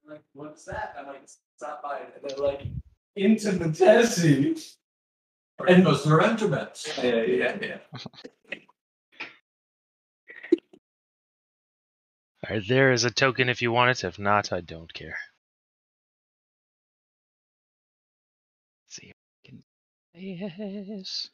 Like, what's that? I'm like, stop by. And they're like, into the Tennessee. And those are instruments. Yeah. Alright, there is a token if you want it. If not, I don't care. Let's see if I can. Yes.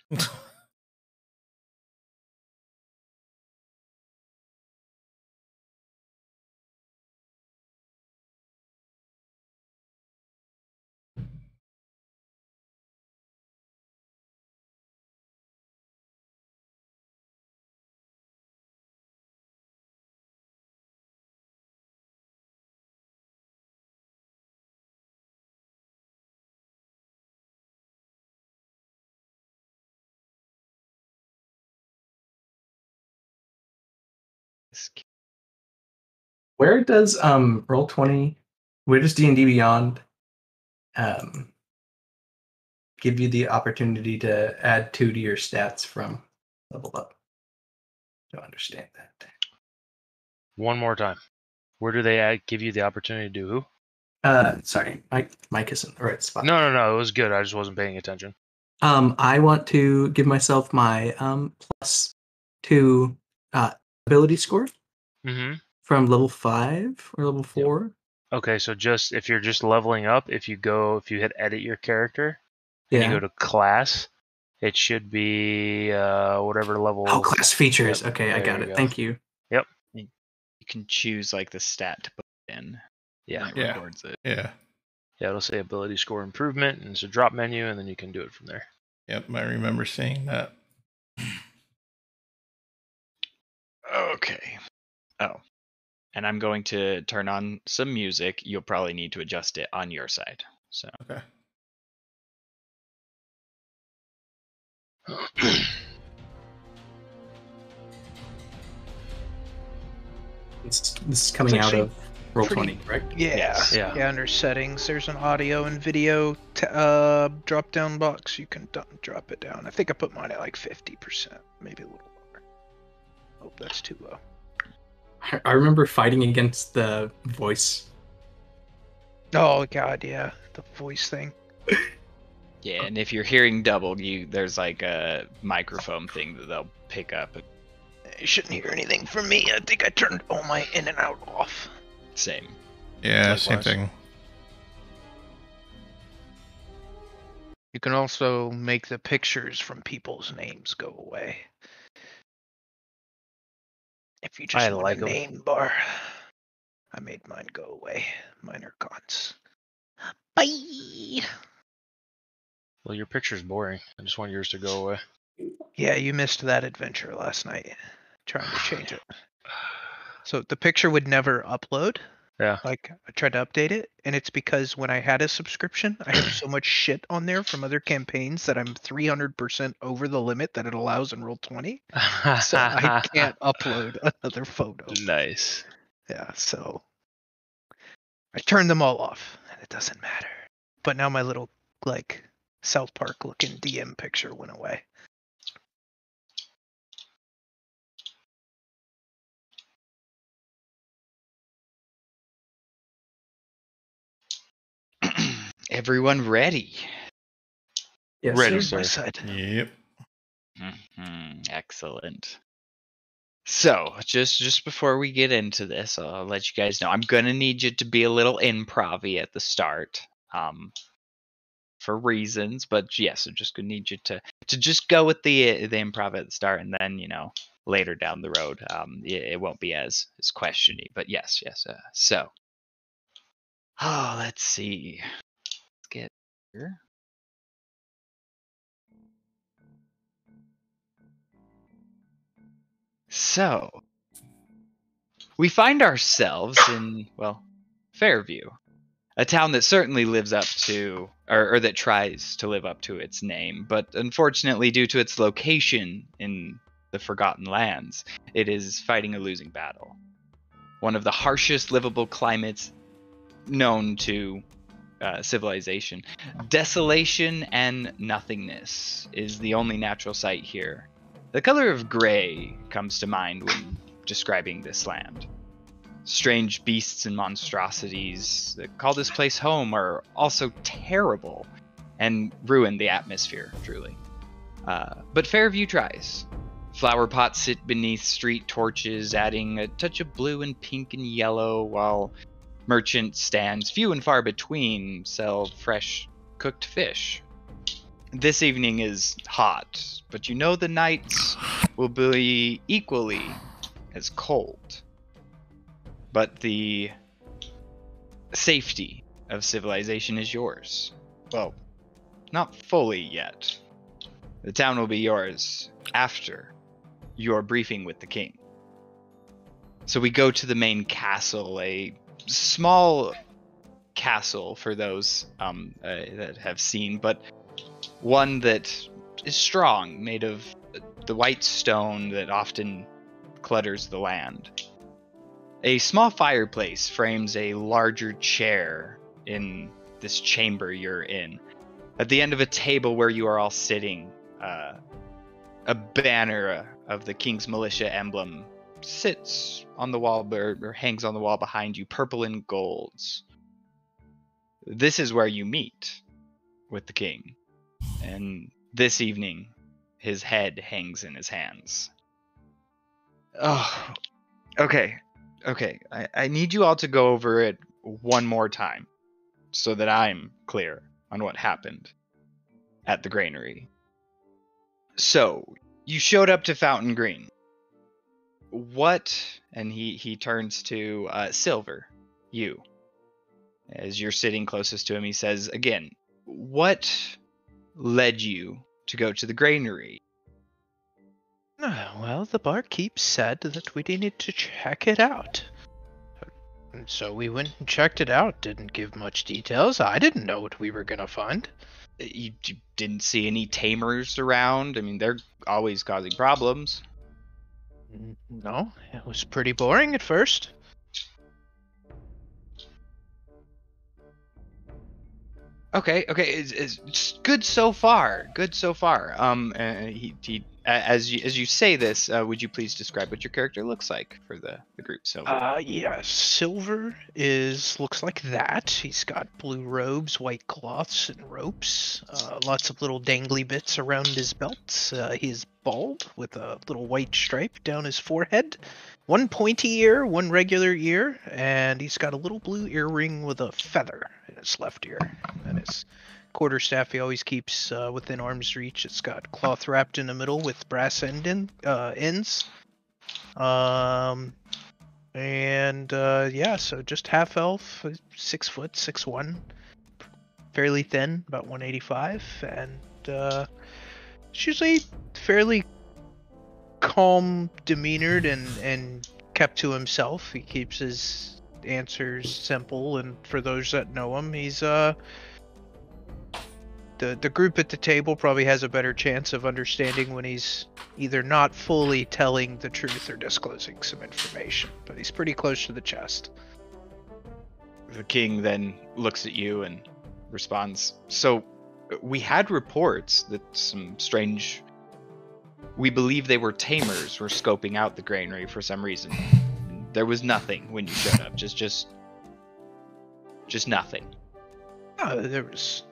Where does Roll20, where does D&D Beyond give you the opportunity to add 2 to your stats from level up? Don't understand that. One more time. Where do they give you the opportunity to do who? Sorry, Mike isn't the right spot. No, it was good. I just wasn't paying attention. I want to give myself my +2 ability score from level 5 or level 4. Yep. Okay, so just if you're just leveling up, if you hit edit your character and you go to class, it should be whatever level. Oh, class features. Yep. Okay, I got it. Go. Thank you. Yep. You can choose like the stat to put in. Yeah. And it records it. Yeah. Yeah, it'll say ability score improvement, and it's a drop menu, and then you can do it from there. Yep, I remember seeing that. Okay. Oh. And I'm going to turn on some music. You'll probably need to adjust it on your side. So. Okay. This is coming out of Roll20, correct? Yeah, under settings, there's an audio and video drop down box. You can drop it down. I think I put mine at like 50%, maybe a little lower. Oh, that's too low. I remember fighting against the voice. Oh god, yeah, the voice thing. Yeah, and if you're hearing double, there's like a microphone thing that they'll pick up. You shouldn't hear anything from me. I think I turned all my in and out off. Same. Yeah, same thing. You can also make the pictures from people's names go away. If you just want a name bar. I made mine go away. Mine are gone. Bye! Well, your picture's boring. I just want yours to go away. Yeah, you missed that adventure last night. Trying to change it. So the picture would never upload. Yeah. Like, I tried to update it, and it's because when I had a subscription, I have so much shit on there from other campaigns that I'm 300% over the limit that it allows in Roll20. So I can't upload another photo. Nice. Yeah, so I turned them all off, and it doesn't matter. But now my little, like, South Park looking DM picture went away. Everyone ready? Yes, ready, sir. sir. Yep. Excellent. So, just before we get into this, I'll let you guys know I'm gonna need you to be a little improv-y at the start, for reasons. But yes, I'm just gonna need you to just go with the improv at the start, and then later down the road, it won't be as questiony. But yes. So, let's see. Let's get here. So, we find ourselves in, Fairview, a town that certainly lives up to, or that tries to live up to its name, but unfortunately, due to its location in the Forgotten Lands, it is fighting a losing battle. One of the harshest livable climates known to civilization. Desolation and nothingness is the only natural sight here. The color of gray comes to mind when describing this land. strange beasts and monstrosities that call this place home are also terrible and ruin the atmosphere, truly. But Fairview tries. Flower pots sit beneath street torches, adding a touch of blue and pink and yellow, while merchant stands, few and far between, sell fresh cooked fish. This evening is hot, but you know the nights will be equally as cold. But the safety of civilization is yours. Well, not fully yet. The town will be yours after your briefing with the king. So we go to the main castle, a small castle for those that have seen, but one that is strong, made of the white stone that often clutters the land. A small fireplace frames a larger chair in this chamber you're in. At the end of a table where you are all sitting, a banner of the King's Militia emblem sits on the wall, or hangs on the wall behind you, purple and golds. This is where you meet with the king. And this evening, his head hangs in his hands. Oh, okay. I need you all to go over it one more time so that I'm clear on what happened at the granary. So, you showed up to Fountain Green. What, and he turns to Silver, you. As you're sitting closest to him, he says again, what led you to go to the granary? Well, the barkeep said that we needed to check it out. And so we went and checked it out. Didn't give much details. I didn't know what we were going to find. You didn't see any tamers around? I mean, they're always causing problems. No, it was pretty boring at first. Okay, it's good so far. As you say this, would you please describe what your character looks like for the group? Silver. Silver looks like that. He's got blue robes, white cloths, and ropes. Lots of little dangly bits around his belt. He's bald with a little white stripe down his forehead. One pointy ear, one regular ear, and he's got a little blue earring with a feather in his left ear. And his quarterstaff he always keeps within arm's reach. It's got cloth wrapped in the middle with brass ends. So just half elf, 6 foot, 6'1", fairly thin, about 185, and it's usually fairly calm demeanored and kept to himself. He keeps his answers simple, and for those that know him, he's the group at the table probably has a better chance of understanding when he's either not fully telling the truth or disclosing some information, but he's pretty close to the chest. The king then looks at you and responds, so we had reports that some strange, we believe they were tamers, were scoping out the granary for some reason. There was nothing when you showed up, just nothing. There was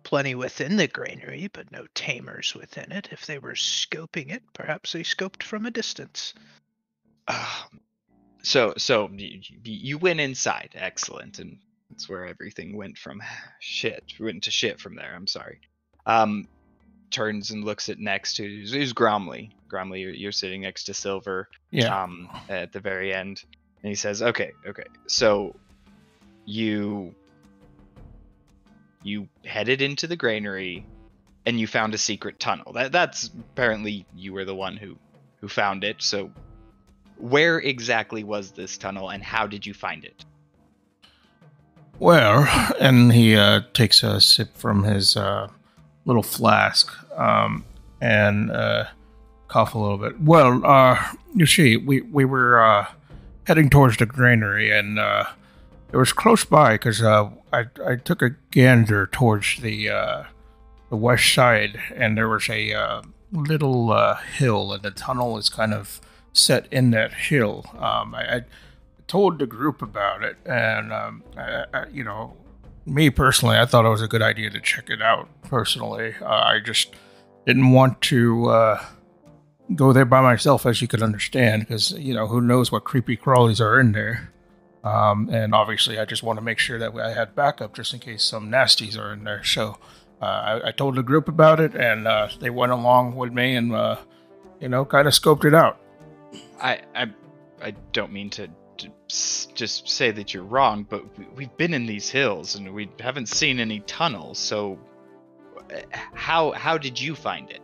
plenty within the granary, but no tamers within it. If they were scoping it, perhaps they scoped from a distance. So you went inside, excellent, and that's where everything went from went to shit from there. I'm sorry. Turns and looks at next to who's Gromley. Gromley, you're sitting next to Silver. Yeah. At the very end, and he says, "Okay. So you headed into the granary, and you found a secret tunnel. That's apparently you were the one who found it. So where exactly was this tunnel, and how did you find it?" Well, and he takes a sip from his little flask and cough a little bit. Well, you see, we were heading towards the granary, and it was close by because I took a gander towards the west side, and there was a little hill, and the tunnel is kind of set in that hill. I told the group about it, and me personally, I thought it was a good idea to check it out. Personally, I just didn't want to go there by myself, as you could understand, because who knows what creepy crawlies are in there. And obviously, I just want to make sure that I had backup just in case some nasties are in there. So I told the group about it, and they went along with me and kind of scoped it out. I don't mean to just say that you're wrong, but we've been in these hills and we haven't seen any tunnels. So how did you find it?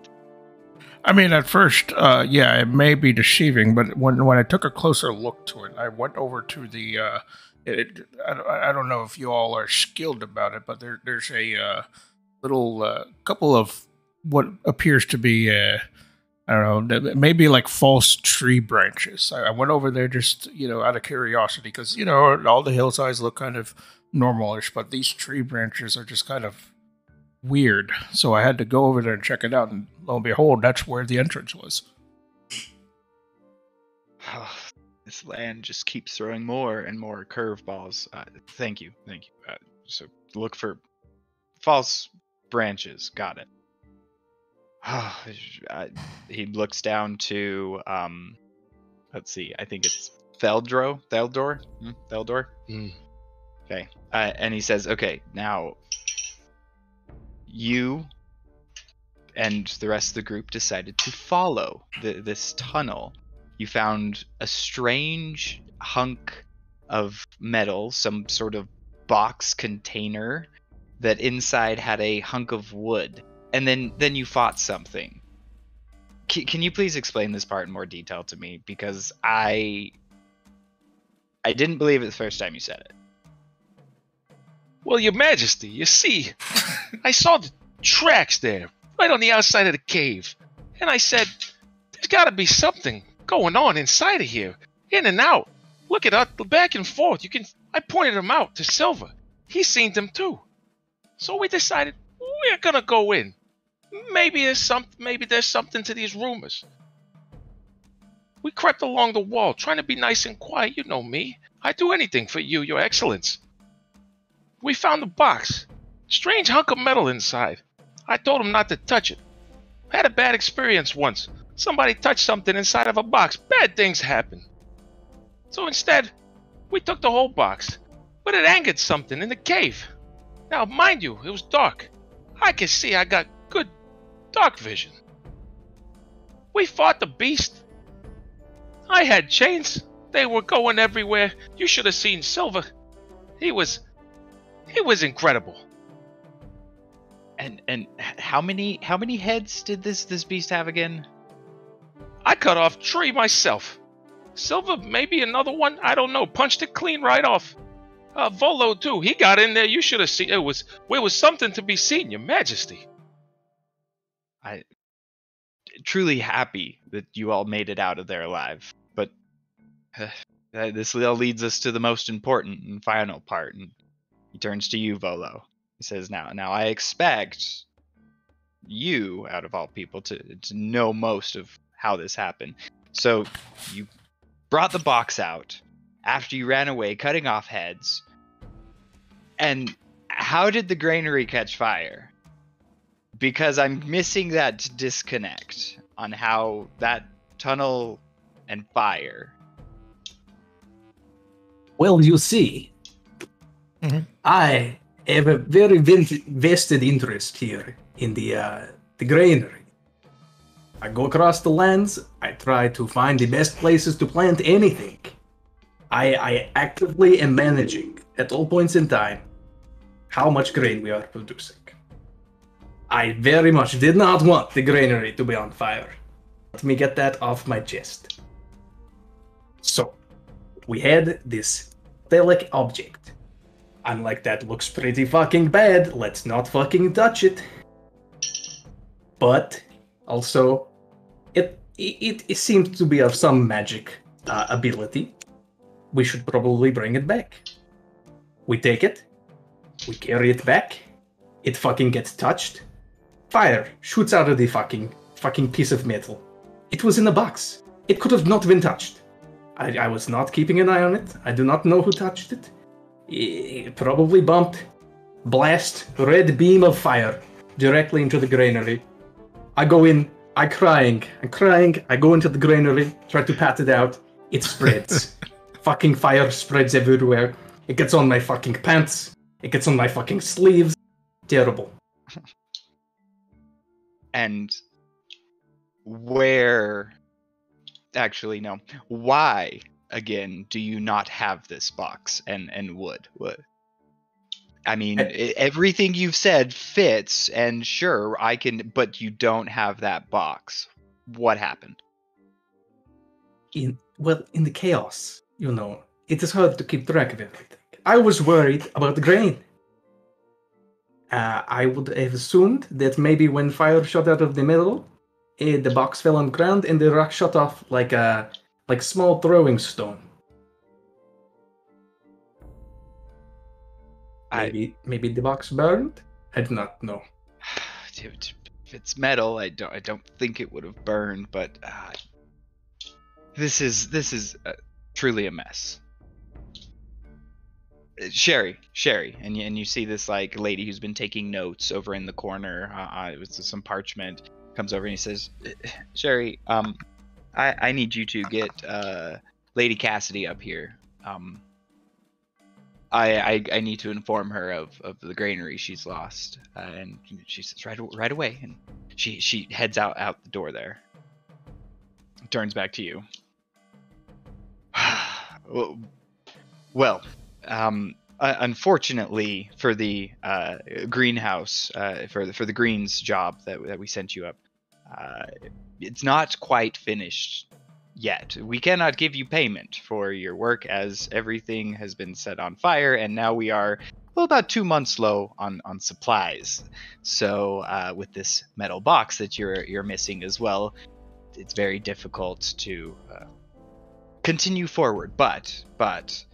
I mean, at first, it may be deceiving, but when I took a closer look to it, I went over to the. I don't know if you all are skilled about it, but there's a little couple of what appears to be I don't know, maybe like false tree branches. I went over there just, out of curiosity because, all the hillsides look kind of normalish, but these tree branches are just kind of weird. So I had to go over there and check it out, and lo and behold, that's where the entrance was. This land just keeps throwing more and more curveballs. Thank you. So look for false branches. Got it. He looks down to, let's see, I think it's Theldor? Okay. And he says, okay, now you and the rest of the group decided to follow this tunnel. You found a strange hunk of metal, some sort of box container that inside had a hunk of wood. And then you fought something. Can you please explain this part in more detail to me? Because I didn't believe it the first time you said it. Well, Your Majesty, you see, I saw the tracks there, right on the outside of the cave. And I said, there's got to be something going on inside of here. In and out. Look at it, back and forth. I pointed them out to Silver. He's seen them too. So we decided we're going to go in. Maybe there's something to these rumors. We crept along the wall, trying to be nice and quiet. You know me. I'd do anything for you, Your Excellence. We found the box. Strange hunk of metal inside. I told him not to touch it. Had a bad experience once. Somebody touched something inside of a box. Bad things happen. So instead, we took the whole box. But it angered something in the cave. Now, mind you, it was dark. I could see I got good dark vision. We fought the beast. I had chains. They were going everywhere. You should have seen Silver. He was incredible. And how many heads did this beast have again? I cut off tree myself. Silver, maybe another one. I don't know. Punched it clean right off. Volo too. He got in there. You should have seen. It was something to be seen, Your Majesty. I truly happy that you all made it out of there alive. But this all leads us to the most important and final part. And he turns to you, Volo. He says, "Now I expect you, out of all people, to know most of how this happened. So you brought the box out after you ran away, cutting off heads. And how did the granary catch fire? Because I'm missing that disconnect on how that tunnel and fire." Well, you see, I have a very vested interest here in the granary. I go across the lands. I try to find the best places to plant anything. I actively am managing at all points in time how much grain we are producing. I very much did not want the granary to be on fire. Let me get that off my chest. So, we had this metallic object. I'm like, that looks pretty fucking bad. Let's not fucking touch it. But also, it seemed to be of some magic ability. We should probably bring it back. We take it. We carry it back. It fucking gets touched. Fire shoots out of the fucking piece of metal. It was in a box. It could have not been touched. I was not keeping an eye on it. I do not know who touched it. It probably bumped. Blast, red beam of fire directly into the granary. I go in, I'm crying. I go into the granary, try to pat it out. It spreads. Fucking fire spreads everywhere. It gets on my fucking pants. It gets on my fucking sleeves. Terrible. And where... Actually, no. Why, again, do you not have this box and wood? What? I mean, everything you've said fits, and sure, I can... But you don't have that box. What happened? In the chaos, it is hard to keep track of everything. I was worried about the grain. I would have assumed that maybe when fire shot out of the middle, the box fell on the ground and the rock shot off like a small throwing stone. Maybe the box burned? I do not know. Dude, if it's metal, I don't think it would have burned, but this is truly a mess. Sherry, and you see this like lady who's been taking notes over in the corner with some parchment. Comes over and he says, "Sherry, I need you to get Lady Cassidy up here. I need to inform her of the granary she's lost." And she says, "Right away." And she heads out the door there. Turns back to you. Well, unfortunately for the greenhouse, for the greens job that we sent you up, it's not quite finished yet. We cannot give you payment for your work as everything has been set on fire, and now we are about 2 months low on supplies. So with this metal box that you're missing as well, it's very difficult to continue forward. But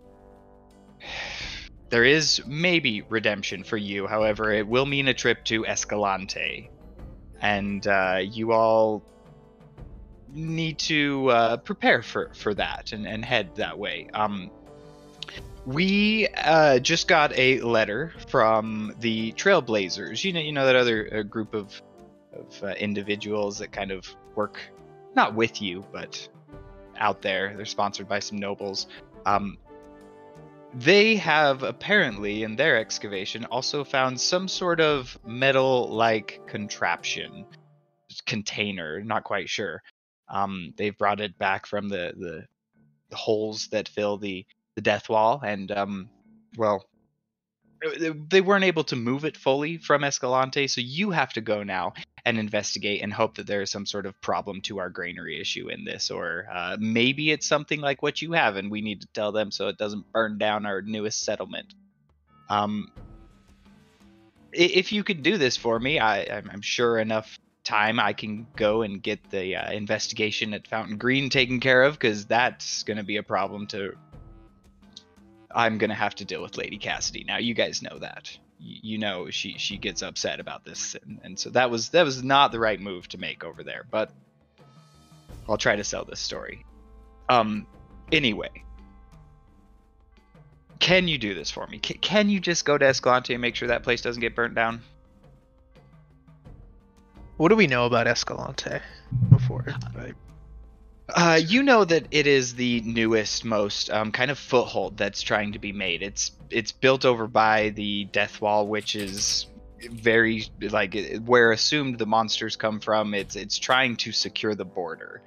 there is maybe redemption for you. However, it will mean a trip to Escalante, and you all need to prepare for that and head that way. We just got a letter from the Trailblazers. You know that other group of individuals that kind of work not with you, but out there. They're sponsored by some nobles. They have apparently, in their excavation, also found some sort of metal-like contraption, container. Not quite sure. They've brought it back from the holes that fill the death wall, and well, they weren't able to move it fully from Escalante, so you have to go now and investigate and hope that there is some sort of problem to our granary issue in this, or maybe it's something like what you have and we need to tell them so it doesn't burn down our newest settlement. If you could do this for me, I'm sure enough time I can go and get the investigation at Fountain Green taken care of, because that's going to be a problem I'm going to have to deal with Lady Cassidy. Now, you guys know that. You know she gets upset about this, and so that was not the right move to make over there, but I'll try to sell this story. Anyway, can you do this for me? Can you just go to Escalante and make sure that place doesn't get burnt down? What do we know about Escalante before? You know that it is the newest, most kind of foothold that's trying to be made. It's built over by the Death Wall, which is very like where assumed the monsters come from. It's trying to secure the border.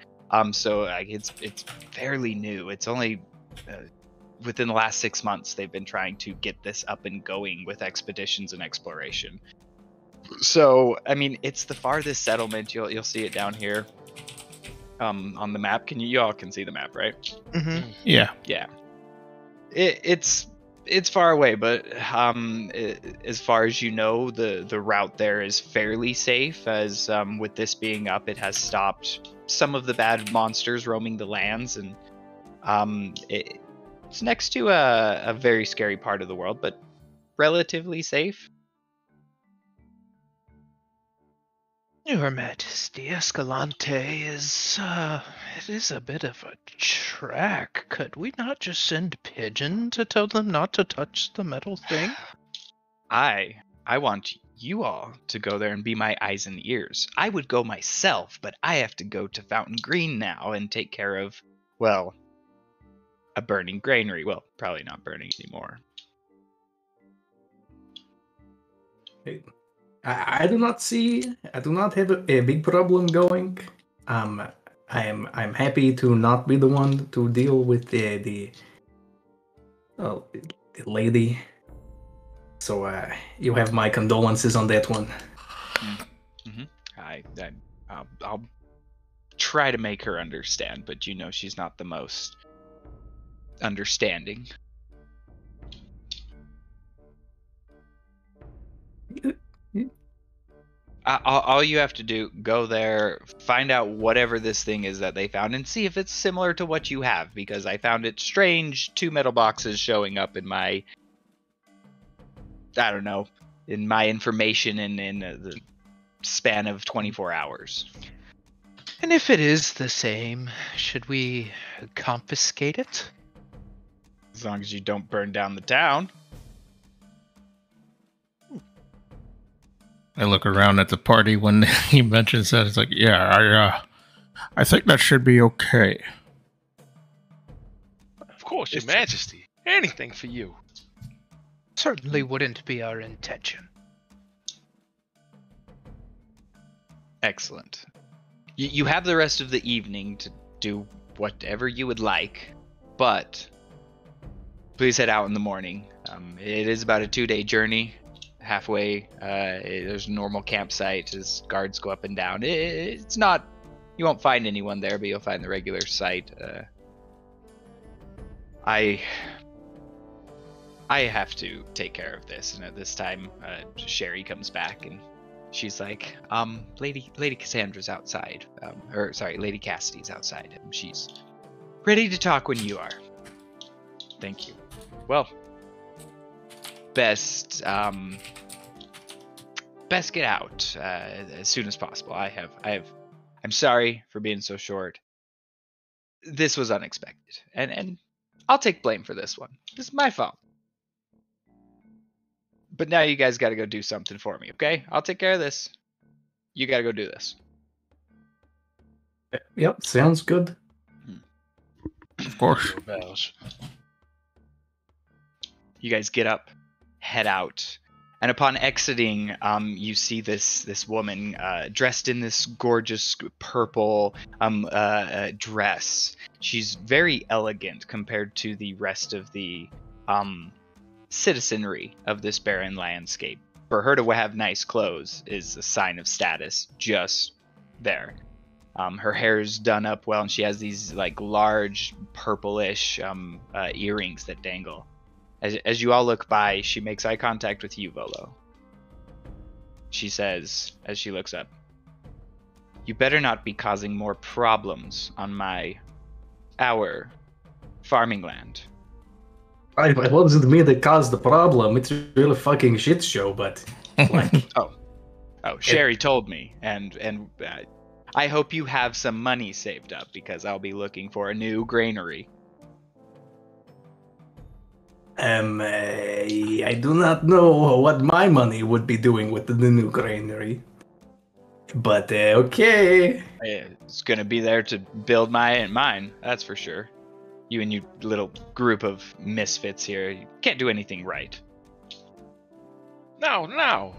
So it's fairly new. It's only within the last 6 months they've been trying to get this up and going with expeditions and exploration. So I mean, it's the farthest settlement. You'll see it down here. On the map. You all can see the map, right? Mm-hmm. Yeah. It's far away, but as far as you know, the route there is fairly safe, as with this being up, it has stopped some of the bad monsters roaming the lands, and it's next to a very scary part of the world, but relatively safe. Your Majesty, Escalante is it is a bit of a track. Could we not just send Pigeon to tell them not to touch the metal thing? I want you all to go there and be my eyes and ears. I would go myself, but I have to go to Fountain Green now and take care of, well, a burning granary. Well, probably not burning anymore. I do not have a big problem going. I'm happy to not be the one to deal with the lady. So you have my condolences on that one. Mm-hmm. I'll try to make her understand, but you know she's not the most understanding. All you have to do, go there, find out whatever this thing is that they found, and see if it's similar to what you have, because I found it strange, 2 metal boxes showing up in my, I don't know, in my information in the span of 24 hours. And if it is the same, should we confiscate it? As long as you don't burn down the town. I look around at the party when he mentions that. It's like, yeah, I think that should be okay. Of course, Your Majesty. Anything for you. Certainly wouldn't be our intention. Excellent. You have the rest of the evening to do whatever you would like, but please head out in the morning. It is about a 2-day journey. Halfway, there's a normal campsite as guards go up and down. It's not, you won't find anyone there, but you'll find the regular site. I have to take care of this, and at this time, Sherry comes back, and she's like, Lady Cassandra's outside, Lady Cassidy's outside, and she's ready to talk when you are. Thank you. Well, best get out as soon as possible. I'm sorry for being so short. This was unexpected, and I'll take blame for this one. This is my fault. But now you guys got to go do something for me, okay? I'll take care of this. You got to go do this. Yep, sounds good. Of course. You guys get up, head out, and upon exiting, you see this woman dressed in this gorgeous purple dress. She's very elegant compared to the rest of the citizenry of this barren landscape. For her to have nice clothes is a sign of status just there. Her hair's done up well, and she has these like large purplish earrings that dangle. As you all look by, she makes eye contact with you, Volo. She says, as she looks up, "You better not be causing more problems on our farming land." It wasn't me that caused the problem. It's a really fucking shit show, but like... Oh, Sherry told me, and I hope you have some money saved up, because I'll be looking for a new granary. I do not know what my money would be doing with the new granary. But, okay. It's gonna be there to build mine, that's for sure. You and your little group of misfits here, you can't do anything right. No.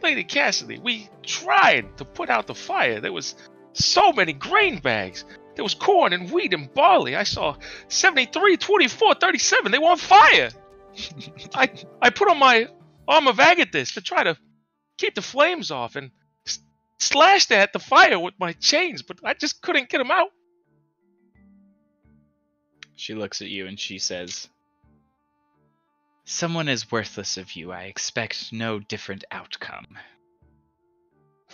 Lady Cassidy, we tried to put out the fire. There was so many grain bags. There was corn and wheat and barley. I saw 73, 24, 37. They were on fire. I put on my arm of agathis to try to keep the flames off and slashed at the fire with my chains, but I just couldn't get them out. She looks at you and she says, "Someone as worthless of you, I expect no different outcome."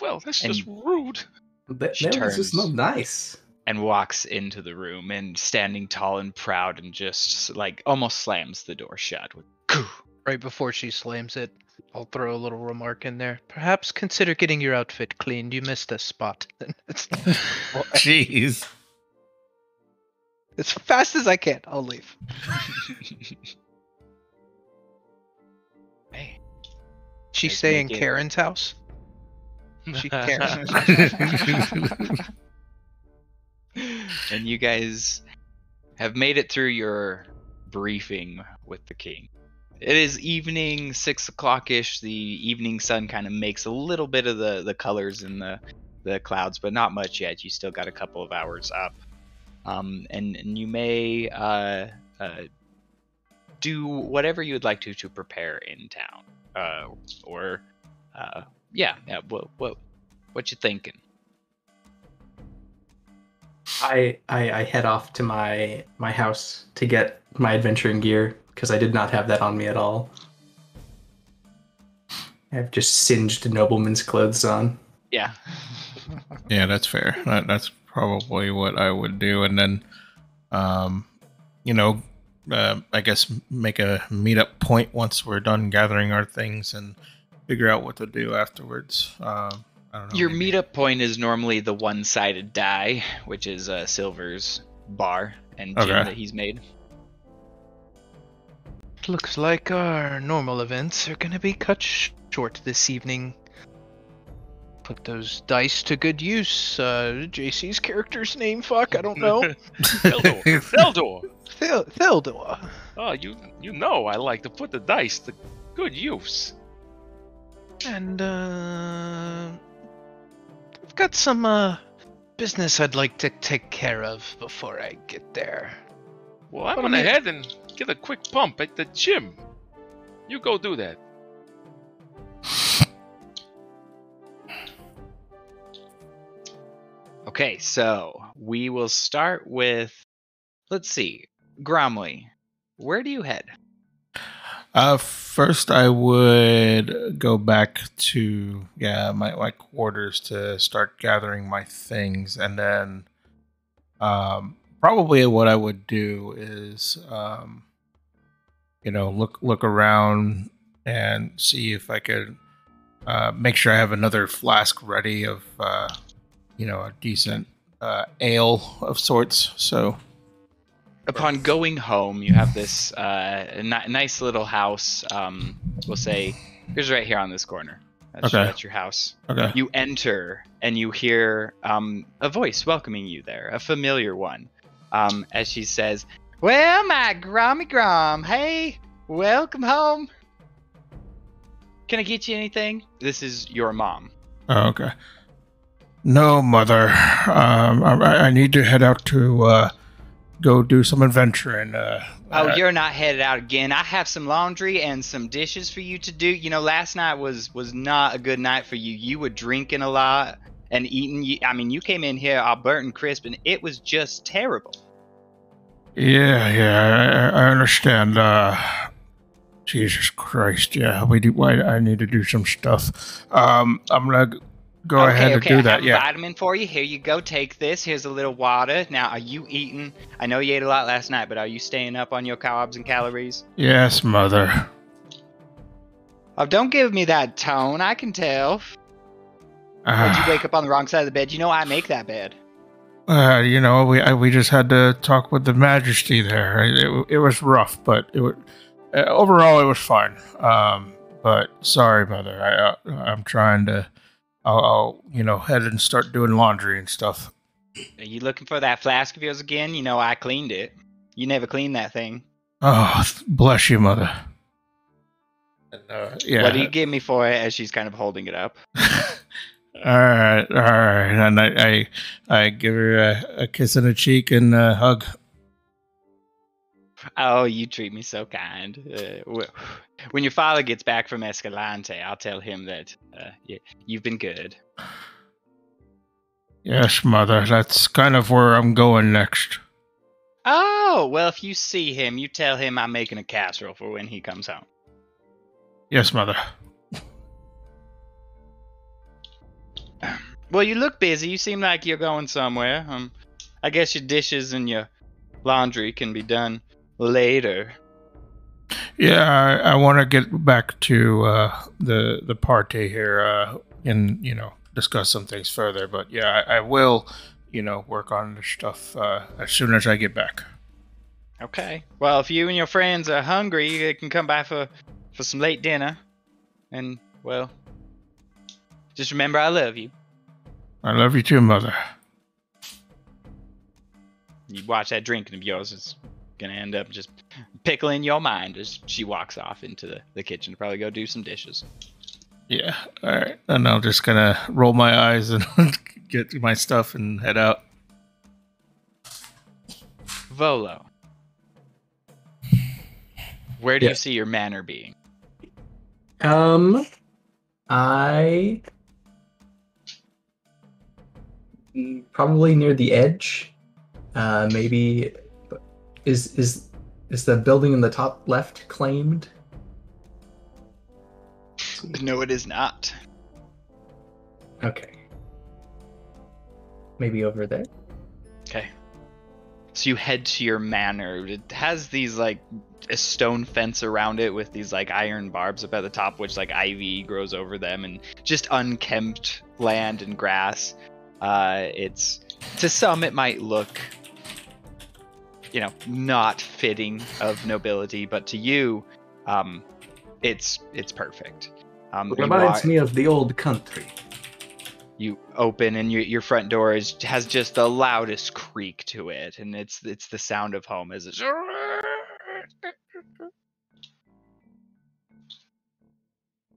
Well, that's just rude. That was just not nice. And walks into the room, and standing tall and proud, and just like almost slams the door shut. Right before she slams it, I'll throw a little remark in there. Perhaps consider getting your outfit cleaned. You missed a spot. Jeez. As fast as I can, I'll leave. Hey. She Guys stay in make it- Karen's house? She Karen. And you guys have made it through your briefing with the king. It is evening, 6 o'clock-ish. The evening sun kind of makes a little bit of the colors in the clouds, but not much yet. You still got a couple of hours up. And you may do whatever you would like to prepare in town. What you thinking? I head off to my house to get my adventuring gear because I did not have that on me at all. I have just singed nobleman's clothes on. Yeah. Yeah, that's fair. That's probably what I would do, and then, I guess make a meetup point once we're done gathering our things and figure out what to do afterwards. I don't know. Your maybe- meetup point is normally the one-sided die, which is Silver's bar and gym Okay. that he's made. Looks like our normal events are gonna be cut short this evening. Put those dice to good use. JC's character's name, fuck, I don't know. Theldor. Theldor. Oh, you know I like to put the dice to good use. And, I've got some, business I'd like to take care of before I get there. Well, I'm But I gonna mean- head and get a quick pump at the gym. You go do that. Okay, so we will start with, let's see, Gromley, where do you head? First, I would go back to my quarters to start gathering my things, and then probably what I would do is look around and see if I could make sure I have another flask ready of a decent ale of sorts. So. Upon going home, you have this nice little house. We'll say, here's right here on this corner. That's your house. Okay. You enter and you hear a voice welcoming you there, a familiar one, as she says, "Well, my Grommy Grom, hey, welcome home. Can I get you anything?" This is your mom. Oh, okay. No, mother. I need to head out to go do some adventuring. You're not headed out again. I have some laundry and some dishes for you to do. You know, last night was not a good night for you. You were drinking a lot and eating. You came in here all burnt and crisp, and it was just terrible. Yeah, I understand. Jesus Christ, yeah, we do. I need to do some stuff. I'm gonna go ahead and do I that. have a Yeah. vitamin for you. Here you go. Take this. Here's a little water. Now, are you eating? I know you ate a lot last night, but are you staying up on your carbs and calories? Yes, mother. Oh, don't give me that tone. I can tell. Did you wake up on the wrong side of the bed? You know I make that bed. We just had to talk with the Majesty there. It was rough, but overall it was fine. But sorry, mother. I'm trying to. I'll head and start doing laundry and stuff. Are you looking for that flask of yours again? You know I cleaned it. You never cleaned that thing. Oh, bless you, mother. And, yeah. What do you give me for it? As she's kind of holding it up. All right, and I give her a kiss on the cheek and a hug. Oh, you treat me so kind. When your father gets back from Escalante, I'll tell him that you've been good. Yes, mother. That's kind of where I'm going next. Oh, well, if you see him, you tell him I'm making a casserole for when he comes home. Yes, mother. Well, you look busy. You seem like you're going somewhere. I guess your dishes and your laundry can be done later. Yeah, I want to get back to the party here and discuss some things further. But yeah, I will work on the stuff as soon as I get back. Okay. Well, if you and your friends are hungry, you can come by for some late dinner. And, well, just remember I love you. I love you too, Mother. You watch that drinking of yours is going to end up just pickling your mind as she walks off into the kitchen to probably go do some dishes. Yeah, all right. And I'm just going to roll my eyes and get my stuff and head out. Volo. Where do you see your manor being? I probably near the edge. Maybe is the building in the top left claimed? No, it is not. Okay. Maybe over there. Okay. So you head to your manor. It has these a stone fence around it with these iron barbs up at the top, which ivy grows over them, and just unkempt land and grass. It's to some it might look, not fitting of nobility, but to you, it's perfect. It reminds me of the old country. You open and your front door has just the loudest creak to it, and it's the sound of home as it's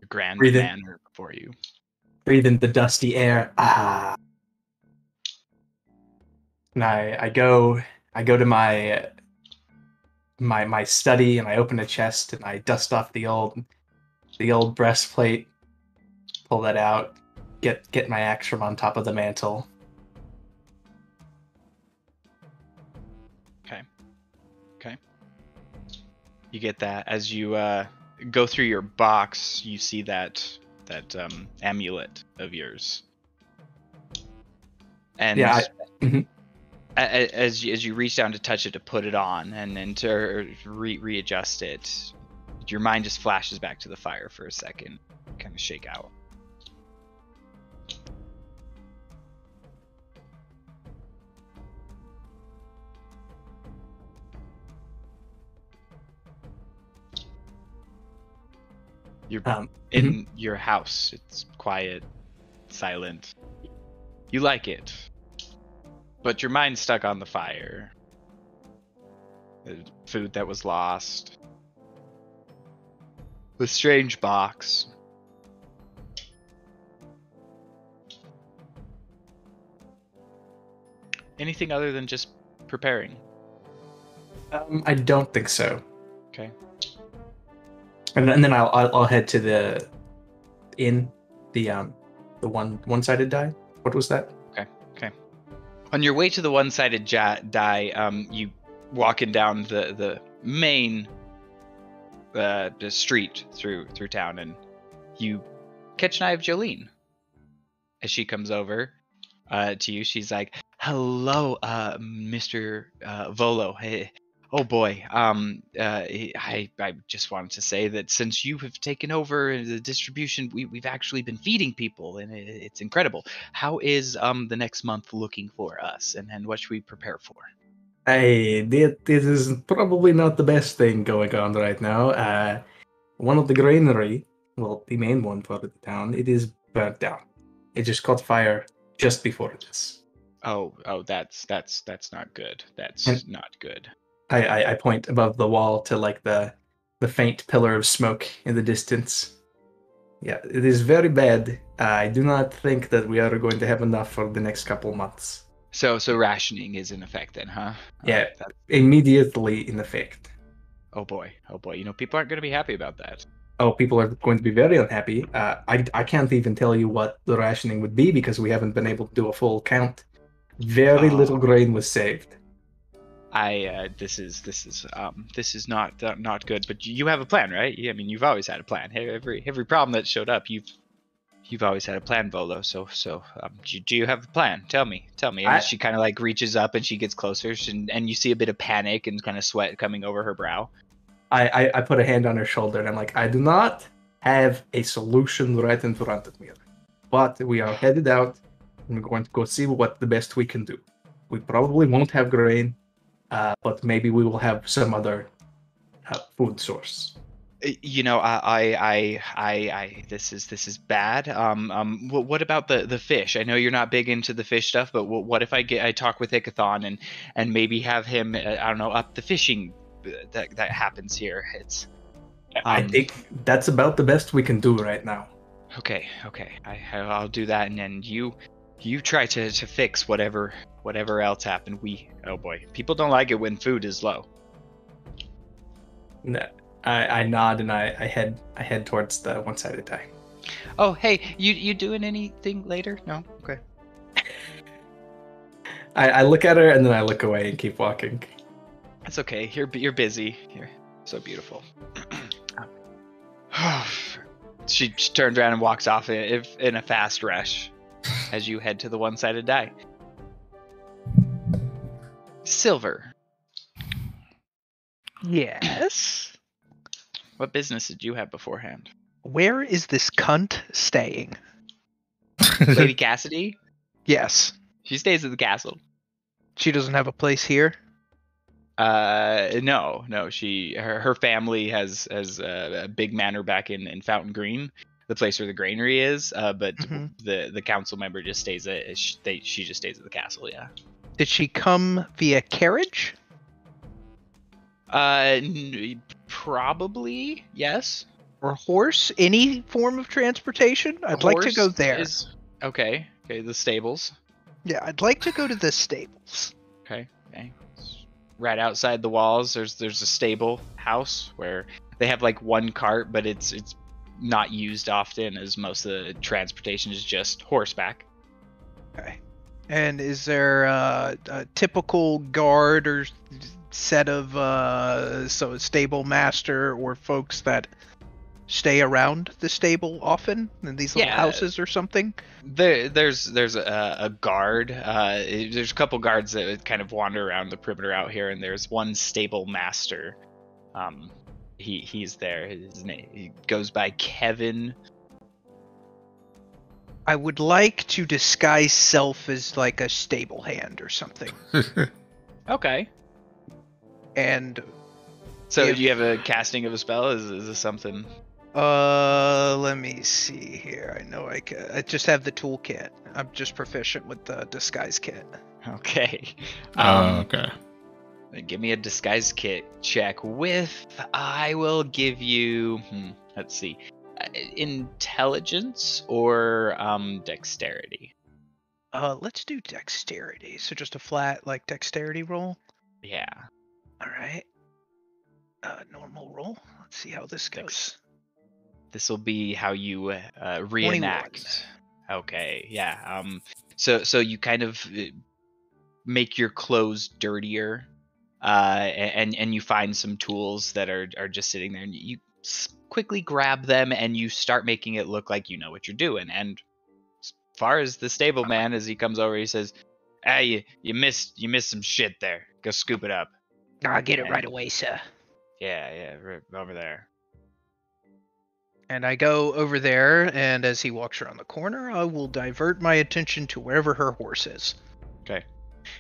grand manor before you. Breathe in the dusty air. And I go to my study, and I open a chest and I dust off the old breastplate, pull that out. Get my axe from on top of the mantle. Okay. You get that as you go through your box. You see that amulet of yours, and as you reach down to touch it to put it on, and then to readjust it, your mind just flashes back to the fire for a second, kind of shake out. You're in your house. It's quiet, silent. You like it, but your mind's stuck on the fire. The food that was lost. The strange box. Anything other than just preparing? I don't think so. Okay. And then I'll head to the inn, the one-sided die. What was that? Okay. On your way to the one-sided die, you walking down the main the street through town, and you catch an eye of Jolene as she comes over to you. She's like, "Hello, Mr. Volo. Hey, oh boy. I just wanted to say that since you have taken over the distribution, we've actually been feeding people, and it's incredible. How is the next month looking for us, and what should we prepare for?" Hey, this is probably not the best thing going on right now. One of the granary, well, the main one for the town, it is burnt down. It just caught fire just before this. Oh, that's not good. That's not good. I point above the wall to the faint pillar of smoke in the distance. Yeah, it is very bad. I do not think that we are going to have enough for the next couple months. So rationing is in effect then, huh? Yeah, immediately in effect. Oh boy. People aren't going to be happy about that. Oh, people are going to be very unhappy. I can't even tell you what the rationing would be because we haven't been able to do a full count. Very little grain was saved. This is not good. But you have a plan, right? I mean, you've always had a plan. Every problem that showed up, you've always had a plan, Volo. So do you have a plan? Tell me. And she kind of reaches up and she gets closer, and you see a bit of panic and kind of sweat coming over her brow. I put a hand on her shoulder and I'm like, I do not have a solution right in front of me, but we are headed out. I'm going to go see what the best we can do. We probably won't have grain, but maybe we will have some other food source. You know, this is bad. What about the fish? I know you're not big into the fish stuff, but what if I talk with Ikathon and maybe have him, I don't know, up the fishing that happens here? I think that's about the best we can do right now. Okay. I'll do that, and then you try to fix whatever else happened. Oh boy, people don't like it when food is low. No, I nod and I head towards the one-sided die. Oh hey, you doing anything later? No? Okay. I look at her and then I look away and keep walking. That's okay. You're busy. You're so beautiful. She turns around and walks off in a fast rush as you head to the one-sided die. Silver. Yes. What business did you have beforehand? Where is this cunt staying? Lady Cassidy? Yes. She stays at the castle. She doesn't have a place here? No. Her family has a big manor back in Fountain Green, the place where the granary is. But the council member just stays she just stays at the castle. Yeah. Did she come via carriage? Probably yes. Or horse? Any form of transportation? I'd like to go there. Okay. The stables. Yeah, I'd like to go to the stables. Okay. Right outside the walls, there's a stable house where they have like one cart, but it's not used often, as most of the transportation is just horseback. Okay. And is there a typical guard or set of stable master or folks that stay around the stable often in these little houses or something? There's a guard. There's a couple guards that kind of wander around the perimeter out here, and there's one stable master. He's there. His name, he goes by Kevin. I would like to disguise self as like a stable hand or something. Okay. And so do you have a casting of a spell? Is this something? Let me see here. I know I just have the toolkit. I'm just proficient with the disguise kit. Okay. Okay. Give me a disguise kit check with, I will give you, let's see, intelligence or dexterity. Let's do dexterity. So just a flat like dexterity roll. Yeah. All right. Normal roll. Let's see how this goes. This will be how you reenact. 21. Okay, yeah. So you kind of make your clothes dirtier, and you find some tools that are just sitting there, and you quickly grab them, and you start making it look like you know what you're doing. And as far as the stable man, as he comes over, he says, "Hey, you missed some shit there. Go scoop it up." I'll get it right away, sir. Yeah, right over there. And I go over there, and as he walks around the corner, I will divert my attention to wherever her horse is. Okay.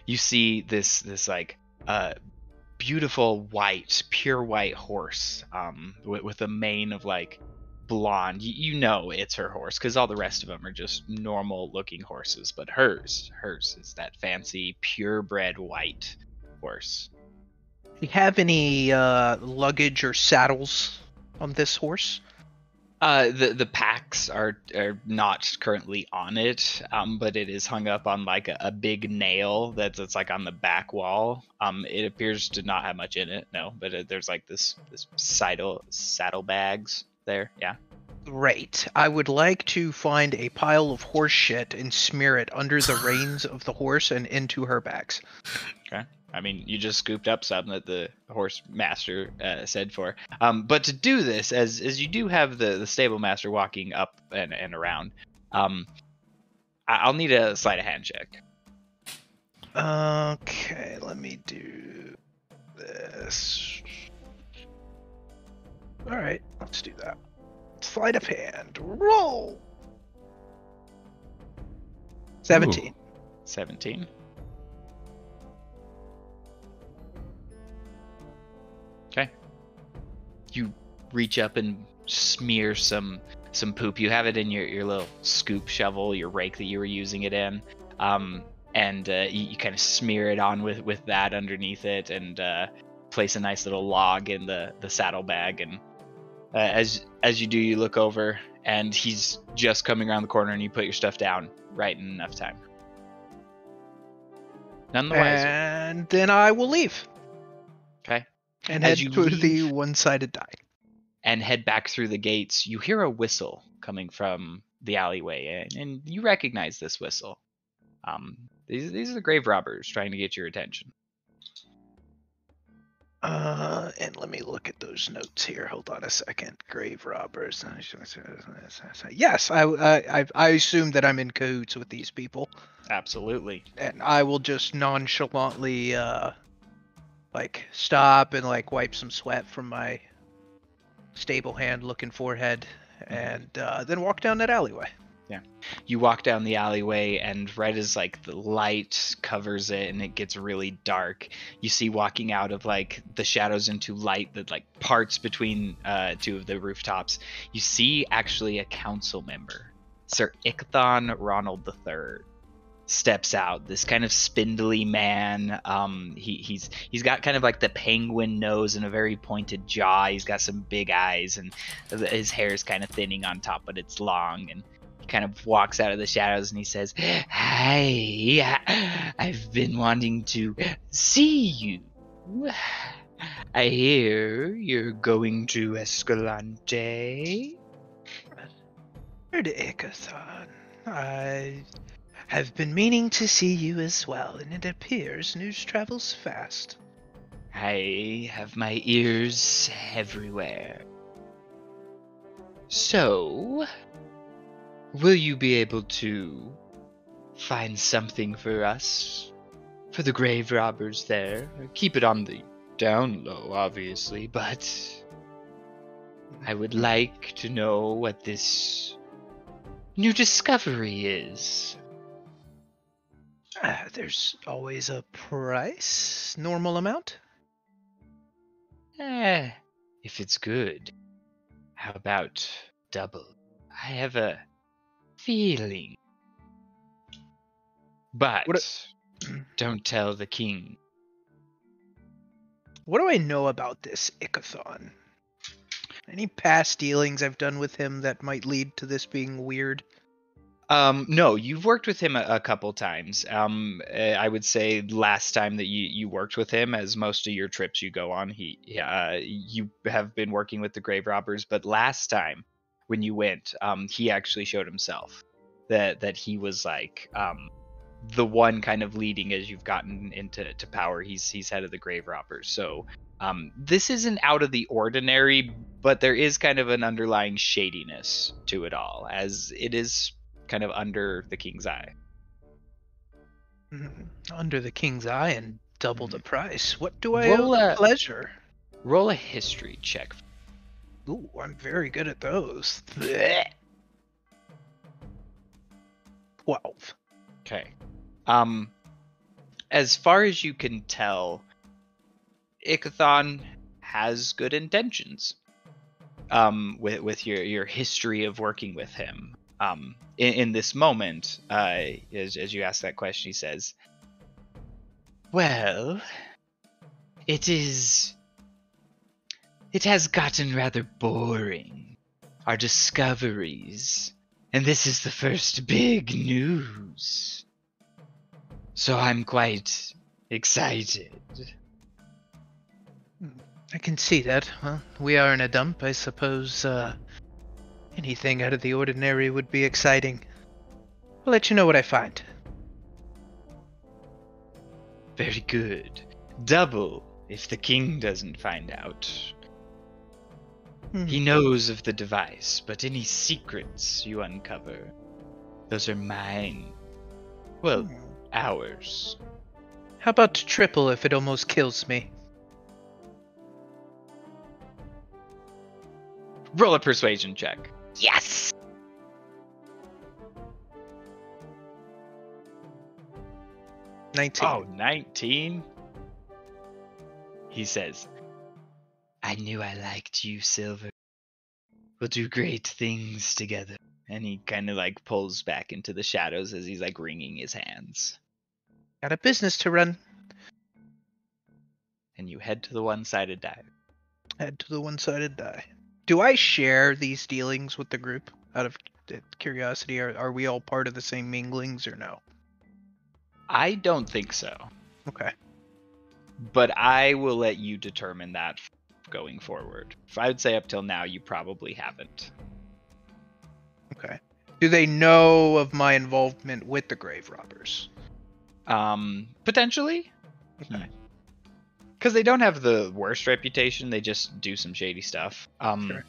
You see this like beautiful white, pure white horse, with a mane of like blonde. You know it's her horse because all the rest of them are just normal looking horses, but hers is that fancy purebred white horse. Do you have any luggage or saddles on this horse? The packs are not currently on it, but it is hung up on like a big nail that's like on the back wall. It appears to not have much in it, no, but there's like this saddle bags there, yeah. Great. I would like to find a pile of horse shit and smear it under the reins of the horse and into her bags. Okay. I mean, you just scooped up something that the horse master said for. But to do this, as you do have the stable master walking up and around, I'll need a sleight of hand check. Okay, let me do this. All right, let's do that. Sleight of hand. Roll. 17. 17. Okay. You reach up and smear some poop. You have it in your little scoop shovel, your rake that you were using it in. And you kind of smear it on with that underneath it, and place a nice little log in the saddlebag. And as you do, you look over, and he's just coming around the corner, and you put your stuff down right in enough time. None the wiser. And then I will leave. Okay. And As head you to the leave- one-sided die. And head back through the gates. You hear a whistle coming from the alleyway, and you recognize this whistle. These are the grave robbers trying to get your attention. And let me look at those notes here. Hold on a second. Grave robbers. Yes, I assume that I'm in cahoots with these people, Absolutely. and I will just nonchalantly stop and wipe some sweat from my stable hand looking forehead, and then walk down that alleyway. You walk down the alleyway, and right as the light covers it and it gets really dark, you see walking out of the shadows into light that parts between two of the rooftops. You see actually a council member, Sir Ichthon Ronald III, steps out. This kind of spindly man. He's got kind of the penguin nose and a very pointed jaw. He's got some big eyes, and his hair is kind of thinning on top, but it's long. And kind of walks out of the shadows, and he says, "Hi, I've been wanting to see you. I hear you're going to Escalante." Lord Ichthon, I have been meaning to see you as well, and it appears news travels fast. I have my ears everywhere. So, will you be able to find something for us? For the grave robbers there? Keep it on the down low, obviously, but I would like to know what this new discovery is. There's always a price. Normal amount? If it's good, how about double? I have a feeling. But don't tell the king. What do I know about this Ichthon? Any past dealings I've done with him that might lead to this being weird? No, you've worked with him a couple times. I would say last time that you worked with him, as most of your trips you go on, you have been working with the grave robbers. But last time when you went, he actually showed himself that he was the one kind of leading as you've gotten into power. He's head of the grave robbers. So this isn't out of the ordinary, but there is kind of an underlying shadiness to it all, as it is kind of under the king's eye. Under the king's eye and double the price. What do I Roll owe the a- pleasure? Roll a history check. Ooh, I'm very good at those. 12. Okay. As far as you can tell, Ichthon has good intentions. With your history of working with him. In this moment, as you ask that question, he says, "Well, it has gotten rather boring, our discoveries, and this is the first big news. So I'm quite excited." I can see that. Well, we are in a dump. I suppose anything out of the ordinary would be exciting. I'll let you know what I find. Very good. Double if the king doesn't find out. He knows of the device, but any secrets you uncover, those are mine. Well, ours. How about triple if it almost kills me? Roll a persuasion check. Yes! 19. Oh, 19? He says, I knew I liked you, Silver. We'll do great things together. And he kind of like pulls back into the shadows as he's like wringing his hands. Got a business to run. And you head to the one-sided die. Head to the one-sided die. Do I share these dealings with the group out of curiosity? Are we all part of the same minglings or no? I don't think so. Okay. But I will let you determine that going forward. If I would say up till now, you probably haven't. Okay. Do they know of my involvement with the grave robbers? Potentially. Okay. Because they don't have the worst reputation. They just do some shady stuff. Sure.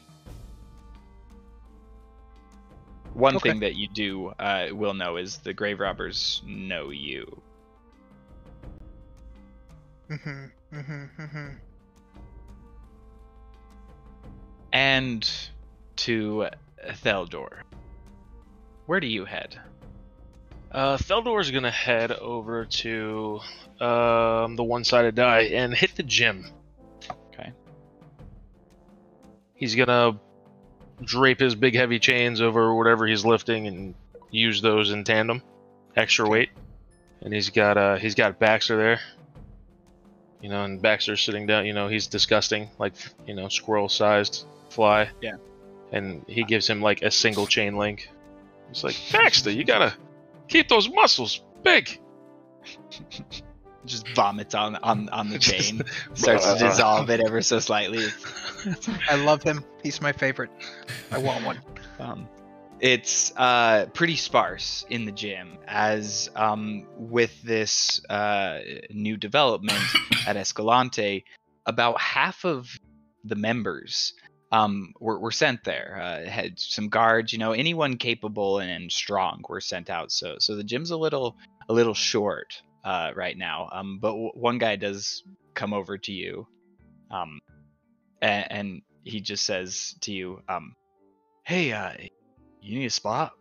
One Okay. thing that you do will know is the grave robbers know you. And to Theldor. Where do you head? Theldor's gonna head over to the one-sided die and hit the gym. Okay. He's gonna drape his big heavy chains over whatever he's lifting and use those in tandem, extra weight. And he's got Baxter there. You know, and Baxter's sitting down. You know, he's disgusting, like, you know, squirrel-sized fly. Yeah. And he gives him like a single chain link. He's like, Baxter, you gotta keep those muscles big. Just vomits on the chain. Starts to dissolve it ever so slightly. I love him. He's my favorite. I want one. It's pretty sparse in the gym, as with this new development at Escalante, about half of the members were sent there. Had some guards, you know, anyone capable and strong were sent out. So the gym's a little short right now. But one guy does come over to you, and he just says to you, "Hey, you need a spot?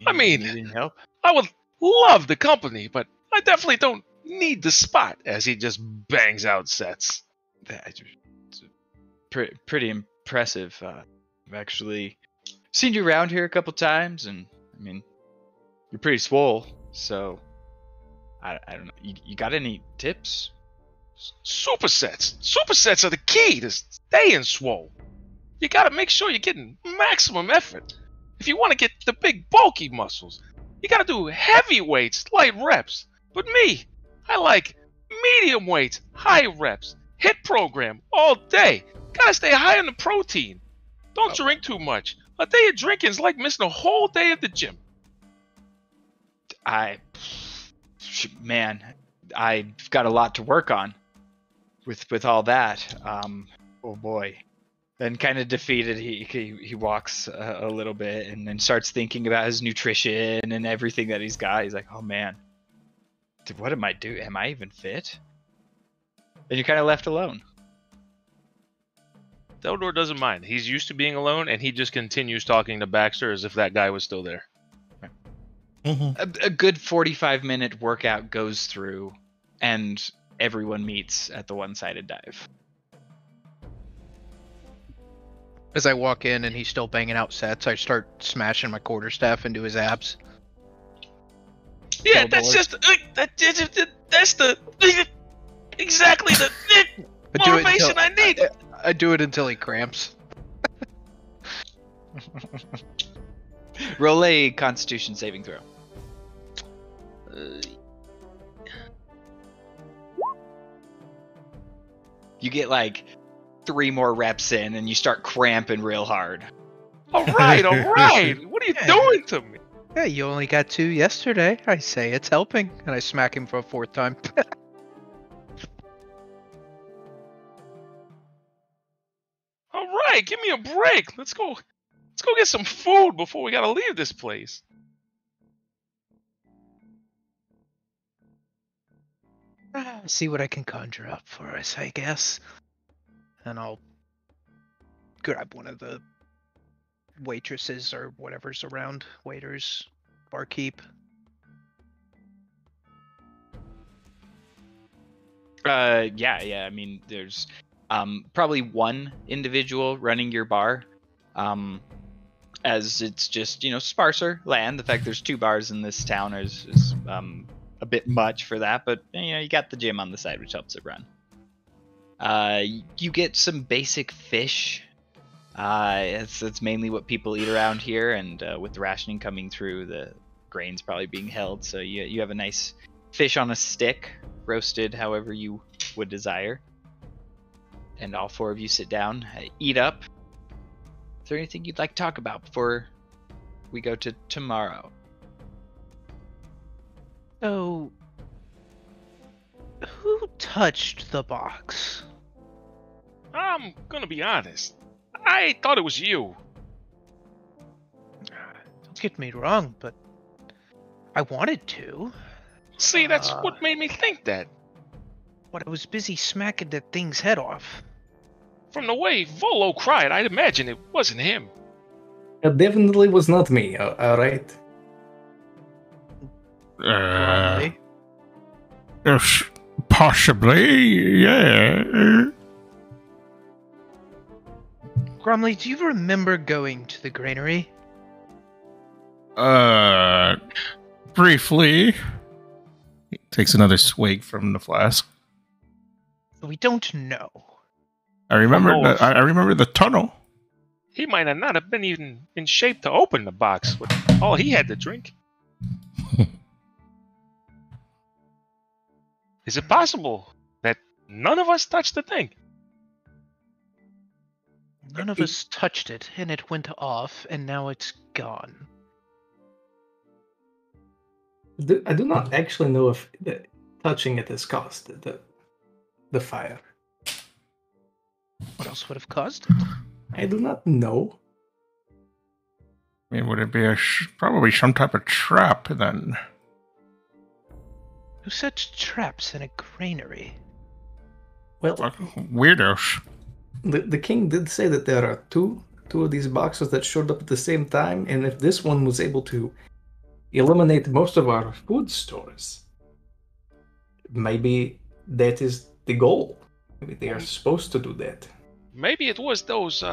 I mean, need any help?" I would love the company, but I definitely don't need the spot, as he just bangs out sets. That's pretty impressive. I've actually seen you around here a couple times, and I mean, you're pretty swole. So I don't know. You got any tips? Supersets. Supersets are the key to staying swole. You gotta make sure you're getting maximum effort. If you want to get the big bulky muscles, you gotta do heavy weights, light reps. But me, I like medium weights, high reps, hit program all day. Gotta stay high on the protein. Don't drink too much. A day of drinking is like missing a whole day at the gym. Man, I've got a lot to work on with all that. Oh boy. Then kind of defeated, he walks a little bit and then starts thinking about his nutrition and everything that he's got. He's like, oh man, what am I doing? Am I even fit? And you're kind of left alone. Theodore doesn't mind. He's used to being alone, and he just continues talking to Baxter as if that guy was still there. A good 45-minute workout goes through, and everyone meets at the one-sided dive. As I walk in and he's still banging out sets, I start smashing my quarterstaff into his abs. Yeah, that's just that's the exactly the motivation I need. I do it until he cramps. Roll a Constitution saving throw. You get like 3 more reps in, and you start cramping real hard. All right. What are you doing to me? Yeah, you only got 2 yesterday. I say it's helping, and I smack him for a 4th time. All right, give me a break. Let's go get some food before we gotta leave this place. See what I can conjure up for us, I guess. And I'll grab one of the waitresses or whatever's around, waiters, barkeep. Yeah. I mean, there's probably one individual running your bar, as it's just sparser land. The fact there's 2 bars in this town is a bit much for that, but you got the gym on the side, which helps it run. You get some basic fish. It's mainly what people eat around here, and with the rationing coming through, the grain's probably being held, so you have a nice fish on a stick, roasted however you would desire. And all 4 of you sit down, eat up. Is there anything you'd like to talk about before we go to tomorrow? So, who touched the box? I'm gonna be honest. I thought it was you. Don't get me wrong, but I wanted to. See, that's what made me think that. But I was busy smacking that thing's head off. From the way Volo cried, I'd imagine it wasn't him. It definitely was not me, alright? Probably. Yes, possibly, yeah. Gromley, do you remember going to the granary? Briefly. He takes another swig from the flask. We don't know. I remember the tunnel. He might have not have been even in shape to open the box with all he had to drink. Is it possible that none of us touched the thing? None of us touched it, and it went off, and now it's gone. I do not actually know if touching it has caused the fire. What else would have caused it? I do not know. I mean, would it be probably some type of trap then? Who sets traps in a granary? Well, Weirdos. the king did say that there are two of these boxes that showed up at the same time, and if this one was able to eliminate most of our food stores, maybe that is the goal. Maybe they are supposed to do that. Maybe it was those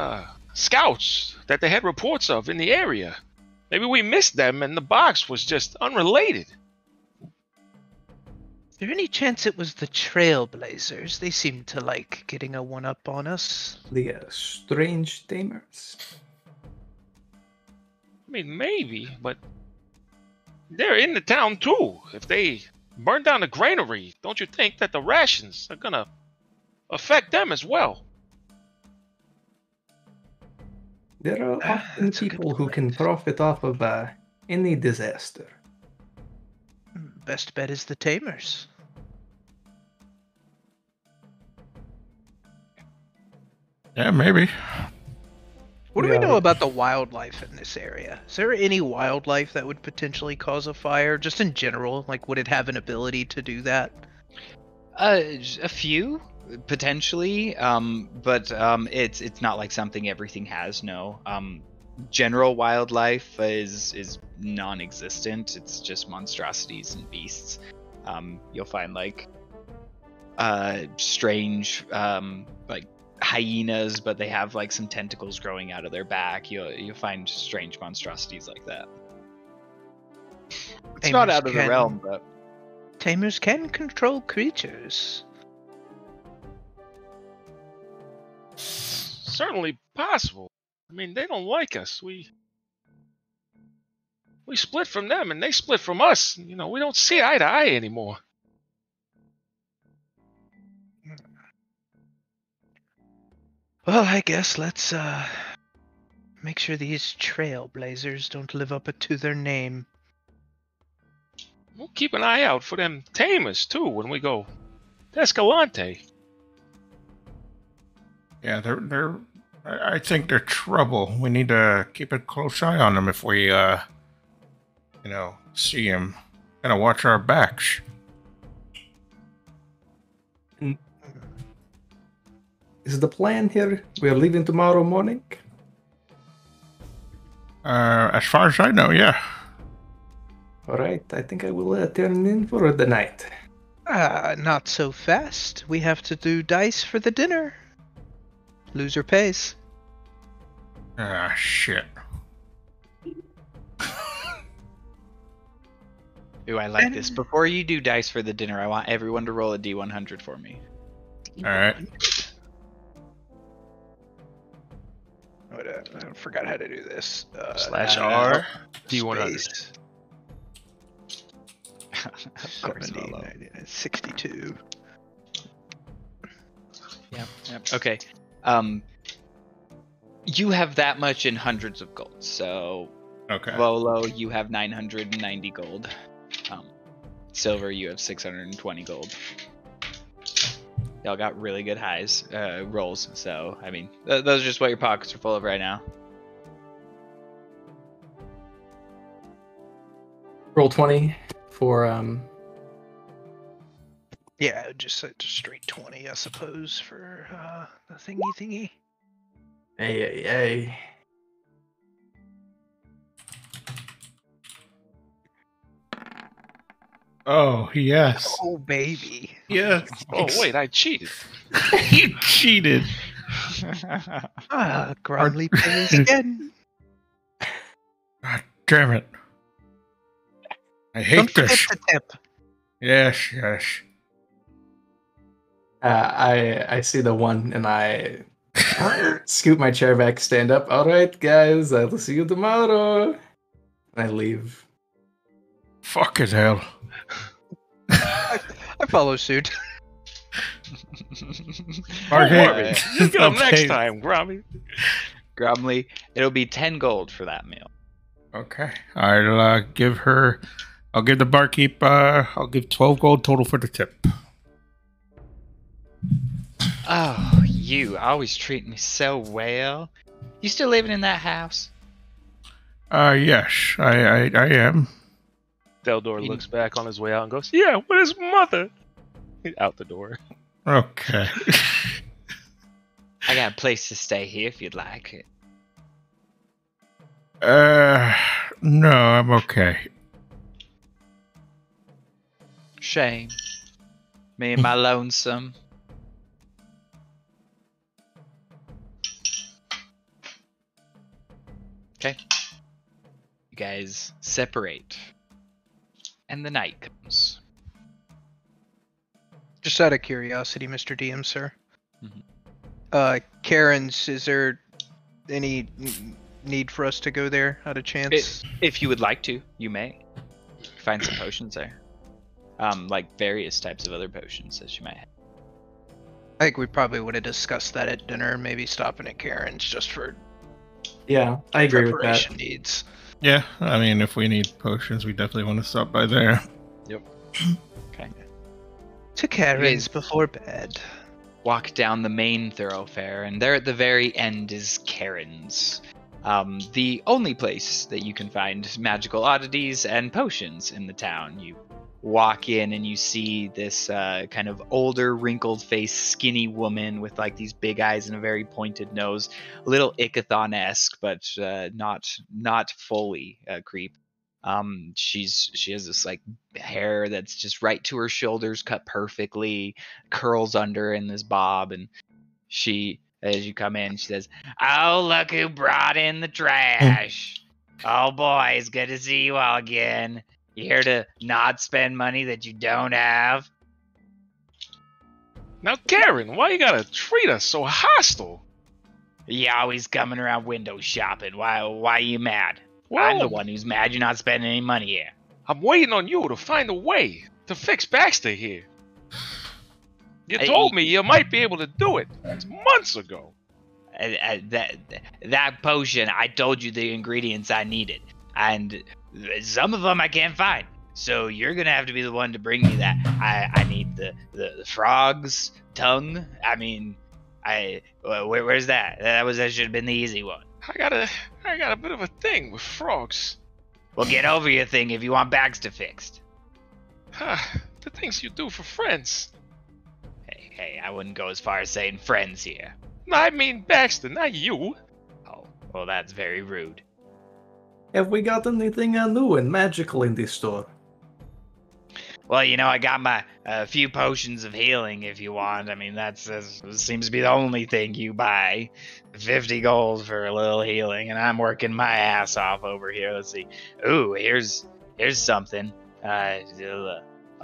scouts that they had reports of in the area. Maybe we missed them and the box was just unrelated. Is there any chance it was the Trailblazers? They seem to like getting a one-up on us. The strange tamers. I mean, maybe, but they're in the town too. If they burn down the granary, don't you think that the rations are gonna affect them as well? There are often people who can profit off of any disaster. Best bet is the tamers. Yeah, maybe. What do we know about the wildlife in this area? Is there any wildlife that would potentially cause a fire? Just in general, like would it have an ability to do that? A few potentially, but it's not like something everything has. No, general wildlife is non-existent. It's just monstrosities and beasts. You'll find like strange like hyenas, but they have like some tentacles growing out of their back. You'll find strange monstrosities like that. It's Tamers not out of the realm, but tamers can control creatures. Certainly possible. I mean, they don't like us. We split from them and they split from us. You know, we don't see eye to eye anymore. Well, I guess let's make sure these Trailblazers don't live up to their name. We'll keep an eye out for them tamers too when we go to Escalante. Yeah, they're. I think they're trouble. We need to keep a close eye on them if we, see them. Gotta watch our backs. Is the plan here? We are leaving tomorrow morning? As far as I know, yeah. Alright, I think I will turn in for the night. Not so fast. We have to do dice for the dinner. Loser pays. Ah, shit. Ooh, I like this. Before you do dice for the dinner, I want everyone to roll a D100 for me. Alright. I forgot how to do this. /R D100. Space. Of course, 70, Lolo. 62. Yep. Okay. You have that much in hundreds of gold. So, Okay. Volo, you have 990 gold. Silver, you have 620 gold. Y'all got really good rolls. So, I mean, those are just what your pockets are full of right now. Roll 20 for Yeah, just straight 20, I suppose, for the thingy. Hey. Oh, yes. Oh, baby. Yes. Oh wait, I cheated. You cheated. Grumly pays again. God damn it. I hate Don't forget this. to tip. Yes. I see the one and I scoot my chair back, stand up. All right, guys, I'll see you tomorrow. And I leave. Fucking hell. I follow suit. Okay. You get them next Okay. time, Grommy. Grumly, it'll be 10 gold for that meal. Okay. I'll give the barkeep, I'll give 12 gold total for the tip. Oh, you always treat me so well. You still living in that house? Yes, I am. Deldor looks back on his way out and goes, "Yeah, where's mother?" He's out the door. Okay. I got a place to stay here if you'd like it. No, I'm okay. Shame. Me and my lonesome. Okay. You guys separate. And the night comes. Just out of curiosity, Mr. DM, sir. Mhm. Karen's, is there any need for us to go there out of chance? If you would like to, you may. Find some potions there. Like various types of other potions that you might have. I think we probably would have discussed that at dinner, maybe stopping at Karen's just for Yeah, I agree with that. preparation needs. Yeah, I mean, if we need potions, we definitely want to stop by there. Okay. To Karen's before bed. Walk down the main thoroughfare, and there at the very end is Karen's. The only place that you can find magical oddities and potions in the town. You walk in and you see this kind of older, wrinkled-faced, skinny woman with like these big eyes and a very pointed nose, a little Ickathon-esque, but not fully creep. She has this like hair that's just right to her shoulders, cut perfectly, curls under in this bob, and she, as you come in, she says, "Oh, look who brought in the trash! Oh boy, it's good to see you all again. You here to not spend money that you don't have?" Now, Karen, why you gotta treat us so hostile? You always coming around window shopping. Why you mad? Well, I'm the one who's mad you're not spending any money here. I'm waiting on you to find a way to fix Baxter here. You told me you might be able to do it. It's months ago. That potion, I told you the ingredients I needed, and some of them I can't find. So you're gonna have to be the one to bring me that. I need the frog's tongue. I mean, where's that? That should have been the easy one. I got a bit of a thing with frogs. Well, get over your thing if you want Baxter fixed. The things you do for friends. Hey, I wouldn't go as far as saying friends here. No, I mean Baxter, not you. Oh, well, that's very rude. Have we got anything new and magical in this store? Well, I got my few potions of healing if you want. I mean, that seems to be the only thing you buy. 50 gold for a little healing, and I'm working my ass off over here. Let's see. Ooh, here's something. A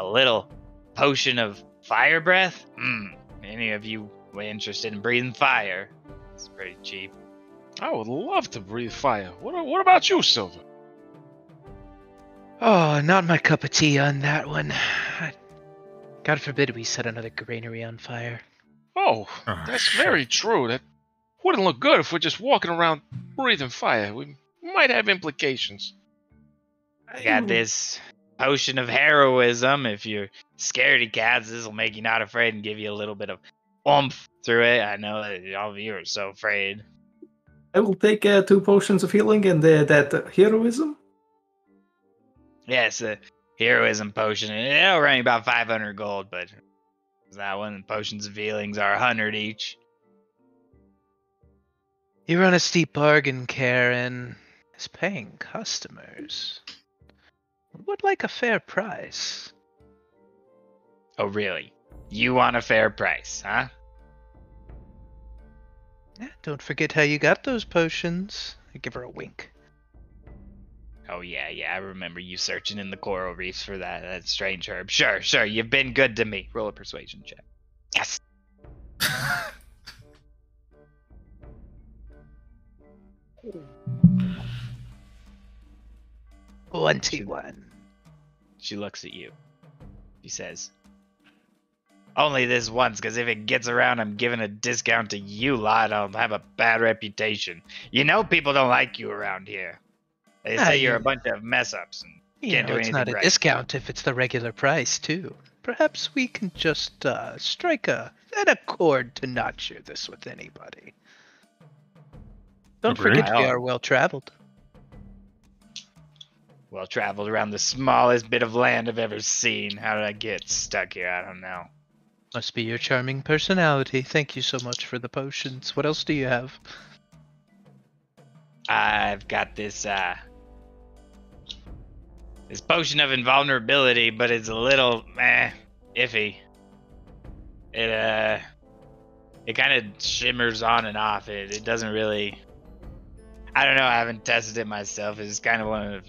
little potion of fire breath. Any of you interested in breathing fire? It's pretty cheap. I would love to breathe fire. What about you, Silver? Oh, not my cup of tea on that one. God forbid we set another granary on fire. Oh, that's very true. That wouldn't look good if we're just walking around breathing fire. We might have implications. I got this potion of heroism. If you're scaredy cats, this will make you not afraid and give you a little bit of oomph through it. I know that all of you are so afraid. I will take 2 potions of healing and that heroism. Yes, a heroism potion. It'll run you about 500 gold, but that one, potions of healings are 100 each. You run a steep bargain, Karen. As paying customers would like a fair price. Oh, really? You want a fair price, huh? Yeah, don't forget how you got those potions. I give her a wink. Oh, yeah, I remember you searching in the coral reefs for that strange herb. Sure, you've been good to me. Roll a persuasion check. Yes! 21. She looks at you. She says, only this once, because if it gets around, I'm giving a discount to you lot. I'll have a bad reputation. People don't like you around here. They say you're a bunch of mess-ups and can't do anything it's not a right. discount if it's the regular price, too. Perhaps we can just strike an accord to not share this with anybody. Don't Agreed. forget we are well-traveled. Well-traveled around the smallest bit of land I've ever seen. How did I get stuck here? I don't know. Must be your charming personality. Thank you so much for the potions. What else do you have? I've got this potion of invulnerability, but it's a little iffy. It kind of shimmers on and off. It doesn't really. I don't know. I haven't tested it myself. It's kind of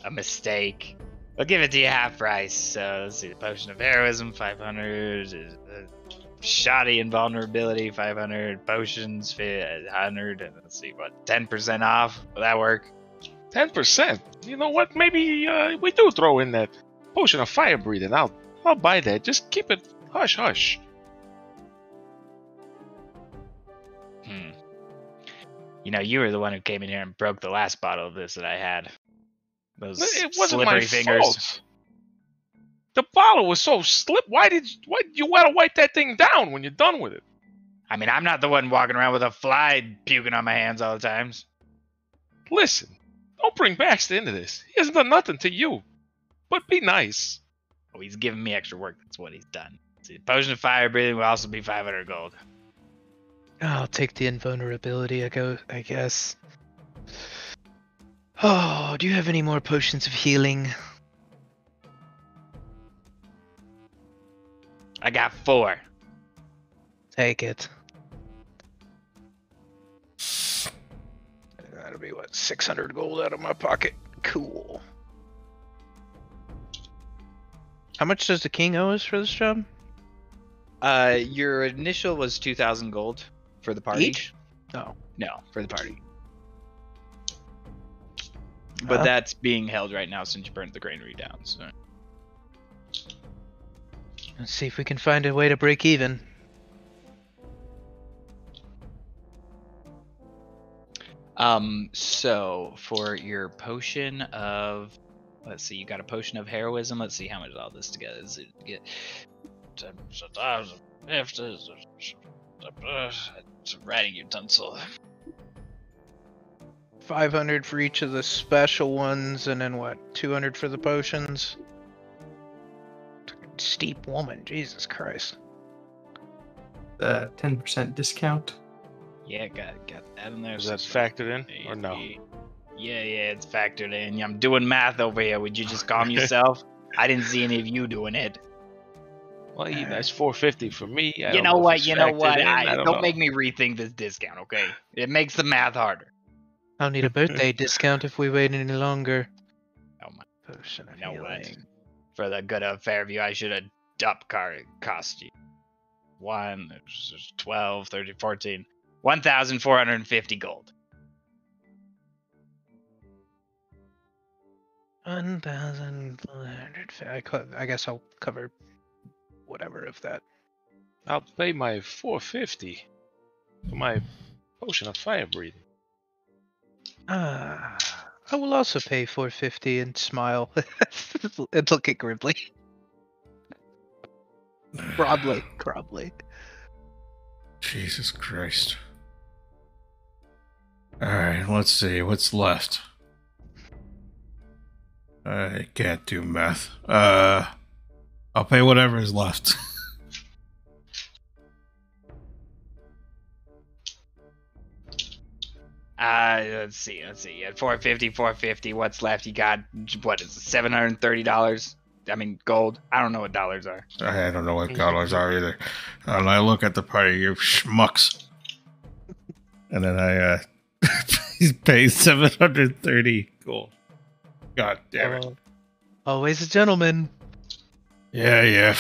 a mistake. I'll give it to you half price. So let's see. The potion of heroism, 500. Shoddy invulnerability, 500. Potions, 100. And let's see, what, 10% off? Will that work? 10%? You know what? Maybe we do throw in that potion of fire breathing. I'll buy that. Just keep it hush hush. You were the one who came in here and broke the last bottle of this that I had. Those It wasn't slippery my fingers. fault. The bottle was so slip. Why you want to wipe that thing down when you're done with it? I mean, I'm not the one walking around with a fly puking on my hands all the times. Listen, don't bring Baxter into this. He hasn't done nothing to you. But be nice. Oh, he's giving me extra work. That's what he's done. See, potion of fire breathing will also be 500 gold. I'll take the invulnerability, I guess. Oh, do you have any more potions of healing? I got 4. Take it. That'll be, 600 gold out of my pocket? Cool. How much does the king owe us for this job? Your initial was 2,000 gold for the party. Each? No, for the party. But that's being held right now since you burnt the granary down. So. Let's see if we can find a way to break even. So for your potion of, let's see, you got a potion of heroism. Let's see how much all this together is. It get 10,000, it's a writing utensil. 500 for each of the special ones, and then 200 for the potions? Steep woman, Jesus Christ. 10% discount. Yeah, got that in there. Is that factored in or no? Yeah, it's factored in. I'm doing math over here. Would you just calm yourself? I didn't see any of you doing it. Well, that's 450 for me. I You don't know if what? it's You know factored what? in, I don't Don't know. make me rethink this discount, okay? It makes the math harder. I'll need a birthday discount if we wait any longer. Oh my! Potion of You know what? healing. For the good of Fairview, I should have up cost you 1, 12, 13, 14, 1,450 gold. 1,400. I guess I'll cover whatever of that. I'll pay my 450 for my potion of fire breathing. I will also pay 450 and smile and look at Gribbly. Grobly. Jesus Christ. Alright, let's see. What's left? I can't do math. I'll pay whatever is left. Let's see. You had 450. What's left? You got, what is it, $730? I mean, gold. I don't know what dollars are. I don't know what dollars are either. And I look at the party, you schmucks. And then I pay 730 gold. God damn it. Always a gentleman. Yeah.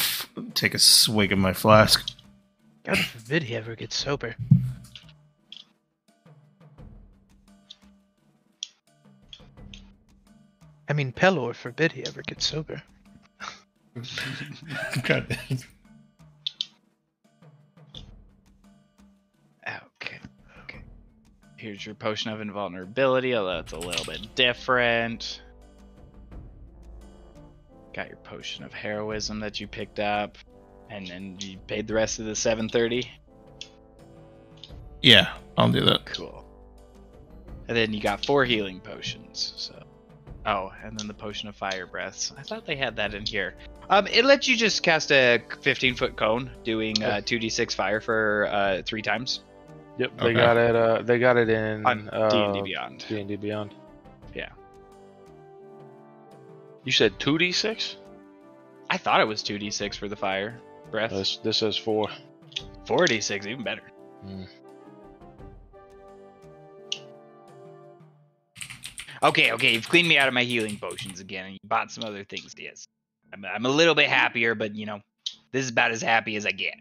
Take a swig of my flask. God forbid he ever gets sober. I mean, Pelor forbid he ever gets sober. God damn it. Okay. Here's your potion of invulnerability, although it's a little bit different. Got your potion of heroism that you picked up, and then you paid the rest of the 730. Yeah, I'll do that. Cool. And then you got 4 healing potions. So, oh, and then the potion of fire breaths. I thought they had that in here. It lets you just cast a 15-foot cone, doing 2d6 fire for 3 times. Yep, they got it. They got it in On D&D Beyond. D&D Beyond. Yeah. You said 2d6? I thought it was 2d6 for the fire breath. This says 4. 4d6, even better. Mm. Okay, you've cleaned me out of my healing potions again, and you bought some other things. Yes, I'm a little bit happier, but you know, this is about as happy as I get.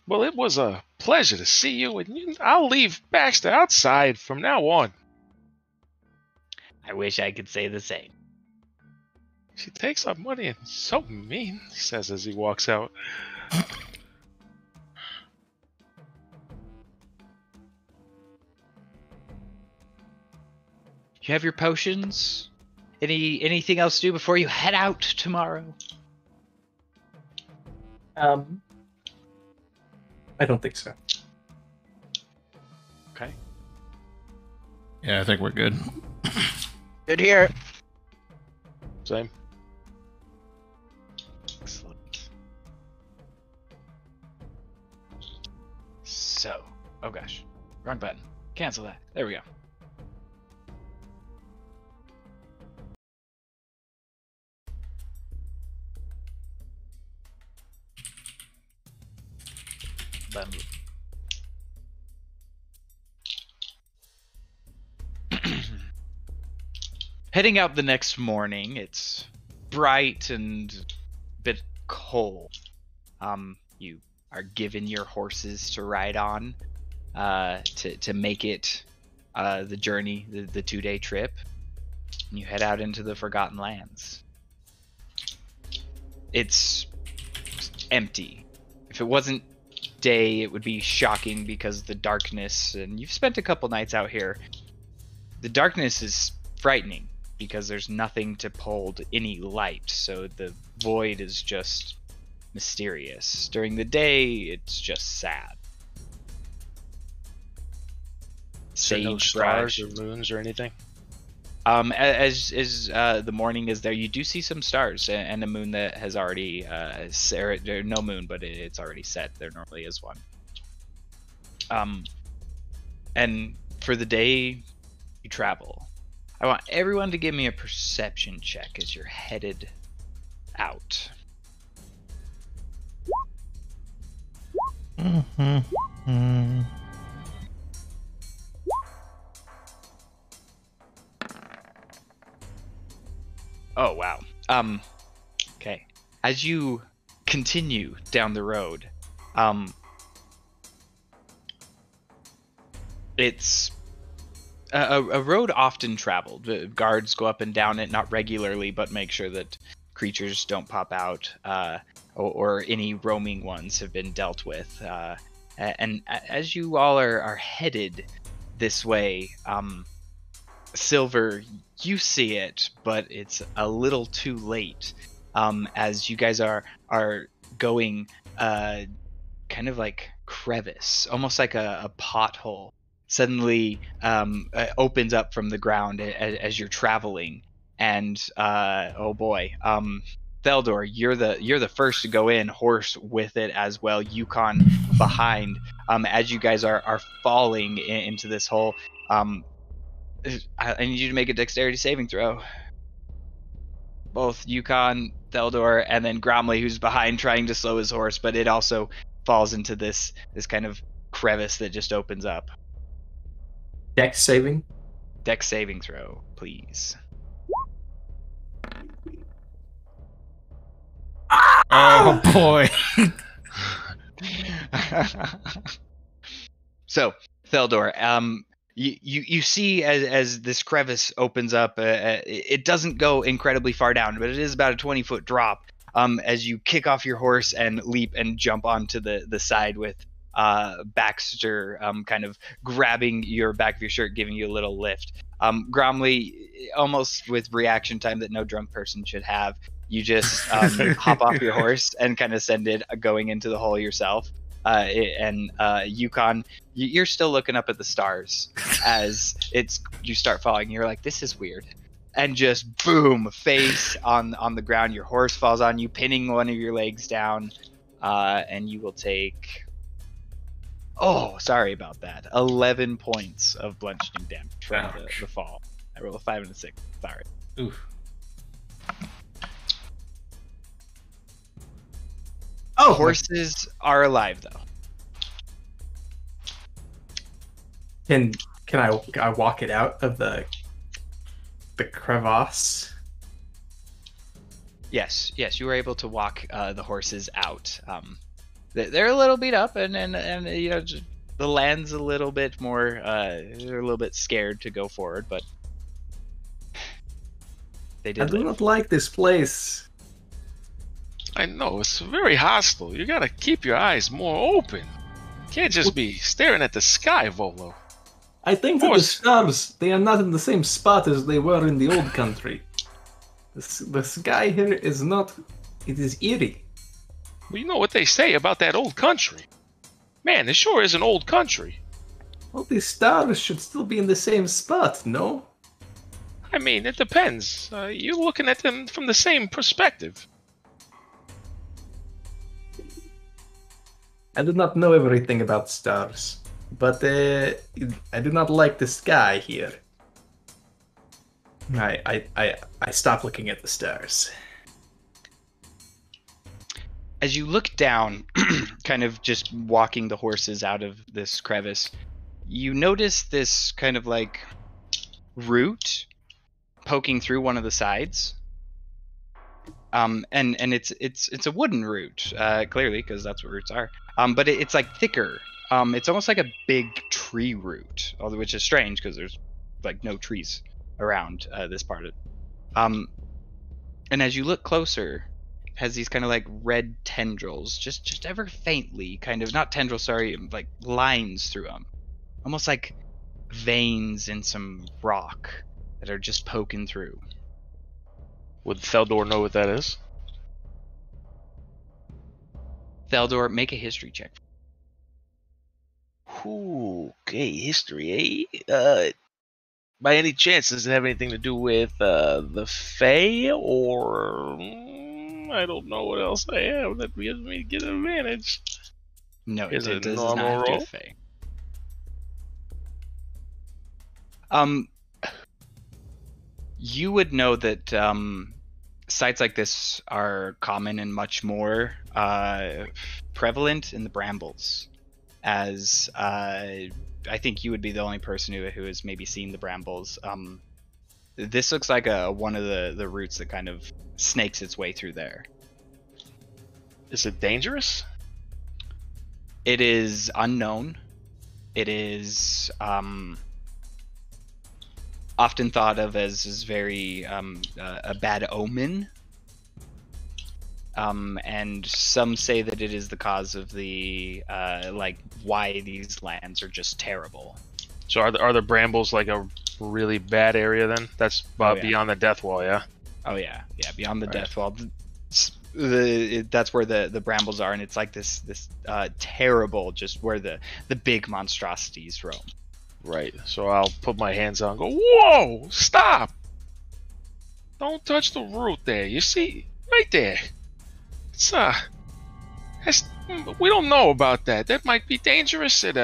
Well, it was a pleasure to see you, and I'll leave Baxter outside from now on. I wish I could say the same. She takes our money and so mean, he says as he walks out. You have your potions? Anything else to do before you head out tomorrow? I don't think so. Okay. Yeah, I think we're good. Good here. Same. Excellent. So, oh gosh, wrong button. Cancel that. There we go. Button. Heading out the next morning, it's bright and a bit cold. You are given your horses to ride on, to make it the journey, the 2-day trip. And you head out into the Forgotten Lands. It's empty. If it wasn't day, it would be shocking because of the darkness, and you've spent a couple nights out here. The darkness is frightening because there's nothing to hold any light, so the void is just mysterious. During the day, it's just sad. So no stars or moons or anything? As the morning is there, you do see some stars and a moon that has already no moon, but it's already set. There normally is one. And for the day, you travel. I want everyone to give me a perception check as you're headed out. Oh, wow. Okay. As you continue down the road, it's a road often traveled. The guards go up and down it, not regularly, but make sure that creatures don't pop out, or any roaming ones have been dealt with. And as you all are headed this way, Silver, you see it, but it's a little too late. As you guys are going kind of like crevice, almost like a pothole, suddenly opens up from the ground as you're traveling, and oh boy, Theldor, you're the first to go in, horse with it as well, Yukon behind. As you guys are falling into this hole, I need you to make a dexterity saving throw. Both Yukon, Theldor, and then Gromley, who's behind trying to slow his horse, but it also falls into this kind of crevice that just opens up. Dex saving? Dex saving throw, please. Oh boy. So, Theldor, you see as this crevice opens up, it doesn't go incredibly far down, but it is about a 20-foot drop. As you kick off your horse and leap and jump onto the side with Baxter kind of grabbing your back of your shirt, giving you a little lift. Gromley, almost with reaction time that no drunk person should have, you just hop off your horse and kind of send it going into the hole yourself. And Yukon, you're still looking up at the stars as you start falling. You're like, this is weird. And just boom, face on the ground. Your horse falls on you, pinning one of your legs down. And you will take... Oh, sorry about that. 11 points of bludgeoning damage from the fall. I rolled a 5 and a 6. Sorry. Oof. Oh, horses are alive though. Can I walk it out of the crevasse? Yes, you were able to walk the horses out. They're a little beat up, and you know, just, the land's a little bit more. They're a little bit scared to go forward, but they did. I do not like this place. I know, it's very hostile. You gotta keep your eyes more open. Can't just be staring at the sky, Volo. I think that the stars, they are not in the same spot as they were in the old country. The sky here is not... It is eerie. Well, you know what they say about that old country. Man, it sure is an old country. Well, the stars should still be in the same spot, no? I mean, it depends. You're looking at them from the same perspective. I do not know everything about stars, but I do not like the sky here. I stop looking at the stars. As you look down, kind of just walking the horses out of this crevice, you notice this kind of like root poking through one of the sides. And it's a wooden root, clearly, because that's what roots are. But it's like thicker. It's almost like a big tree root, although which is strange because there's like no trees around this part of it. And as you look closer, it has these kind of like red tendrils, just ever faintly, kind of not tendrils, sorry, like lines through them, almost like veins in some rock that are just poking through. Would Theldor know what that is? Theldor, make a history check. Ooh, okay, history, eh? By any chance, does it have anything to do with the Fae, or I don't know what else I have that gives me get an advantage? No, Is it it does not normal have to do roll? with Fae. You would know that sites like this are common and much more prevalent in the brambles, as I think you would be the only person who has maybe seen the brambles. This looks like one of the routes that kind of snakes its way through there. Is it dangerous? It is unknown. It is often thought of as very a bad omen. And some say that it is the cause of the why these lands are just terrible. So are the brambles like a really bad area then? That's beyond the death wall, yeah? Oh yeah, beyond the death wall. That's where the brambles are, and it's like this terrible, just where the big monstrosities roam. Right. So I'll put my hands on and go, whoa, stop! Don't touch the root there. You see, right there. It's we don't know about that. That might be dangerous. As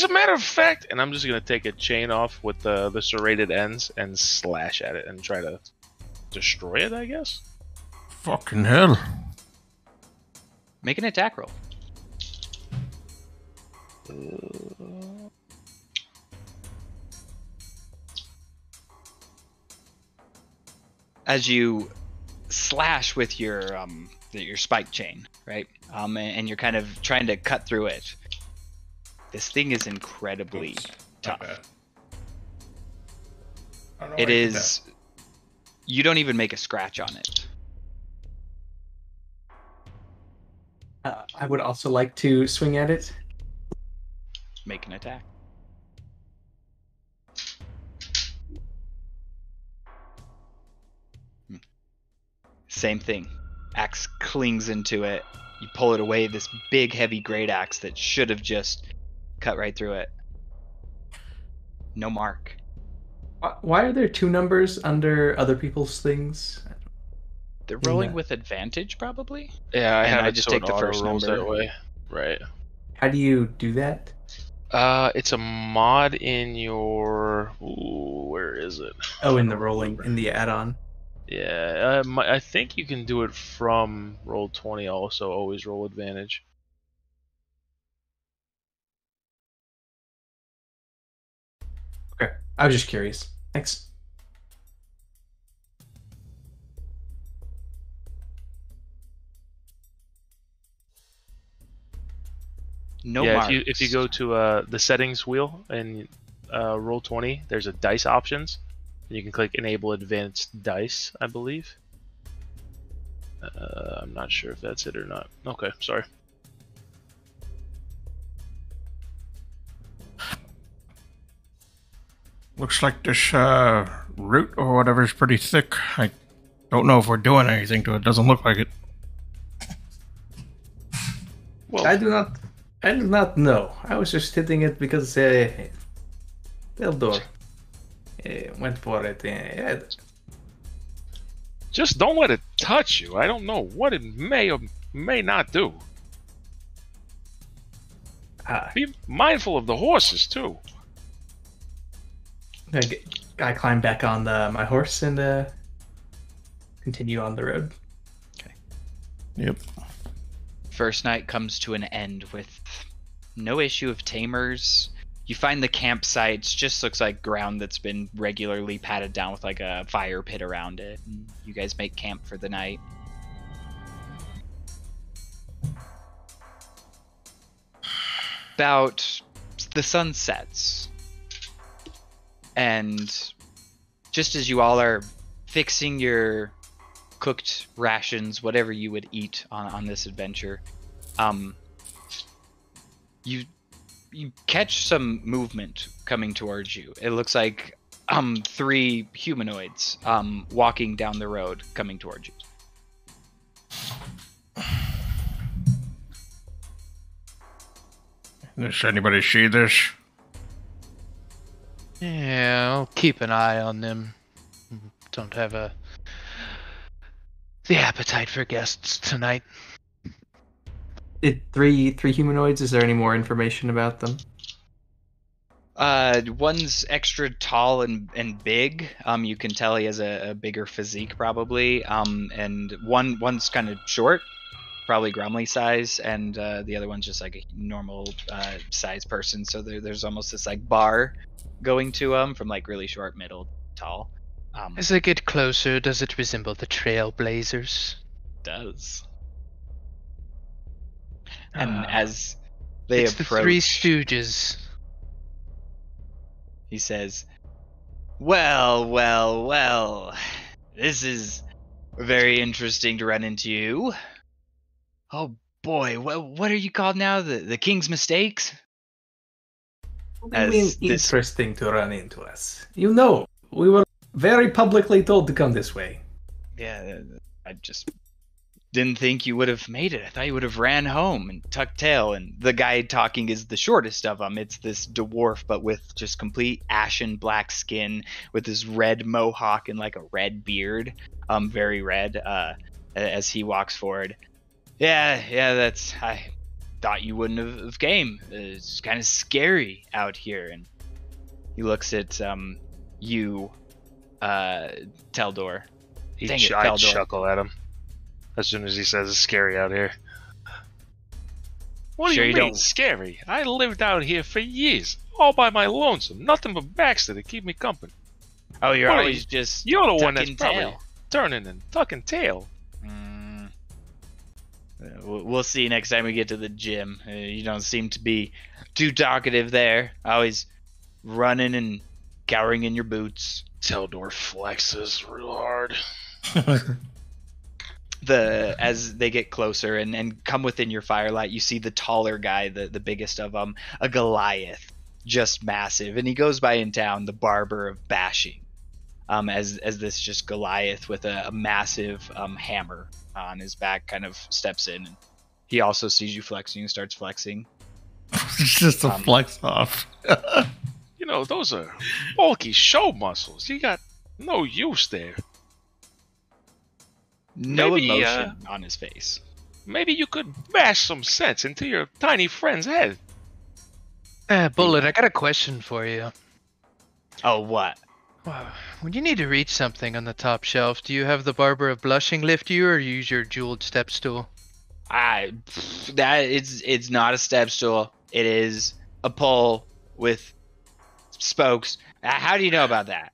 a matter of fact, and I'm just gonna take a chain off with the serrated ends and slash at it and try to destroy it, I guess. Fucking hell. Make an attack roll. As you slash with your spike chain, right? And you're kind of trying to cut through it. This thing is incredibly tough. It is. You don't even make a scratch on it. I would also like to swing at it. Make an attack. Same thing. Axe clings into it. You pull it away, this big, heavy great axe that should have just cut right through it. No mark. Why are there 2 numbers under other people's things? They're rolling with advantage, probably? Yeah, I just take the first number. That way. Right. How do you do that? It's a mod in your... Ooh, where is it? Oh, in the rolling, in the add-on. Yeah, I think you can do it from Roll20 also, always roll advantage. Okay, I was just curious. Thanks. No yeah, marks. if you go to the settings wheel and Roll20, there's a dice options. And you can click enable advanced dice, I believe. I'm not sure if that's it or not. Okay, sorry. Looks like this root or whatever is pretty thick. I don't know if we're doing anything to it. Doesn't look like it. Well, I do not know. I was just hitting it because Eldor went for it. just don't let it touch you. I don't know what it may or may not do. Be mindful of the horses too. I climb back on my horse and continue on the road. Okay. Yep. First night comes to an end with no issue of tamers. You find the campsites, just looks like ground that's been regularly patted down with like a fire pit around it. And you guys make camp for the night. About the sun sets. And just as you all are fixing your cooked rations, whatever you would eat on this adventure, you catch some movement coming towards you. It looks like 3 humanoids walking down the road coming towards you. Does anybody see this? Yeah, I'll keep an eye on them. Don't have the appetite for guests tonight. 3 humanoids. Is there any more information about them? One's extra tall and big. You can tell he has a bigger physique probably. And one's kind of short, probably Grumley size, and the other one's just like a normal size person. So there's almost this like bar going to from like really short, middle, tall. As I get closer, does it resemble the Trailblazers? Does. And as they it's approach, the Three Stooges. He says, well, this is very interesting to run into you. Oh boy, what are you called now? The King's Mistakes? What do you mean interesting to run into us? You know, we were very publicly told to come this way. Yeah, I just didn't think you would have made it. I thought you would have ran home and tucked tail. And the guy talking is the shortest of them. It's this dwarf, but with just complete ashen black skin, with this red mohawk and like a red beard, very red. As he walks forward, yeah, I thought you wouldn't have came. It's kind of scary out here. And he looks at you, Teldor. I chuckle at him as soon as he says it's scary out here. What do you mean scary? I lived out here for years, all by my lonesome. Nothing but Baxter to keep me company. Oh, you're always just you're the one that's tail. Probably turning and tucking tail. We'll see next time we get to the gym. You don't seem to be too talkative there. Always running and cowering in your boots. Teldor flexes real hard. As they get closer and come within your firelight, you see the taller guy, the biggest of them, a Goliath, just massive, and he goes by in town the Barber of Bashing, as this just Goliath with a massive hammer on his back kind of steps in. And he also sees you flexing and starts flexing. It's just a flex off. You know, those are bulky show muscles. You got no use there. No emotion on his face. Maybe you could bash some sense into your tiny friend's head. Bullet, I got a question for you. Oh, what? When you need to reach something on the top shelf, do you have the Barber of Blushing lift you, or use your jeweled step stool? It's not a step stool. It is a pole with spokes. How do you know about that?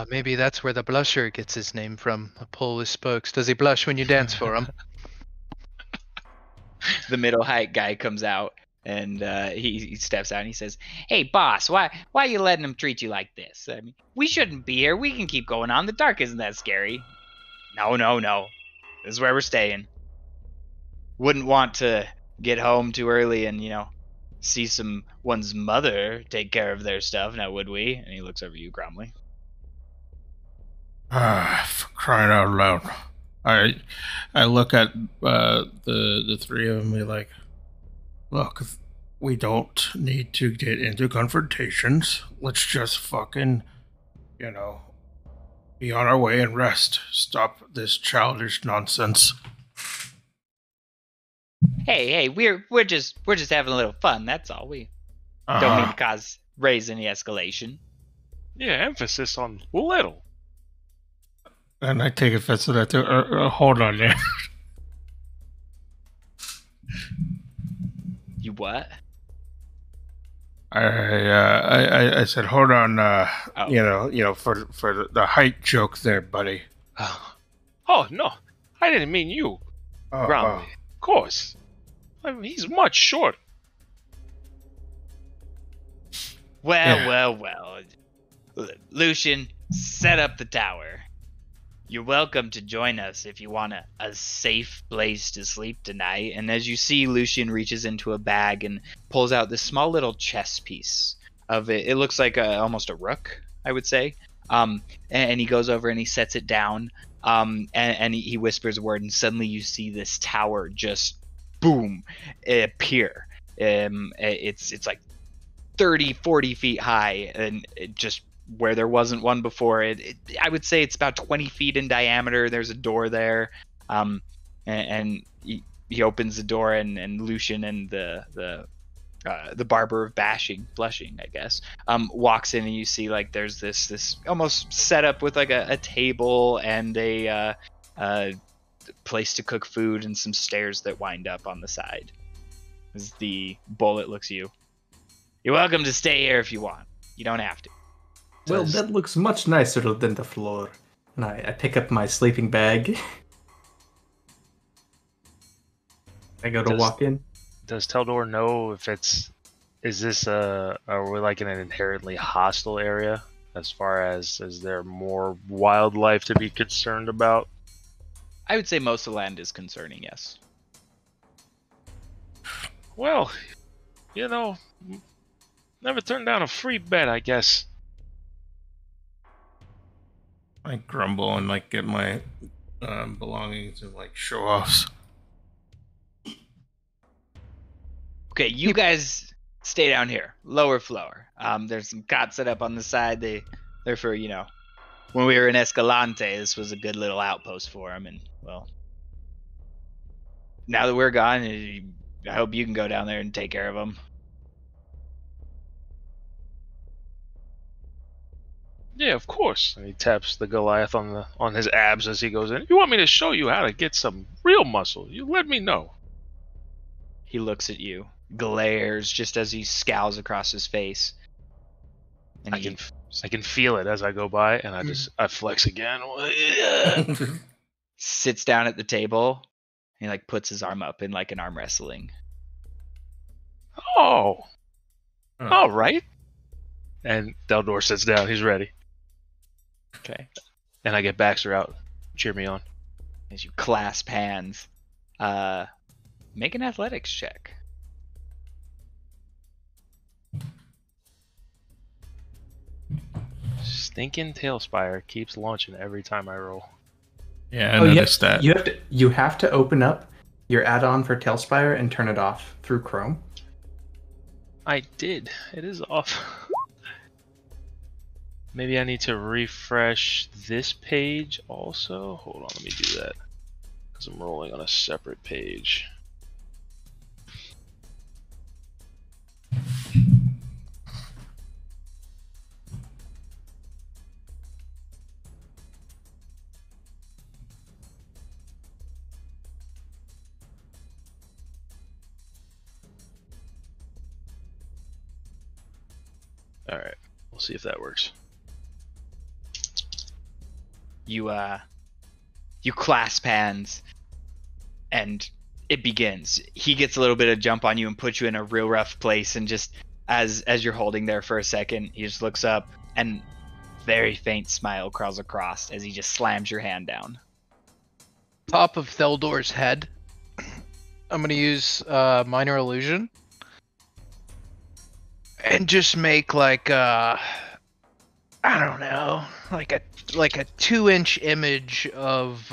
Maybe that's where the blusher gets his name from. A pole with spokes. Does he blush when you dance for him? The middle height guy comes out and he steps out and he says, "Hey, boss, why are you letting him treat you like this? I mean, we shouldn't be here. We can keep going on. The dark isn't that scary." No. This is where we're staying. Wouldn't want to get home too early and, see one's mother take care of their stuff, now would we? And he looks over you, Gromley. For crying out loud. I look at the three of them and be like, look, we don't need to get into confrontations. Let's just fucking, be on our way and rest. Stop this childish nonsense. Hey, we're just having a little fun, that's all. We don't mean to raise any escalation. Yeah, emphasis on little. And I take offense to that too. Hold on there. You what? I said, hold on. For the height joke there, buddy. Oh no, I didn't mean you, Gromley. Of course, I mean, he's much shorter. Well. Lucian, set up the tower. You're welcome to join us if you want a safe place to sleep tonight. And as you see, Lucian reaches into a bag and pulls out this small little chess piece of it. It looks like almost a rook, I would say. And he goes over and he sets it down. And he whispers a word, and suddenly you see this tower just boom appear. It's like 30, 40 feet high, and it just where there wasn't one before. I would say it's about 20 feet in diameter. There's a door there, and he opens the door, and Lucian and the the barber of blushing, I guess, walks in, and you see like there's this almost setup with like a table and a place to cook food and some stairs that wind up on the side. As the bullet looks at you, you're welcome to stay here if you want. You don't have to. Well, that looks much nicer than the floor. And I pick up my sleeping bag. I go to walk in. Does Teldor know if is this are we like in an inherently hostile area as far as is there more wildlife to be concerned about? I would say most of the land is concerning, yes. Well, never turn down a free bet, I guess. I grumble and like get my belongings and like show offs. Okay, you guys stay down here, lower floor. There's some cots set up on the side. They're for, when we were in Escalante, this was a good little outpost for them. And, well, now that we're gone, I hope you can go down there and take care of them. Yeah, of course. And he taps the Goliath on his abs as he goes in. You want me to show you how to get some real muscle? You let me know. He looks at you, glares just as he scowls across his face. And I can feel it as I go by, and I flex again. Sits down at the table. And he like puts his arm up in like an arm wrestling. Oh, all right. And Teldor sits down. He's ready. Okay. And I get Baxter out. Cheer me on. As you clasp hands, make an athletics check. Stinking Tailspire keeps launching every time I roll. Yeah, I noticed that. You have to open up your add-on for Tailspire and turn it off through Chrome. I did. It is off. Maybe I need to refresh this page also. Hold on, let me do that. Because I'm rolling on a separate page. Alright, we'll see if that works. You clasp hands, and it begins. He gets a little bit of jump on you and puts you in a real rough place, and just as you're holding there for a second, he just looks up, and very faint smile crawls across as he just slams your hand down. Top of Theldor's head. I'm gonna use minor illusion. And just make like I don't know, like a 2-inch image of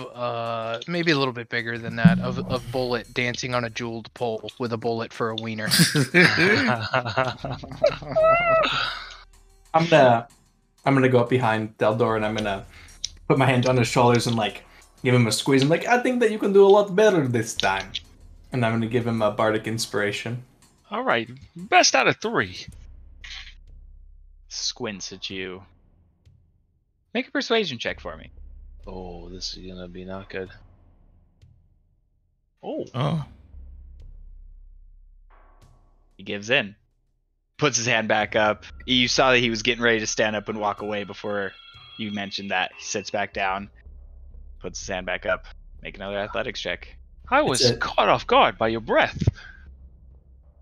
maybe a little bit bigger than that of Bullet dancing on a jeweled pole with a bullet for a wiener. I'm gonna go up behind Teldor and I'm gonna put my hand on his shoulders and like give him a squeeze. I'm like, I think that you can do a lot better this time. And I'm gonna give him a bardic inspiration. All right, best out of 3. Squints at you. Make a persuasion check for me. Oh, this is gonna be not good. Oh. He gives in. Puts his hand back up. You saw that he was getting ready to stand up and walk away before you mentioned that. He sits back down. Puts his hand back up. Make another athletics check. I was caught off guard by your breath.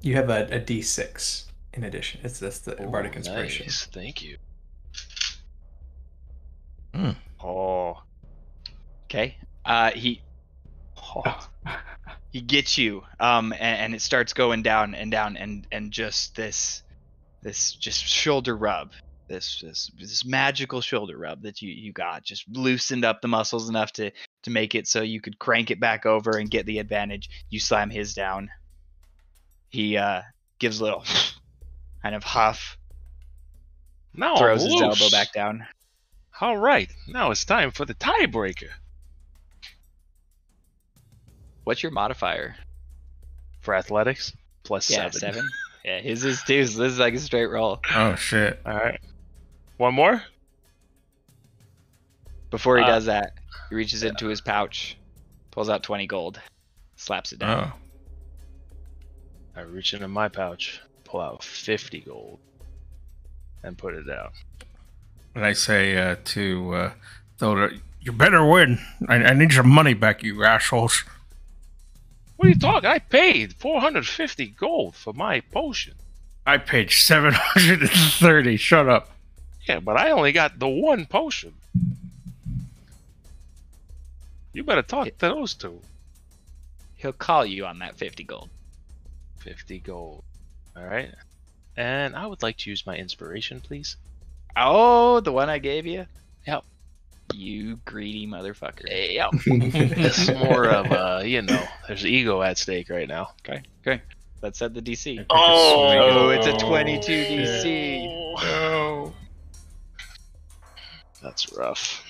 You have a D6 in addition. That's the bardic inspiration. Nice. Thank you. Oh. Okay. He gets you. And it starts going down and down and just this just shoulder rub. This magical shoulder rub that you got just loosened up the muscles enough to make it so you could crank it back over and get the advantage. You slam his down. He gives a little kind of huff. Now Throws I'm his loose. elbow back down. All right, now it's time for the tiebreaker. What's your modifier? For athletics, plus Yeah, 7. 7. Yeah, his is too, so this is like a straight roll. Oh shit. All right. One more? Before he does that, he reaches into his pouch, pulls out 20 gold, slaps it down. Oh. I reach into my pouch, pull out 50 gold, and put it down. And I say to Thilder, you better win. I need your money back, you assholes. What are you talking? I paid 450 gold for my potion. I paid 730. Shut up. Yeah, but I only got the one potion. You better talk to those two. He'll call you on that 50 gold. 50 gold. All right. And I would like to use my inspiration, please. Oh, the one I gave you? Yep. You greedy motherfucker. Yep. It's more of there's ego at stake right now. Okay. Let's set the DC. Oh, it's a 22 DC. Oh. That's rough.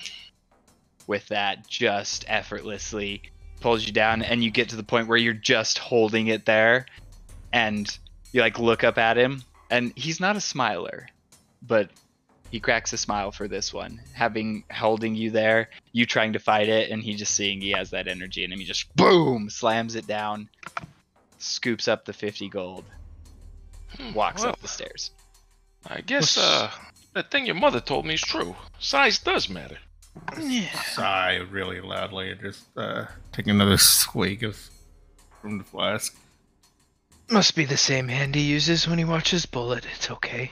With that, just effortlessly pulls you down, and you get to the point where you're just holding it there, and you like look up at him, and he's not a smiler, but he cracks a smile for this one, holding you there, you trying to fight it, and he just seeing he has that energy in him. He just boom slams it down, scoops up the 50 gold, walks up the stairs. I guess that thing your mother told me is true. Size does matter. Sigh really loudly and just take another swig from the flask. Must be the same hand he uses when he watches Bullet. It's okay.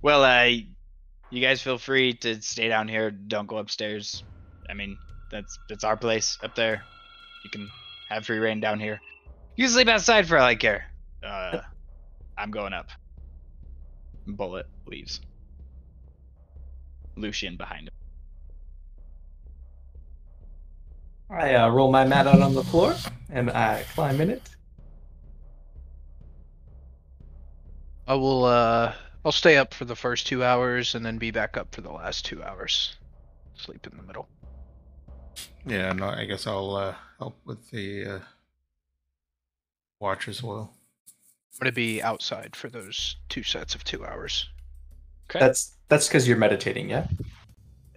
Well, you guys feel free to stay down here. Don't go upstairs. I mean, that's our place up there. You can have free reign down here. You can sleep outside for all I care. I'm going up. Bullet leaves. Lucian behind him. I roll my mat out on the floor and I climb in it. I'll stay up for the first 2 hours and then be back up for the last 2 hours. Sleep in the middle. Yeah, no, I guess I'll help with the watch as well. I'm gonna be outside for those 2 sets of 2 hours. Okay. That's because you're meditating, yeah?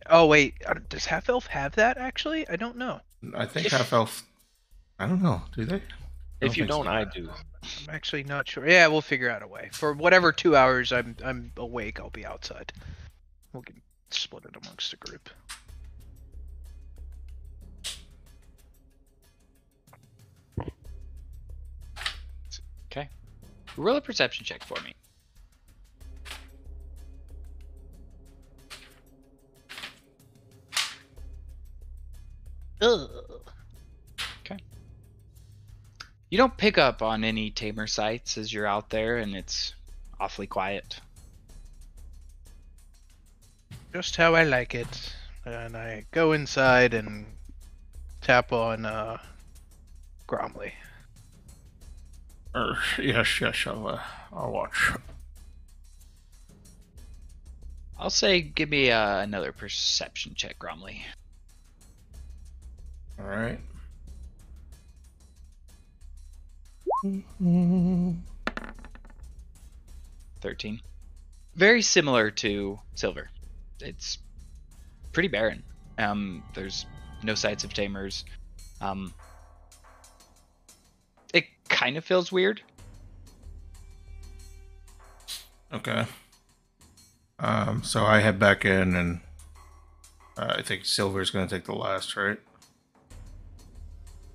Oh wait, does Half Elf have that actually? I don't know. I think half elf. I don't know. Do they? If you think so. don't, I do. I'm actually not sure. Yeah, we'll figure out a way. For whatever 2 hours I'm awake, I'll be outside. We'll split it amongst the group. Okay. Roll a perception check for me. Ugh. Okay. You don't pick up on any tamer sights as you're out there, and it's awfully quiet. Just how I like it. And I go inside and tap on Gromley. Yes, I'll watch. I'll say give me another perception check, Gromley. All right. 13. Very similar to Silver. It's pretty barren. There's no sights of tamers. It kind of feels weird. Okay. So I head back in, and I think Silver's gonna take the last, right?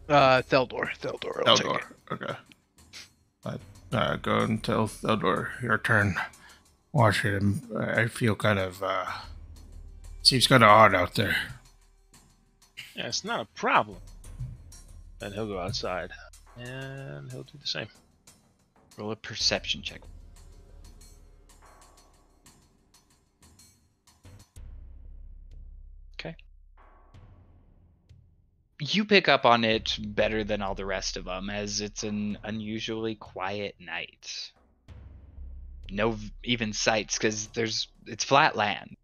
Theldor will take Theldor. it. Okay. Go and tell Theldor your turn. Watch it. I feel kind of seems kind of odd out there. Yeah, it's not a problem. Then he'll go outside. And he'll do the same. Roll a perception check. Okay. You pick up on it better than all the rest of them, as it's an unusually quiet night. No even sights, because it's flat land.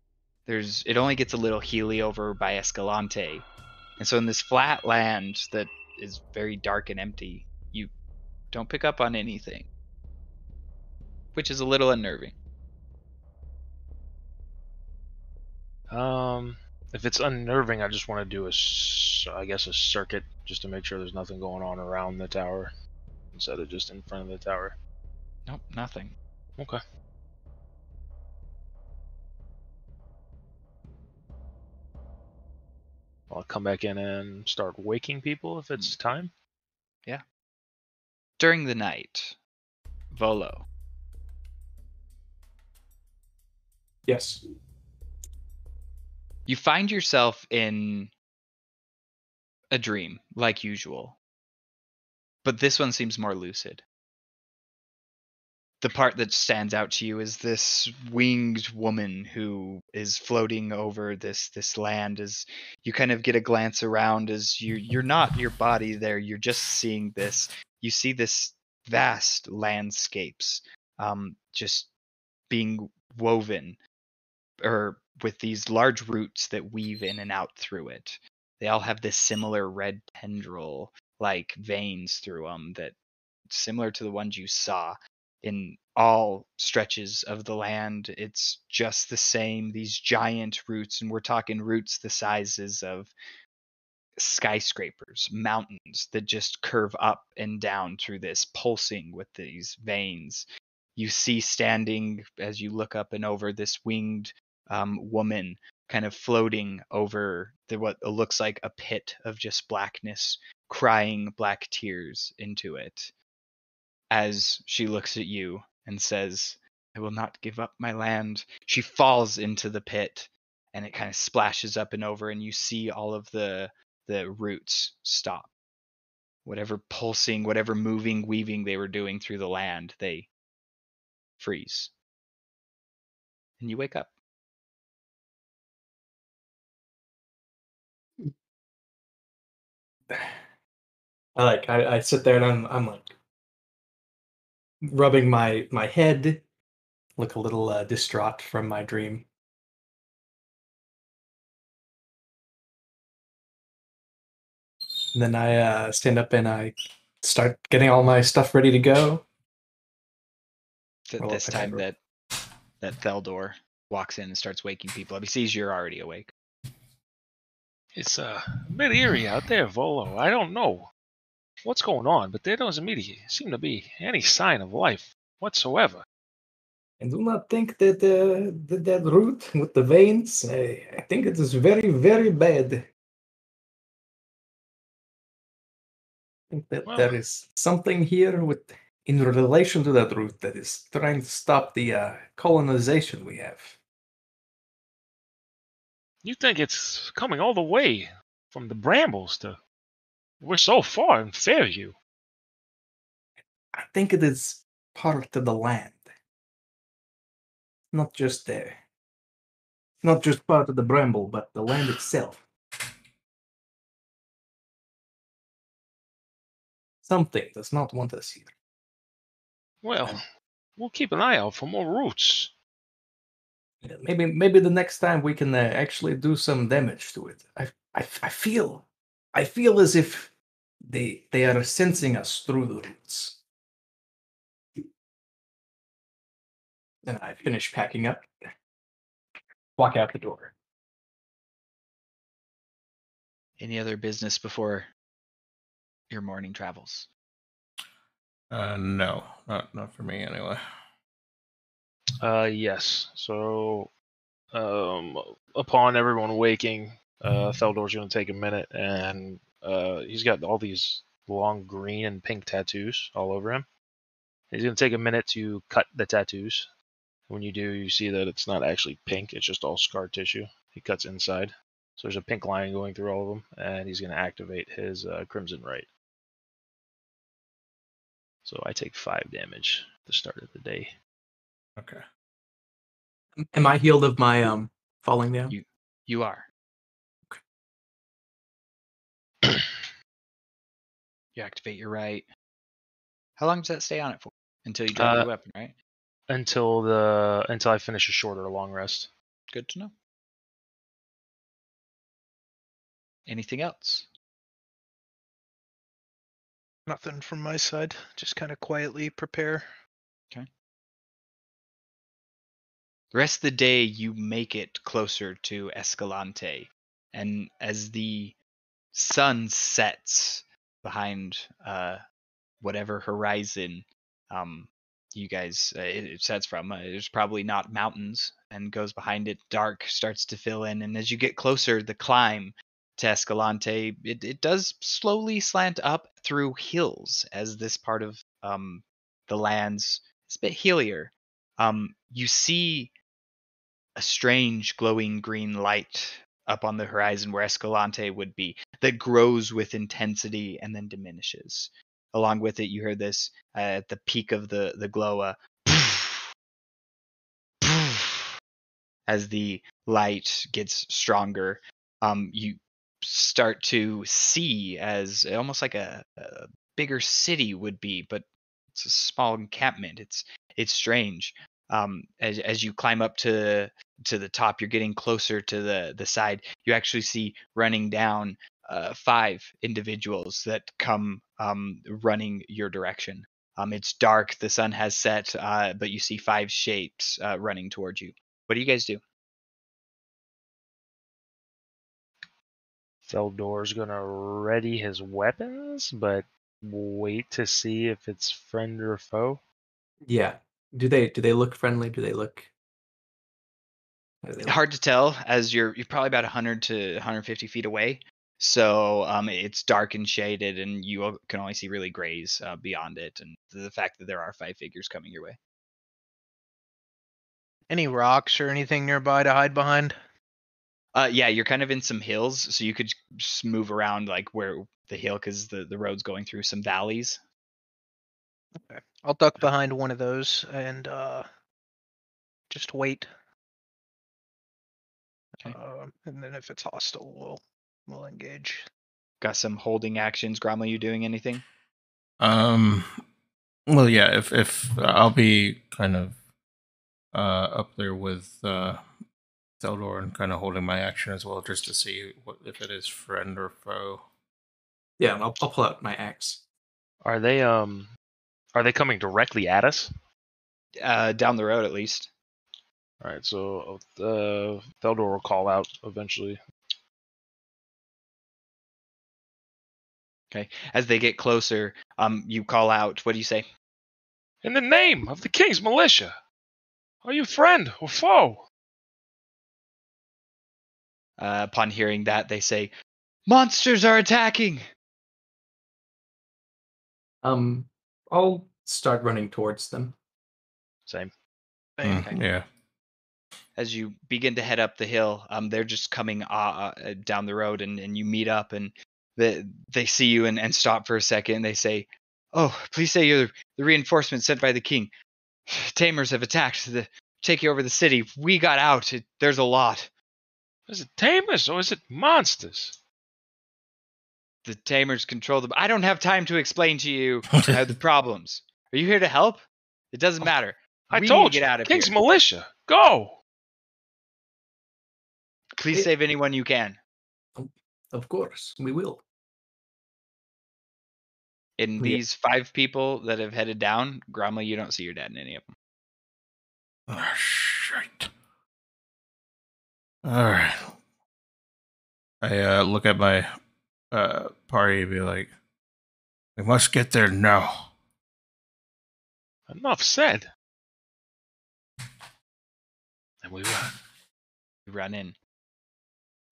it only gets a little hilly over by Escalante. And so in this flat land that is very dark and empty, you don't pick up on anything, which is a little unnerving. If it's unnerving, I just want to do a circuit just to make sure there's nothing going on around the tower instead of just in front of the tower. Nope, nothing. Okay. I'll come back in and start waking people if it's time. Yeah. During the night, Volo, Yes. you find yourself in a dream, like usual. But this one seems more lucid. The part that stands out to you is this winged woman who is floating over this land. As you kind of get a glance around, as you're not your body there, you're just seeing this. You see this vast landscapes, just being woven, or with these large roots that weave in and out through it. They all have this similar red tendril like veins through them that similar to the ones you saw in all stretches of the land. It's just the same, these giant roots, and we're talking roots the sizes of skyscrapers, mountains that just curve up and down through this, pulsing with these veins. You see standing as you look up and over this winged woman kind of floating over what looks like a pit of just blackness, crying black tears into it as she looks at you and says, "I will not give up my land." She falls into the pit and it kind of splashes up and over, and you see all of the roots stop. Whatever pulsing, whatever moving, weaving they were doing through the land, they freeze. And you wake up. I sit there and I'm like rubbing my head, look a little distraught from my dream. And then I stand up and I start getting all my stuff ready to go. Roll This up time ahead. that Theldor walks in and starts waking people up. He sees you're already awake. It's a bit eerie out there, Volo. I don't know what's going on, but there doesn't seem to be any sign of life whatsoever. And do not think that that root with the veins, I think it is very, very bad. I think that Well, there is something here in relation to that root that is trying to stop the colonization we have. you think it's coming all the way from the brambles to... We're so far in Fairview. I think it is part of the land. Not just part of the bramble, but the land itself. Something does not want us here. Well, we'll keep an eye out for more roots. Maybe the next time we can actually do some damage to it. I feel as if they are sensing us through the roots. And I finish packing up, walk out the door. Any other business before your morning travels? No, not for me anyway. Yes. So, upon everyone waking, Theldor's going to take a minute, and he's got all these long green and pink tattoos all over him. He's going to take a minute to cut the tattoos. When you do, you see that it's not actually pink; it's just all scar tissue. He cuts inside, so there's a pink line going through all of them, and he's going to activate his Crimson Right. So I take 5 damage at the start of the day. Okay. Am I healed of my falling down? You are. You activate your right. How long does that stay on it for? Until you drop your weapon, right? Until I finish a short or long rest. Good to know. Anything else? Nothing from my side. Just kind of quietly prepare. The rest of the day, you make it closer to Escalante, and as the sun sets behind whatever horizon you guys it sets from, there's probably not mountains, and goes behind it. Dark starts to fill in, and as you get closer, the climb to Escalante, it does slowly slant up through hills, as this part of the lands is a bit hillier. You see a strange glowing green light up on the horizon where Escalante would be, that grows with intensity and then diminishes. Along with it, you hear this at the peak of the glow, as the light gets stronger. You start to see as almost like a bigger city would be, but it's a small encampment. It's strange. As you climb up to the top, you're getting closer to the side. You actually see running down 5 individuals that come running your direction. It's dark, the sun has set, but you see 5 shapes running towards you. What do you guys do? Theldor's gonna ready his weapons, but wait to see if it's friend or foe. Yeah. Do they look friendly? Do they look? How do they look? Hard to tell, as you're probably about 100 to 150 feet away. So it's dark and shaded, and you can only see really grays beyond it, and the fact that there are 5 figures coming your way. Any rocks or anything nearby to hide behind? Yeah, you're kind of in some hills, so you could just move around like where the hill, because the road's going through some valleys. Okay. I'll duck behind one of those and just wait. Okay. And then if it's hostile, we'll engage. Got some holding actions. Gromley, you doing anything? Well, yeah. If I'll be kind of up there with Theldor and kind of holding my action as well, just to see if it is friend or foe. Yeah, I'll pull out my axe. Are they coming directly at us? Down the road, at least. All right, so Theldor will call out eventually. Okay. As they get closer, you call out. What do you say? In the name of the king's militia, are you friend or foe? Upon hearing that, they say, "Monsters are attacking!" I'll start running towards them. Same. Yeah. As you begin to head up the hill, they're just coming down the road, and you meet up, and they see you and stop for a second. They say, "Oh, please say you're the reinforcement sent by the king. Tamers have attacked, taking over the city. We got out. There's a lot. Is it tamers or is it monsters? The Tamers control them. I don't have time to explain to you the problems. Are you here to help? It doesn't matter. I We told need to you, get out of king's here. militia, go!" Please save anyone you can. Of course, we will. In Yeah. these 5 people that have headed down, Gromley, you don't see your dad in any of them. Oh, shit. All right. I look at my party and be like, we must get there now. Enough said. And we run. You run in.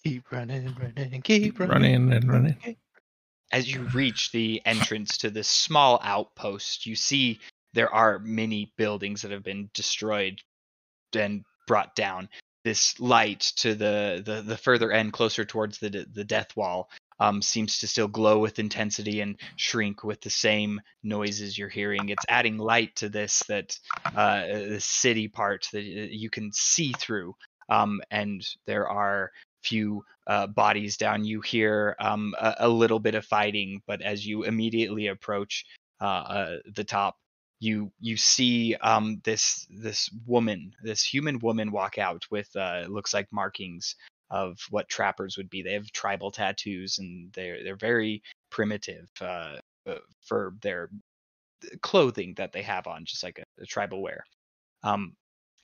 Keep running, keep Running and running. As you reach the entrance to this small outpost, you see there are many buildings that have been destroyed and brought down. This light to the further end, closer towards the death wall, seems to still glow with intensity and shrink with the same noises you're hearing. It's adding light to this the city part that you can see through. And there are few bodies down. You hear a little bit of fighting, but as you immediately approach the top, you see this woman, this human woman, walk out with looks like markings of what trappers would be. They have tribal tattoos, and they're very primitive for their clothing that they have on, just like a tribal wear.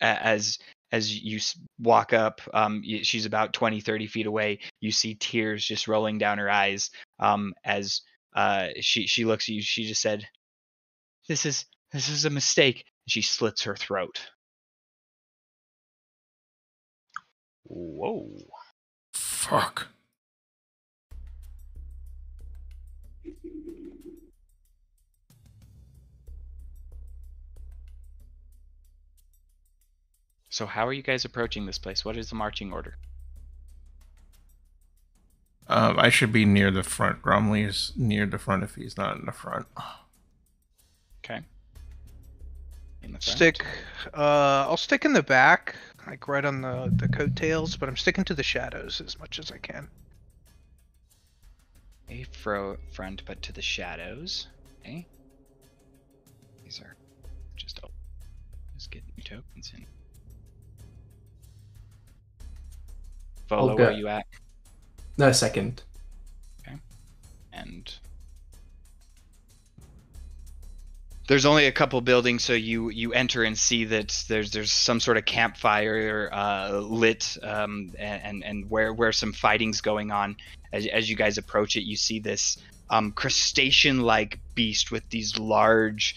As you walk up, she's about 20-30 feet away. You see tears just rolling down her eyes as she looks at you. She just said, this is a mistake. She slits her throat. Whoa. Fuck. So how are you guys approaching this place? What is the marching order? I should be near the front. Gromley is near the front if he's not in the front. Okay. In the front. I'll stick in the back, like right on the coattails, but I'm sticking to the shadows as much as I can. A front, but to the shadows. Okay. These are just getting new tokens in. Volo, where are you at? No, second. Okay. And there's only a couple buildings, so you enter and see that there's some sort of campfire lit, and where some fighting's going on. As you guys approach it, you see this crustacean-like beast with these large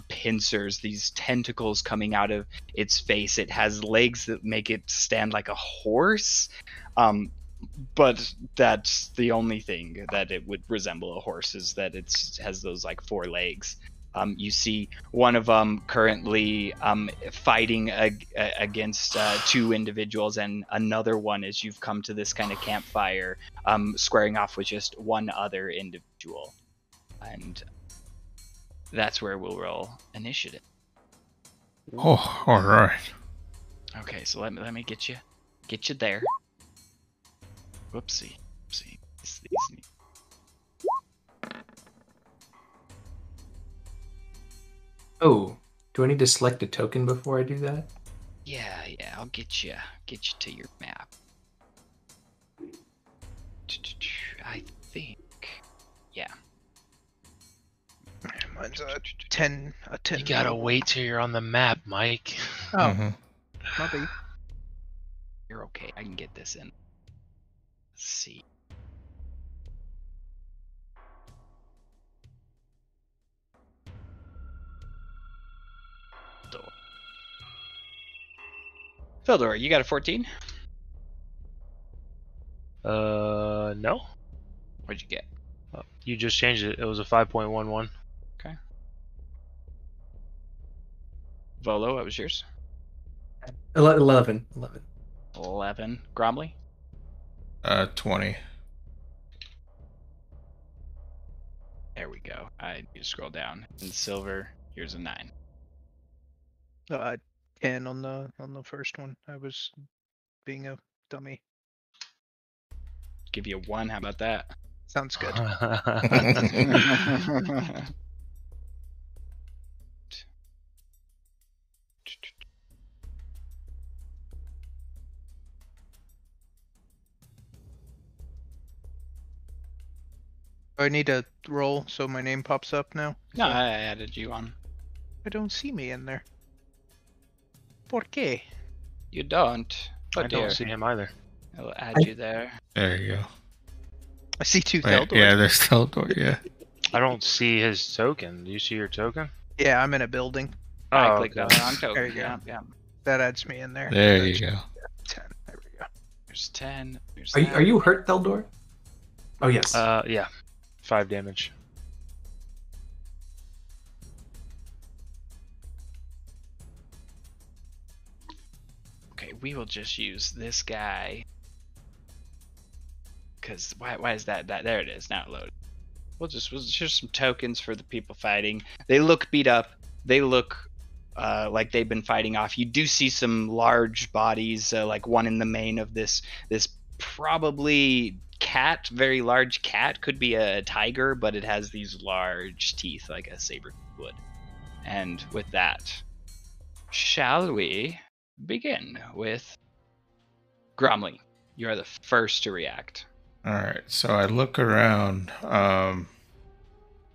pincers, these tentacles coming out of its face. It has legs that make it stand like a horse, but that's the only thing that it would resemble a horse, is that it has those like 4 legs. You see one of them currently fighting against 2 individuals, and another one, as you've come to this kind of campfire, squaring off with just one other individual. And that's where we'll roll initiative. Oh, all right. Okay, so let me get you there. Whoopsie. These need... Oh, do I need to select a token before I do that? Yeah, I'll get you to your map. I think, yeah. Mine's a 10. You gotta wait till you're on the map, Mike. Oh, not big. You're okay. I can get this in. Let's see. Feldor, you got a 14? No. What'd you get? You just changed it. It was a 5.11. Okay. Volo, what was yours? 11. 11. Gromley? 20. There we go. I need to scroll down. And Silver, here's a 9. 10 on the first one. I was being a dummy. Give you a 1. How about that? Sounds good. I need to roll so my name pops up now. No, I added you on. I don't see me in there. ¿Por qué? You don't. I don't see him either. I'll add you there. There you go. I see 2 Wait, Theldors. yeah, there's Theldor, yeah. I don't see his token. Do you see your token? Yeah, I'm in a building. I clicked okay. on token. There you go. Yeah. That adds me in there. There you go. 10. There we go. There's 10. There's Are you hurt, Theldor? Oh, yes. Yeah. 5 damage. Okay, we will just use this guy. Because why is that? There it is. Now it loaded. We'll just some tokens for the people fighting. They look beat up. They look like they've been fighting off. You do see some large bodies, like one in the main of this probably cat, very large cat. Could be a tiger, but it has these large teeth like a saber would. And with that, shall we begin with Gromley? You are the first to react. All right, so I look around, and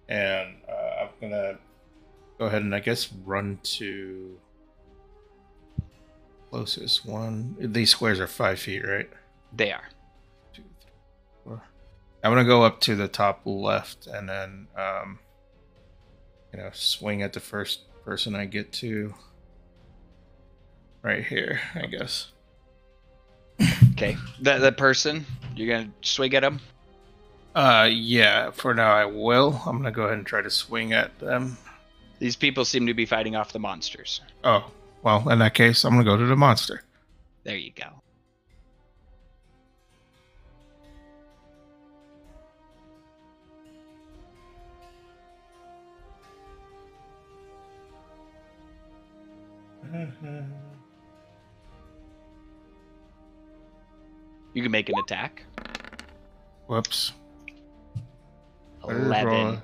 I'm gonna go ahead and I guess run to closest one. These squares are 5 feet, right? They are. 2, 3, 4. I'm gonna go up to the top left and then, swing at the first person I get to. Right here, I guess. Okay. The person, you're gonna swing at him? Yeah, for now I will. I'm gonna go ahead and try to swing at them. These people seem to be fighting off the monsters. Oh, well, in that case, I'm gonna go to the monster. There you go. You can make an attack. Whoops. 11.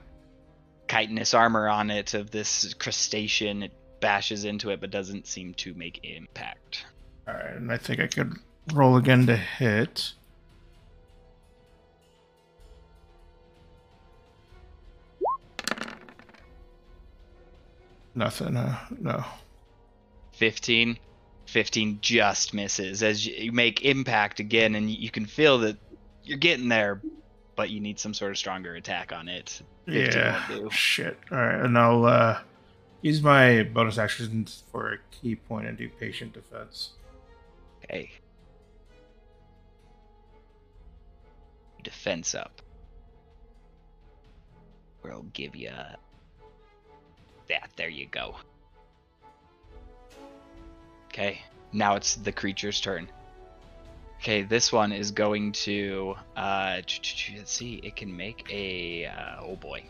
Chitinous armor on it of this crustacean. It bashes into it, but doesn't seem to make impact. Alright, and I think I could roll again to hit. Nothing, no. 15. 15 just misses as you make impact again, and you can feel that you're getting there, but you need some sort of stronger attack on it. 15 Yeah, won't do. shit. Alright, and I'll use my bonus actions for a key point and do patient defense. Okay. Defense up. We'll give you that. There you go. Okay, now it's the creature's turn. Okay, this one is going to let's see, it can make a oh boy.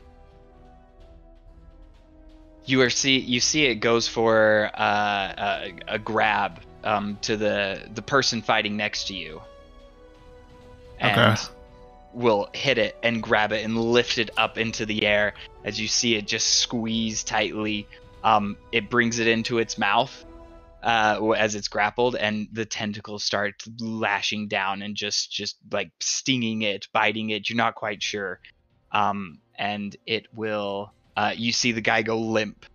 You see it goes for a grab to the person fighting next to you. And will hit it and grab it and lift it up into the air as you see it just squeeze tightly. It brings it into its mouth. As it's grappled, and the tentacles start lashing down and just like stinging it, biting it. You're not quite sure. And it will, you see the guy go limp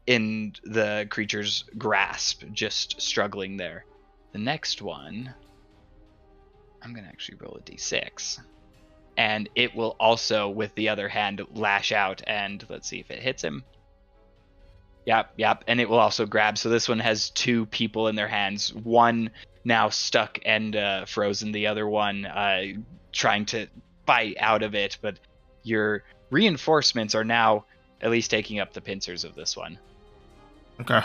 in the creature's grasp, just struggling there. The next one, I'm going to actually roll a d6. And it will also, with the other hand, lash out, and let's see if it hits him. Yep. And it will also grab. So this one has 2 people in their hands. One now stuck and frozen. The other one trying to bite out of it. But your reinforcements are now at least taking up the pincers of this one. Okay.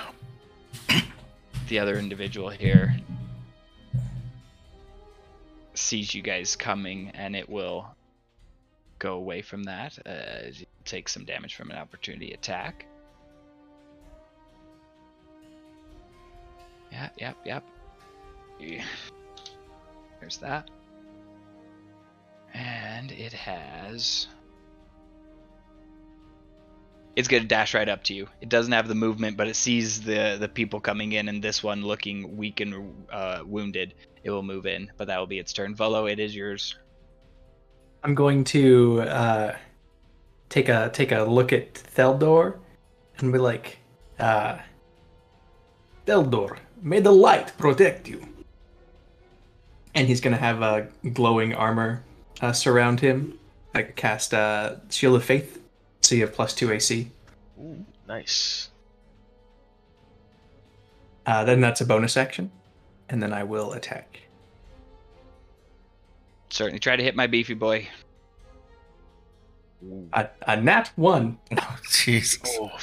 The other individual here sees you guys coming, and it will go away from that. Take some damage from an opportunity attack. Yep. Yeah. There's that. And it has... It's going to dash right up to you. It doesn't have the movement, but it sees the people coming in, and this one looking weak and wounded. It will move in, but that will be its turn. Volo, it is yours. I'm going to take a look at Theldor and be like, Theldor, may the light protect you. And he's gonna have a glowing armor surround him. I can cast Shield of Faith, so you have +2 AC. Ooh, nice. Then that's a bonus action, and then I will attack. Certainly try to hit my beefy boy. A nat 1. Oh, Jesus. Oh.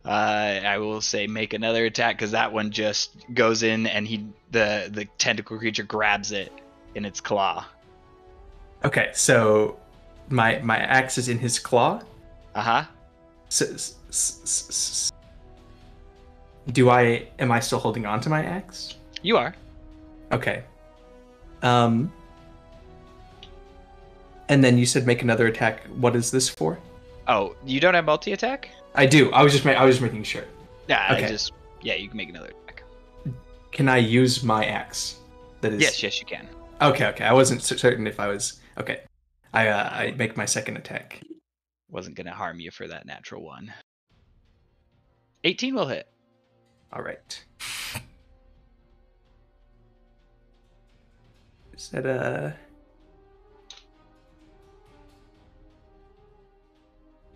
I will say make another attack, because that one just goes in and the tentacle creature grabs it in its claw. Okay, so my axe is in his claw. Uh-huh. Am I still holding on to my axe? You are. Okay. And then you said make another attack. What is this for? Oh, you don't have multi-attack? I do. I was just making sure. Yeah, Okay. you can make another attack. can I use my axe? That is. Yes, you can. Okay. I wasn't certain if I was. Okay. I make my second attack. Wasn't gonna harm you for that natural one. 18 will hit. All right. Is that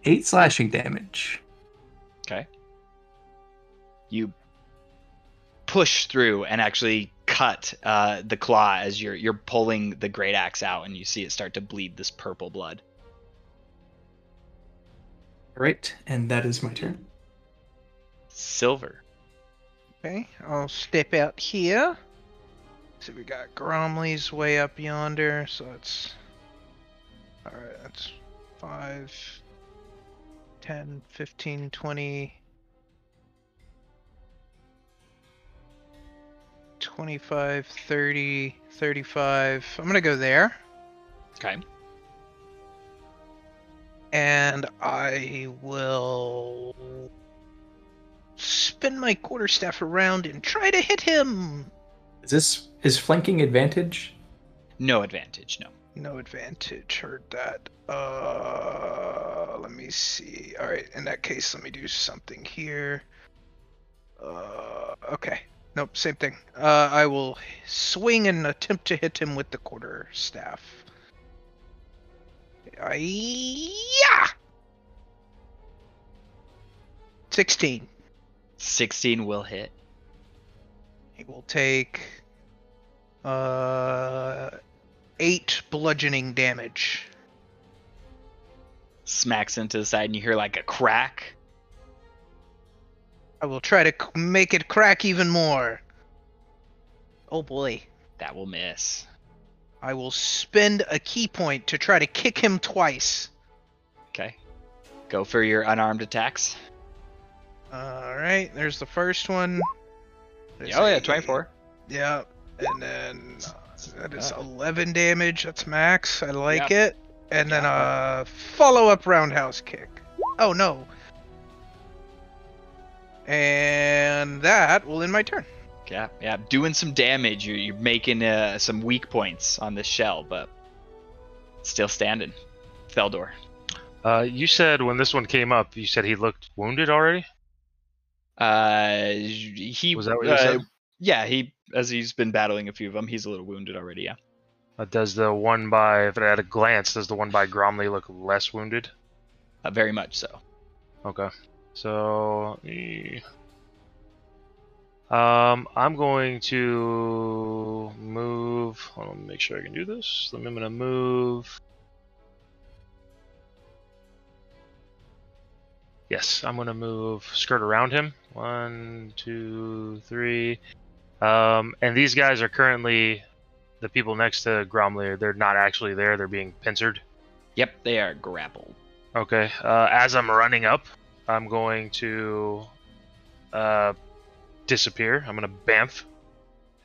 8 slashing damage? Okay. You push through and actually cut the claw as you're pulling the great axe out, and you see it start to bleed this purple blood. All right, and that is my turn. Silver. Okay, I'll step out here. So we got Gromley's way up yonder, so it's... Alright, that's 5, 10, 15, 20... 25, 30, 35. I'm gonna go there. Okay. And I will spin my quarterstaff around and try to hit him. Is flanking advantage? No advantage, no. No advantage. Heard that. Let me see. All right. In that case, let me do something here. Okay. Nope. Same thing. I will swing and attempt to hit him with the quarterstaff. Yeah. 16. 16 will hit. He will take 8 bludgeoning damage. Smacks into the side, and you hear like a crack. I will try to make it crack even more. Oh boy. That will miss. I will spend a key point to try to kick him twice. Okay. Go for your unarmed attacks. Alright, there's the first one. There's Oh yeah, 24. Yeah, and then that is 11 damage. That's max. I like it. And then a follow-up roundhouse kick. Oh no. And that will end my turn. Yeah, doing some damage. You're making some weak points on this shell, but still standing. Feldor. You said when this one came up, you said he looked wounded already? He Was that what you said? Yeah, as he's been battling a few of them, he's a little wounded already, yeah. Does the one by, if at a glance, does the one by Gromley look less wounded? Very much so. Okay. So, I'm going to move. Hold on, let me make sure I can do this. I'm going to move. Yes, I'm going to move, skirt around him. 1, 2, 3. And these guys are currently the people next to Gromley. They're not actually there. They're being pincered. Yep, they are grappled. Okay. As I'm running up, I'm going to disappear. I'm going to bamf.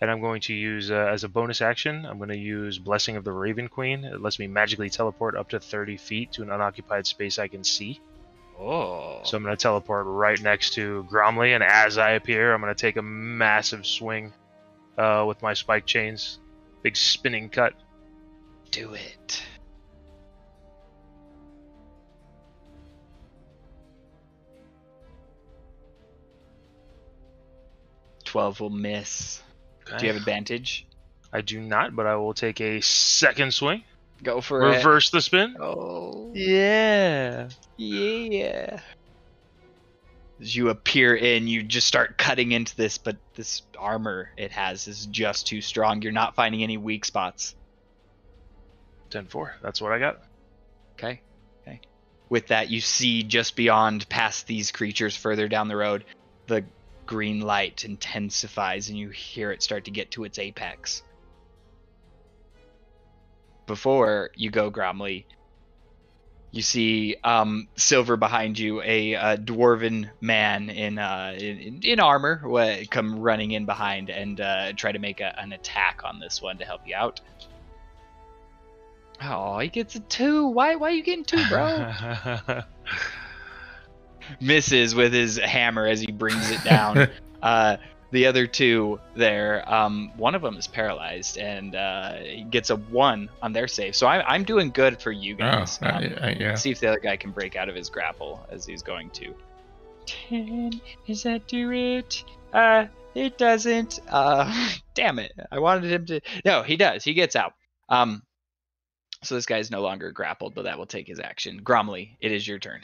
And I'm going to use, as a bonus action, I'm going to use Blessing of the Raven Queen. It lets me magically teleport up to 30 feet to an unoccupied space I can see. Oh. So I'm going to teleport right next to Gromley, and as I appear, I'm going to take a massive swing with my spike chains. Big spinning cut. Do it. $12 will miss. Okay. Do you have advantage? I do not, but I will take a second swing. Go for it. Reverse the spin. Oh. Yeah. Yeah. As you appear in, you just start cutting into this, but this armor it has is just too strong. You're not finding any weak spots. 10-4. That's what I got. Okay. With that, you see just beyond, past these creatures further down the road, the green light intensifies and you hear it start to get to its apex. Before you go, Gromley, you see Silver behind you, a dwarven man in armor, come running in behind and try to make an attack on this one to help you out. Oh, he gets a 2. Why are you getting 2, bro? Misses with his hammer as he brings it down. The other two there, one of them is paralyzed and he gets a 1 on their save. So I'm doing good for you guys. Yeah. See if the other guy can break out of his grapple as he's going to. 10. Does that do it? It doesn't. Damn it. I wanted him to. No, he does. He gets out. So this guy's no longer grappled, but that will take his action. Gromley, it is your turn.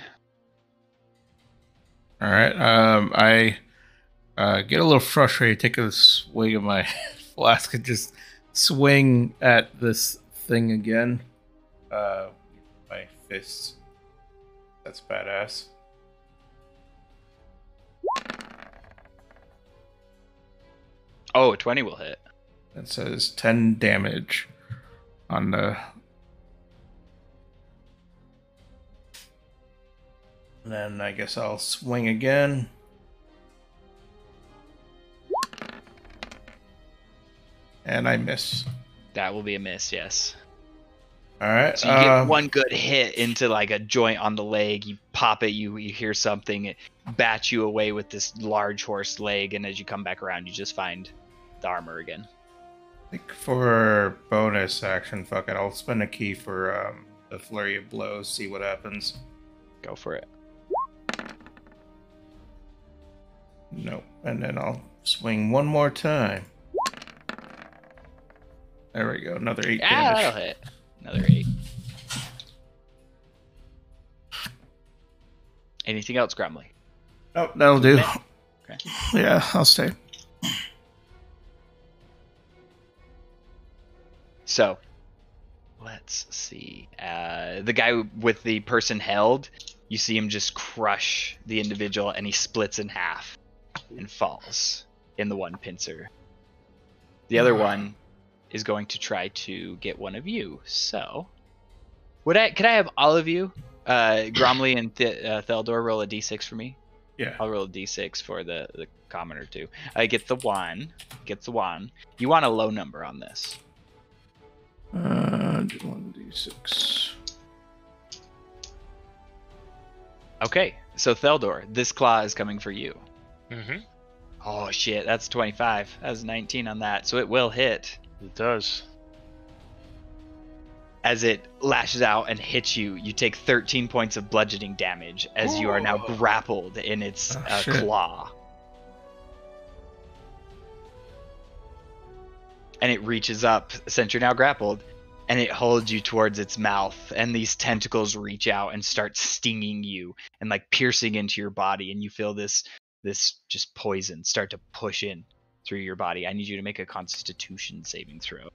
All right. I get a little frustrated, take a swig of my flask and just swing at this thing again. My fists. That's badass. Oh, 20 will hit. It says 10 damage on the... And then I guess I'll swing again. And I miss. That will be a miss, yes. Alright. So you get one good hit into like a joint on the leg. You pop it, you hear something. It bats you away with this large horse leg. And as you come back around, you just find the armor again. I think for bonus action, fuck it. I'll spend a key for the flurry of blows, see what happens. Go for it. Nope. And then I'll swing one more time. There we go. Another 8 damage. That'll hit. Another 8. Anything else, Gromley? Oh, that'll do. Okay. Yeah, I'll stay. So, let's see. The guy with the person held, you see him just crush the individual, and he splits in half and falls in the one pincer. The other one is going to try to get one of you. So, could I have all of you, Gromley and Theldor, roll a d6 for me? Yeah. I'll roll a d6 for the commoner too. I get the 1. Gets the 1. You want a low number on this. 1d6. Okay, so Theldor, this claw is coming for you. Mm-hmm. Oh shit, that's 25. That's 19 on that, so it will hit. It does. As it lashes out and hits you, you take 13 points of bludgeoning damage as you are now grappled in its claw. And it reaches up, since you're now grappled, and it holds you towards its mouth, and these tentacles reach out and start stinging you and like piercing into your body, and you feel this just poison start to push in through your body. I need you to make a Constitution saving throw.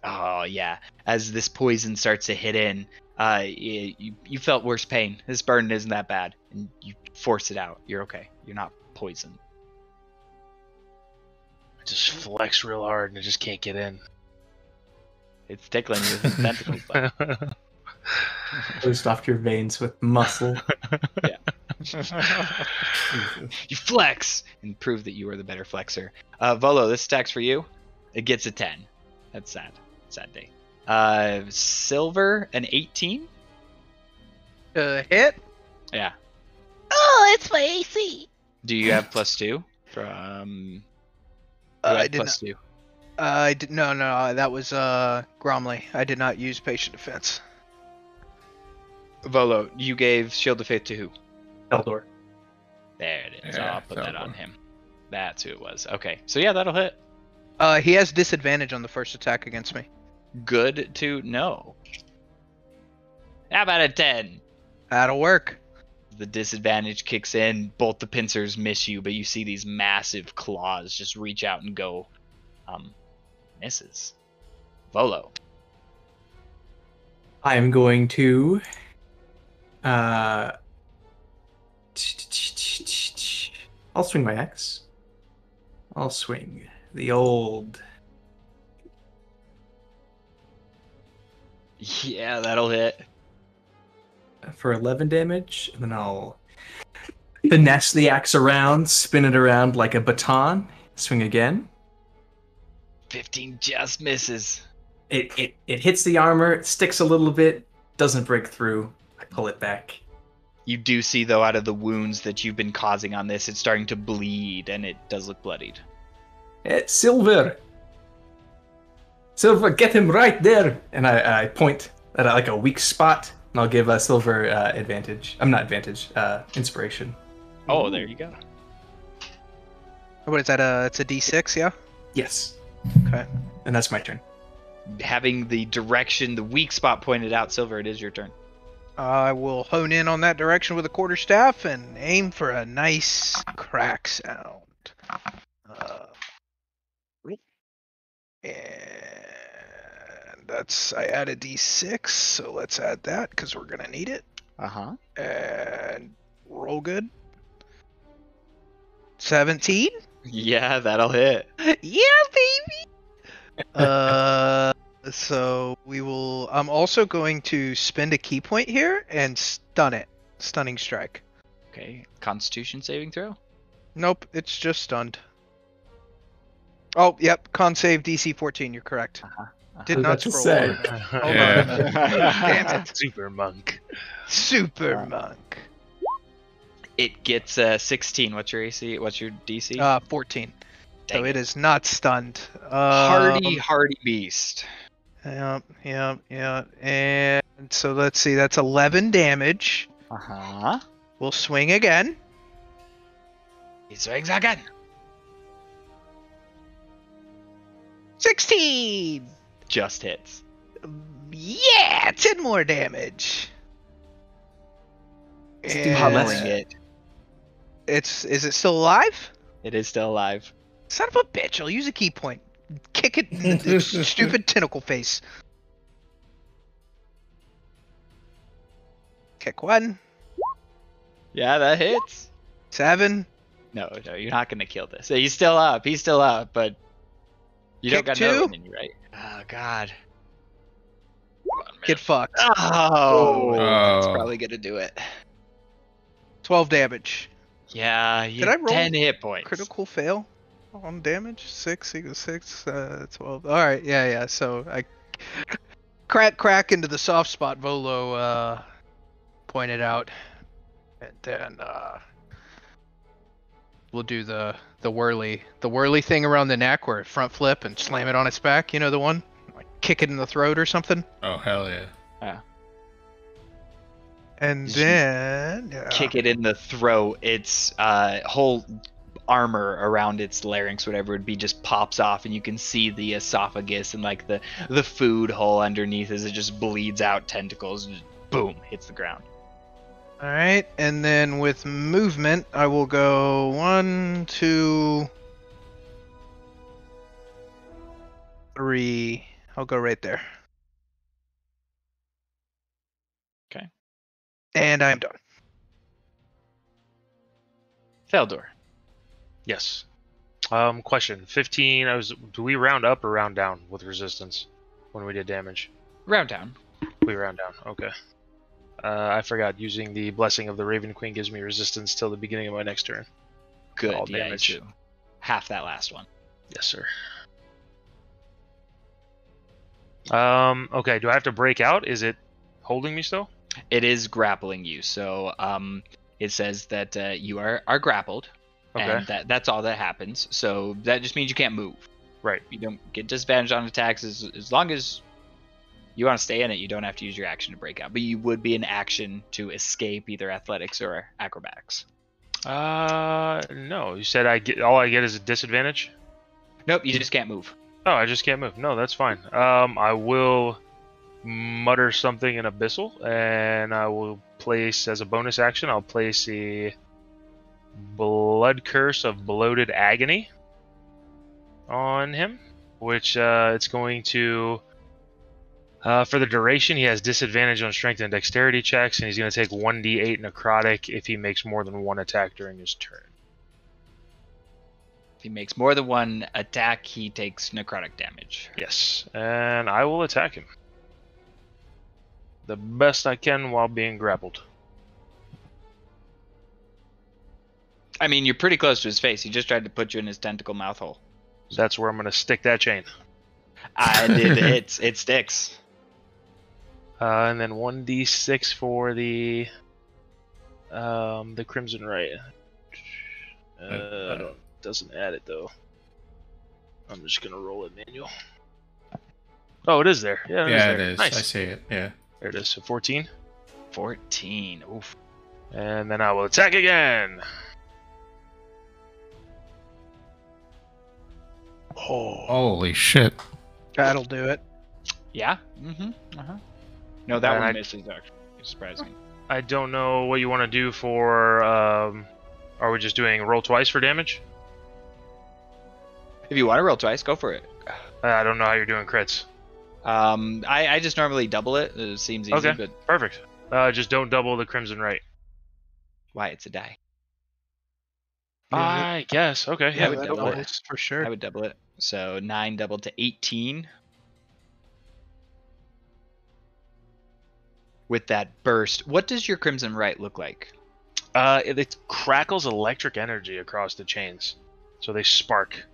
Oh yeah, as this poison starts to hit in, you felt worse pain. This burn isn't that bad, and you force it out. You're okay. You're not poisoned. I just flex real hard and I just can't get in. It's tickling you with its tentacles. Though. Boost off your veins with muscle. Yeah. You flex and prove that you are the better flexor. Volo, this stacks for you. It gets a 10. That's sad. Sad day. Silver, an 18. Hit? Yeah. Oh, it's my AC. Do you have +2 from? I did not. +2. I did no. That was Gromley. I did not use patient defense. Volo, you gave Shield of Faith to who? Eldor. There it is. Yeah, I'll put that on Eldor. him. That's who it was. Okay, so yeah, that'll hit. He has disadvantage on the first attack against me. Good to know. How about a 10? That'll work. The disadvantage kicks in. Both the pincers miss you, but you see these massive claws just reach out and go. Misses. Volo. I am going to I'll swing my axe. I'll swing the old. Yeah, that'll hit. For 11 damage, and then I'll finesse the axe around, spin it around like a baton, swing again. 15 just misses. It hits the armor, it sticks a little bit, doesn't break through. I pull it back. You do see, though, out of the wounds that you've been causing on this, it's starting to bleed, and it does look bloodied. Silver! Silver, get him right there! And I point at like a weak spot, and I'll give Silver advantage. I'm not advantage, inspiration. Oh, there you go. What is that? It's a D6, yeah? Yes. Okay. And that's my turn. Having the direction, the weak spot pointed out, Silver, it is your turn. I will hone in on that direction with a quarterstaff and aim for a nice crack sound. And that's, I added D6, so let's add that because we're going to need it. Uh-huh. And roll good. 17? Yeah, that'll hit. Yeah, baby! So we will, I'm also going to spend a key point here and stun it. Stunning strike. Okay, Constitution saving throw? Nope, it's just stunned. Oh, yep, con save DC 14, you're correct. Did not scroll say. over that. Hold Yeah. on a minute. Damn it. Super monk. Super monk. It gets 16. What's your AC? What's your DC? 14. Dang So it is not stunned. Hardy beast. Yep. And so let's see, that's 11 damage. Uh-huh. We'll swing again. He swings again. 16! Just hits. Yeah, 10 more damage. Pummeling it. Is it still alive? It is still alive. Son of a bitch, I'll use a key point. Kick it in the stupid tentacle face. Kick 1. Yeah, that hits. 7. No, you're not gonna kill this. He's still up, but you Kick don't got 2? no in you, right? Oh god. Come on, man. Get fucked. Oh, that's Oh. probably gonna do it. 12 damage. Yeah, you Did I roll 10 hit points. Critical fail on damage? 6 equals 6, 12. Alright, yeah. So I crack into the soft spot Volo pointed out. And then we'll do the whirly thing around the neck where it front flip and slam it on its back, you know the one? Like kick it in the throat or something. Oh, hell yeah. And Just then kick it in the throat. Its whole armor around its larynx, whatever it would be, just pops off, and you can see the esophagus and like the food hole underneath as it just bleeds out tentacles and just boom, hits the ground. Alright, and then with movement, I will go 1, 2, 3. I'll go right there. Okay. And I'm done. Feldor. Yes. Question. 15. Do we round up or round down with resistance when we did damage? Round down. We round down. Okay. I forgot. Using the Blessing of the Raven Queen gives me resistance till the beginning of my next turn. Good. All Yeah, damage. you do. Half that last one. Yes, sir. Okay. Do I have to break out? Is it holding me still? It is grappling you, so it says that you are grappled, Okay. and that's all that happens. So that just means you can't move. Right. You don't get disadvantage on attacks as long as you want to stay in it. You don't have to use your action to break out, but you would be an action to escape either athletics or acrobatics. No. You said all I get is a disadvantage? Nope, you just can't move. Oh, I just can't move. No, that's fine. I will mutter something in Abyssal, and I will place, as a bonus action, I'll place a Blood Curse of Bloated Agony on him, which it's going to, for the duration, he has disadvantage on strength and dexterity checks, and he's going to take 1d8 necrotic if he makes more than one attack during his turn. If he makes more than one attack, he takes necrotic damage. Yes, and I will attack him the best I can while being grappled. I mean, you're pretty close to his face. He just tried to put you in his tentacle mouth hole. That's where I'm going to stick that chain. And it sticks. And then 1d6 for the The Crimson Right. Doesn't add it though. I'm just gonna roll it manual. Oh, it is there. Yeah, it is. Nice. I see it. Yeah. There it is. So 14. 14. Oof. And then I will attack again. Oh. Holy shit. That'll do it. Yeah. Mm-hmm. Uh-huh. No, that And one I- misses. Actually, surprising. I don't know what you want to do for. Are we just doing roll twice for damage? If you want to roll twice, go for it. I don't know how you're doing crits. I just normally double it. It seems easy, Okay. but Perfect. Just don't double the Crimson Right. why? It's a die. I guess. Okay. Yeah, I would that double it. doubles for sure. I would double it. So 9 doubled to 18. With that burst, what does your Crimson Right look like? It crackles electric energy across the chains, so they spark.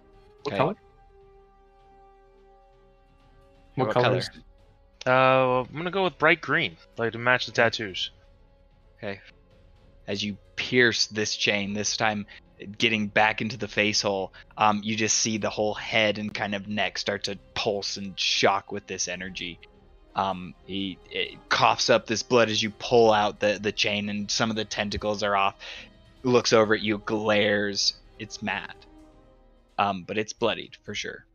What Okay. color? What What color? color? is it? I'm gonna go with bright green, like to match the tattoos. Okay. As you pierce this chain, this time getting back into the face hole, you just see the whole head and kind of neck start to pulse and shock with this energy. It coughs up this blood as you pull out the chain, and some of the tentacles are off. Looks over at you, glares. It's mad. But it's bloodied for sure.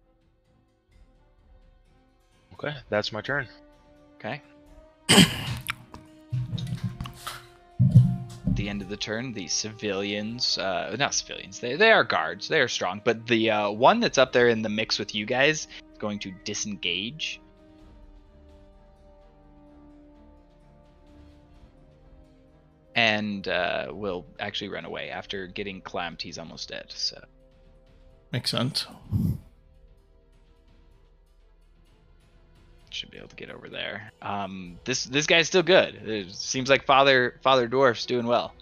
Okay, that's my turn. Okay. At the end of the turn, the civilians, not civilians, they are guards, they are strong, but the one that's up there in the mix with you guys is going to disengage. And will actually run away. After getting clamped, he's almost dead, so. Makes sense. Should be able to get over there. This guy's still good. It seems like Father Dwarf's doing well.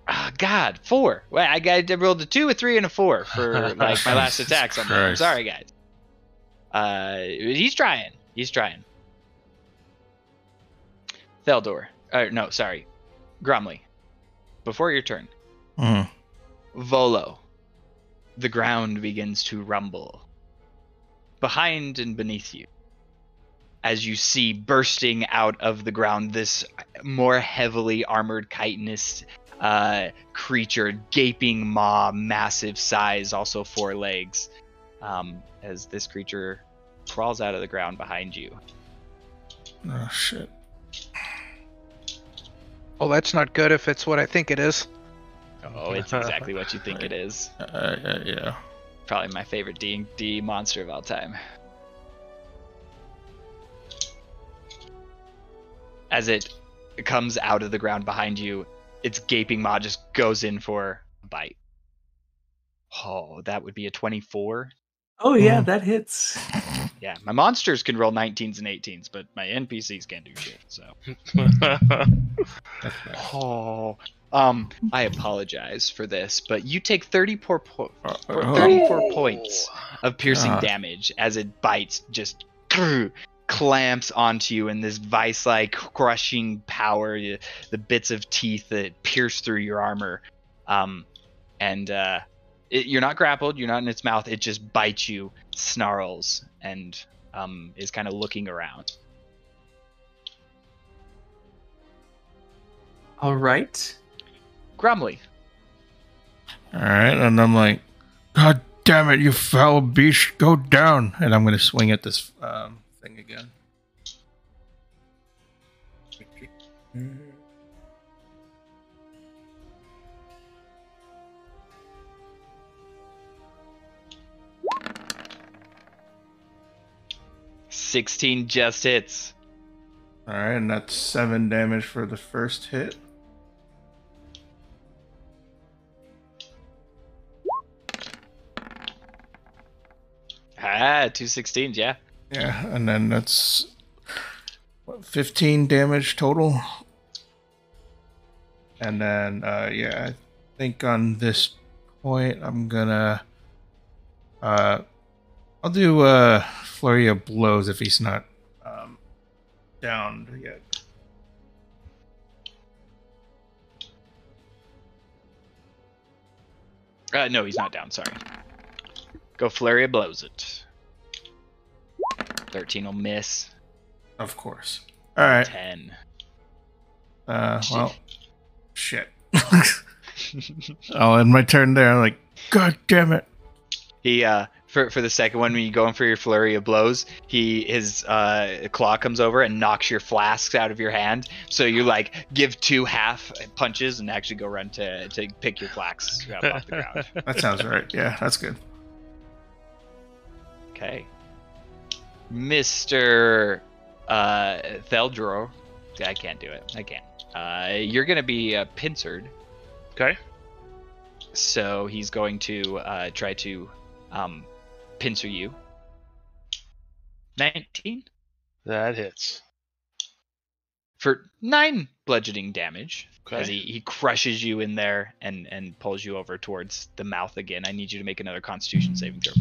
Ah, God, 4. Well, I rolled a 2, a 3, and a 4 for like my last Jesus attacks on them. I'm Christ. sorry, guys. He's trying. He's trying. Theldor. No, sorry. Gromley. Before your turn. Mm. Volo. The ground begins to rumble. Behind and beneath you, as you see bursting out of the ground this more heavily armored chitinous creature, gaping maw, massive size, also 4 legs, as this creature crawls out of the ground behind you. Oh, shit. Well, that's not good if it's what I think it is. Oh, it's exactly what you think it is. Yeah. Probably my favorite D&D monster of all time. As it comes out of the ground behind you, its gaping maw just goes in for a bite. Oh, that would be a 24. Oh yeah, that hits. Yeah, my monsters can roll 19s and 18s, but my NPCs can't do shit, so. Oh, I apologize for this, but you take 34 points of piercing damage as it bites, just clamps onto you in this vice-like crushing power, the bits of teeth that pierce through your armor. You're not grappled, you're not in its mouth, it just bites you, snarls, and is kind of looking around. All right. Grumly. Alright, and I'm like, God damn it, you foul beast, go down. And I'm going to swing at this thing again. Mm. 16 just hits. Alright, and that's 7 damage for the first hit. Ah, 2 16s, yeah. Yeah, and then that's 15 damage total. And then, I think on this point, I'm gonna, I'll do Flurry of Blows if he's not downed yet. No, he's not down. Sorry. Go flurry of blows it. 13 will miss. Of course. All right. 10. Well, shit. I'll end my turn there. I'm like, God damn it. He for the second one, when you go in for your flurry of blows, his claw comes over and knocks your flasks out of your hand. So you like give 2 half punches and actually go run to pick your flasks up off the ground. That sounds right. Yeah, that's good. Okay, Mr. Theldror. I can't do it. I can't. You're gonna be pincered. Okay. So he's going to try to pincer you. 19 That hits. for 9 bludgeoning damage. Okay. As he crushes you in there and pulls you over towards the mouth again. I need you to make another Constitution saving throw.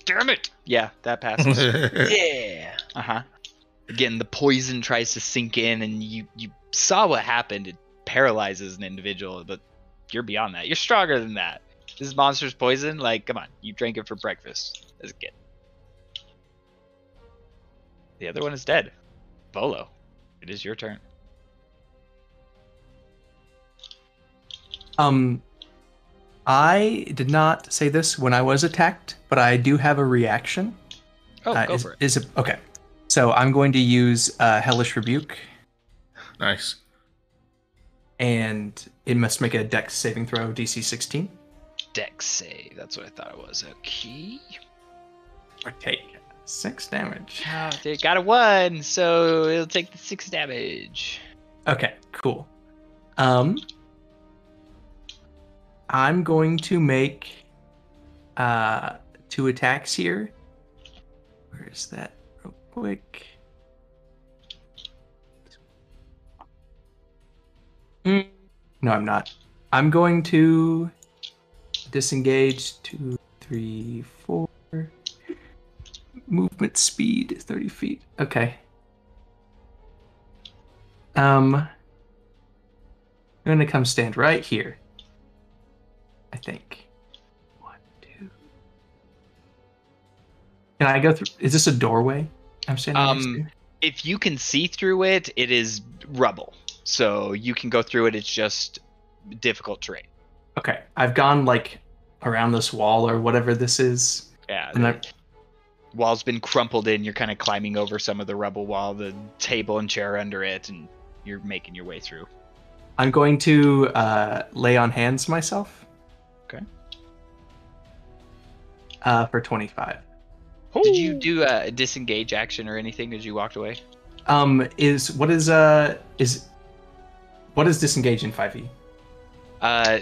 Damn it! Yeah, that passes. Yeah. Uh-huh. Again, the poison tries to sink in, and you saw what happened. It paralyzes an individual, but you're beyond that. You're stronger than that. This monster's poison, like, come on. You drank it for breakfast as a kid. The other one is dead. Bolo, it is your turn. I did not say this when I was attacked, but I do have a reaction. Oh, go for it. Okay. So I'm going to use Hellish Rebuke, Nice. and it must make a Dex saving throw, DC 16. Dex save. That's what I thought it was. Okay. Or take 6 damage. Oh, they got a 1, so it'll take the 6 damage. Okay, cool. I'm going to make 2 attacks here. Where is that? Real quick. No, I'm not. I'm going to disengage 2, 3, 4. Movement speed is 30 feet. Okay. I'm going to come stand right here. I think. 1, 2. Can I go through? Is this a doorway I'm standing next to? If you can see through it, it is rubble. So you can go through it. It's just difficult terrain. Okay. I've gone like around this wall or whatever this is. Yeah. And The wall's been crumpled in. You're kind of climbing over some of the rubble wall, the table and chair under it, and you're making your way through. I'm going to lay on hands myself. Okay. For 25. Did you do a disengage action or anything as you walked away? What is disengage in 5e?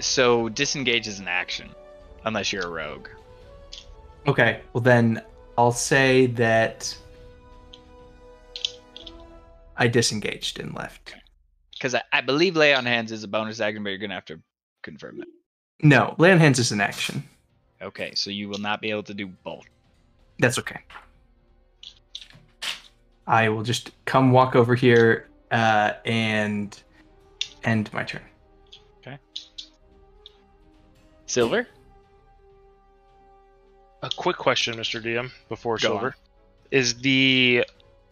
So disengage is an action, unless you're a rogue. Okay, well then I'll say that I disengaged and left. Because I believe lay on hands is a bonus action, but you're gonna have to confirm that. No, lay on hands is an action. Okay, so you will not be able to do both. That's okay. I will just come walk over here and end my turn. Okay. Silver? A quick question, Mr. DM, before Go Silver. on. Is the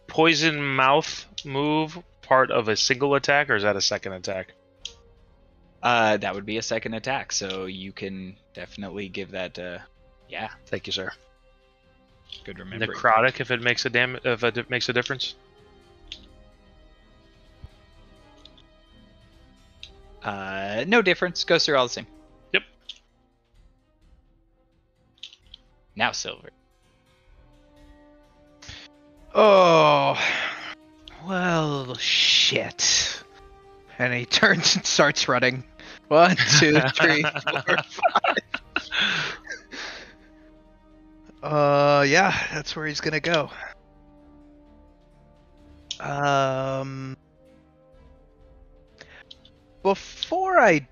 poison mouth move part of a single attack, or is that a second attack? That would be a second attack, so you can definitely give that. Yeah, Thank you, sir. good remembering. Necrotic, if it makes a difference. No difference. Goes through all the same. Yep. Now Silver. Oh, well, shit. And he turns and starts running. 1, 2, 3, 4, 5. Yeah, that's where he's gonna go. Before I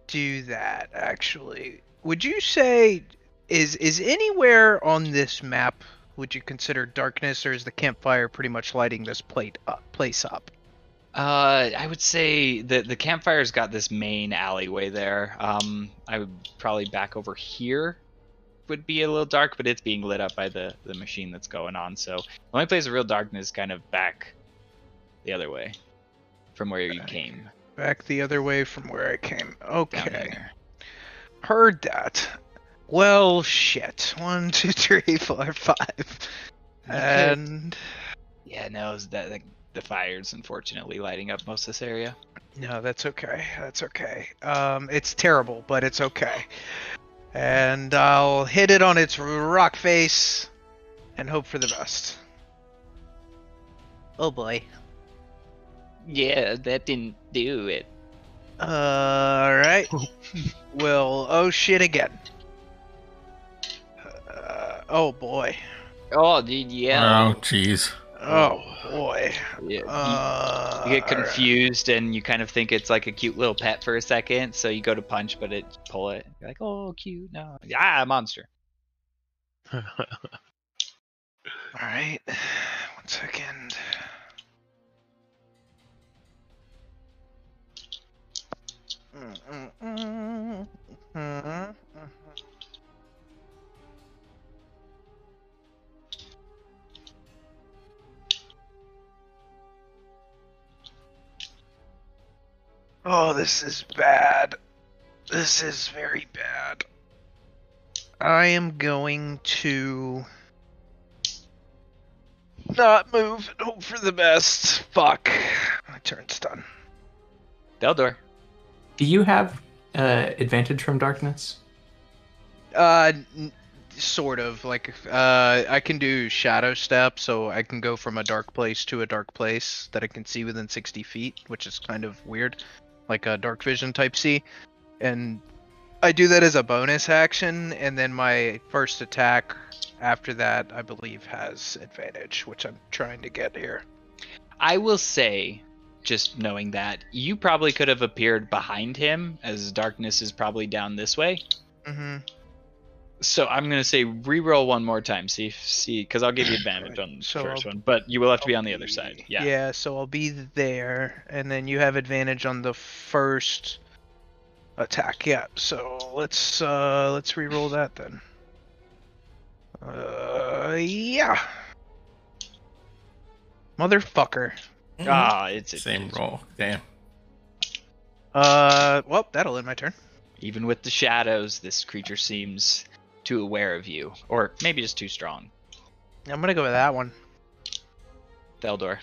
do that, actually, would you say is anywhere on this map would you consider darkness, or is the campfire pretty much lighting this place up? I would say the campfire's got this main alleyway there. I would probably back over here would be a little dark, but it's being lit up by the machine that's going on. So the only place of real darkness is kind of back the other way from where you came. Back the other way from where I came. Down Okay. here. Heard that. Well, shit. 1, 2, 3, 4, 5. And Yeah, no, the fire's unfortunately lighting up most of this area. no, that's okay. That's okay. It's terrible, but it's okay. And I'll hit it on its rock face and hope for the best. Oh boy. Yeah, that didn't do it. Alright. Well, oh shit again. Oh boy. Oh, dude, yeah. Oh, jeez. Oh boy. Yeah, you get confused and you kind of think it's like a cute little pet for a second, so you go to punch, but it pull it. You're like, oh, cute. No, monster. Alright. 1 second. Oh, this is bad. This is very bad. I am going to not move and hope for the best. Fuck. My turn's done. Deldor. Do you have advantage from darkness? Sort of. Like, I can do shadow step, so I can go from a dark place to a dark place that I can see within 60 feet, which is kind of weird. Like a dark vision type C. And I do that as a bonus action, and then my first attack after that, I believe, has advantage, which I'm trying to get here. I will say, just knowing that, you probably could have appeared behind him, as darkness is probably down this way. Mm-hmm. So I'm gonna say reroll one more time, see, because I'll give you advantage on the So first I'll- one, but you will have to be on the other side. Yeah. Yeah, so I'll be there, and then you have advantage on the first attack. Yeah, so let's re-roll that then. Yeah. Motherfucker. Ah, it's Same roll. Damn. Well, that'll end my turn. Even with the shadows, this creature seems too aware of you, or maybe just too strong. I'm gonna go with that one. Theldor.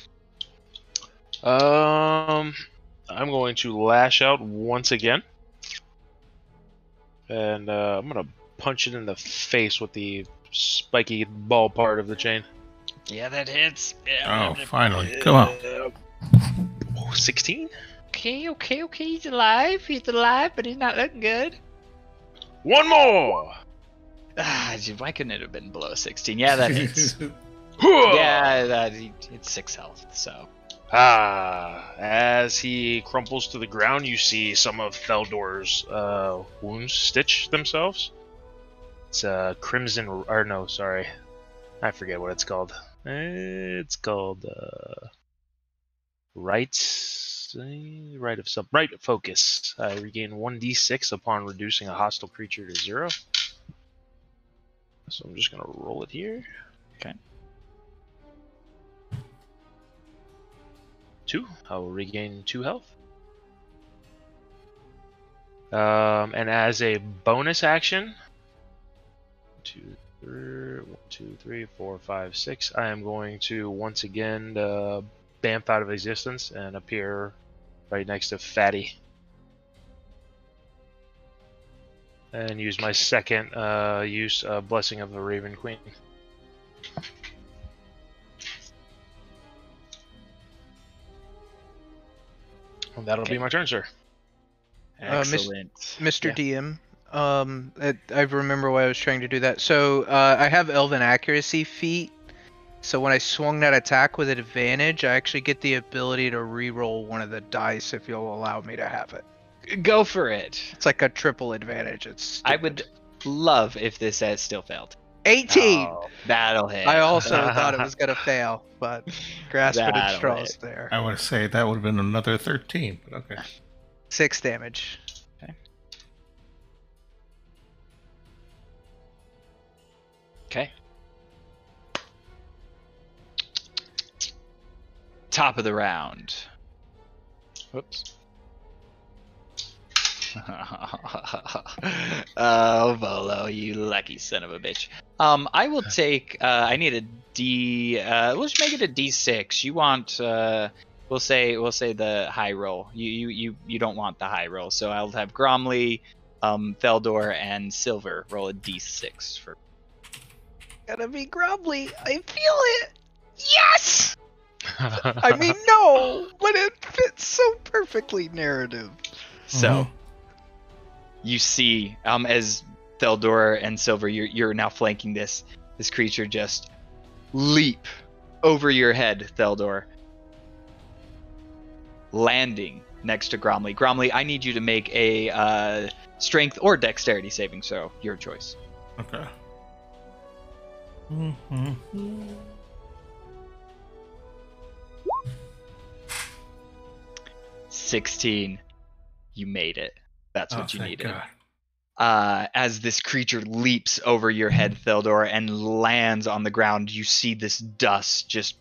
I'm going to lash out once again. And I'm going to punch it in the face with the spiky ball part of the chain. Yeah, that hits. Oh, finally. Come on. 16? Okay, he's alive, but he's not looking good. One more! Why couldn't it have been below 16? Yeah, that hits. Yeah. Yeah, it's 6 health, so. As he crumples to the ground, you see some of Theldor's wounds stitch themselves. It's crimson, or no, sorry. I forget what it's called. It's called Right Focus. I regain 1d6 upon reducing a hostile creature to 0. So I'm just going to roll it here. Okay. 2. I will regain 2 health. And as a bonus action, 1, 2, 3, 4, 5, 6, I am going to once again bamf out of existence and appear right next to Fatty. And use my second use Blessing of the Raven Queen. And that'll be my turn, sir. Excellent. Mr. Yeah. DM, I remember why I was trying to do that. So, I have Elven Accuracy feat. So when I swung that attack with advantage, I actually get the ability to re-roll one of the dice if you'll allow me to have it. Go for it. It's like a triple advantage. It's I stupid. would love if this has still failed. 18. Oh, that'll hit. I also thought it was gonna fail, but grasping at That'll straws hit. there. I would say that would have been another 13, but okay. 6 damage. Okay. Top of the round. Whoops. Oh, Volo, you lucky son of a bitch. I will take. I need a D. Let's make it a D6. You want? We'll say the high roll. You don't want the high roll, so I'll have Gromley, Feldor, and Silver roll a D6 for. Gotta be grumbly. I feel it. Yes. I mean, no, but it fits so perfectly narrative. So, you see, as Theldor and Silver, you're now flanking this creature just leap over your head, Theldor, landing next to Gromley. Gromley, I need you to make a strength or dexterity saving throw, your choice. Okay. 16. You made it. That's what you thank needed. God. As this creature leaps over your head, Theldor, and lands on the ground, you see this dust just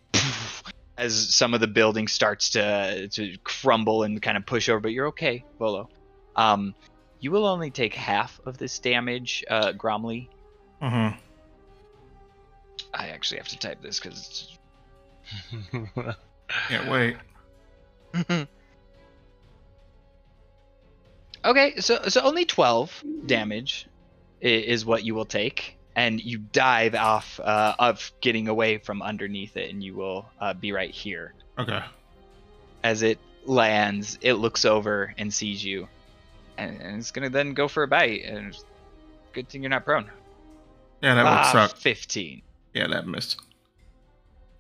as some of the building starts to crumble and kind of push over. But you're okay, Volo. You will only take half of this damage, Gromley. Mm-hmm. I actually have to type this because Yeah, wait. Okay, so only 12 damage is what you will take, and you dive off of getting away from underneath it, and you will be right here. Okay. As it lands, it looks over and sees you, and it's gonna then go for a bite. And good thing you're not prone. Yeah, that would suck. 15. Yeah, that missed.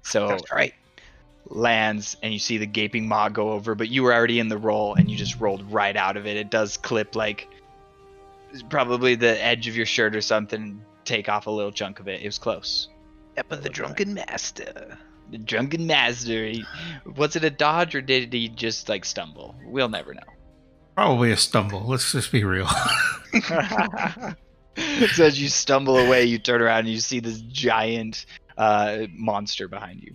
So That's right. lands, and you see the gaping maw go over, but you were already in the roll, and you just rolled right out of it. It does clip like probably the edge of your shirt or something, take off a little chunk of it. It was close. Yeah, but the drunken master. The drunken master. Was it a dodge, or did he just like stumble? We'll never know. Probably a stumble. Let's just be real. So as you stumble away, you turn around and you see this giant monster behind you.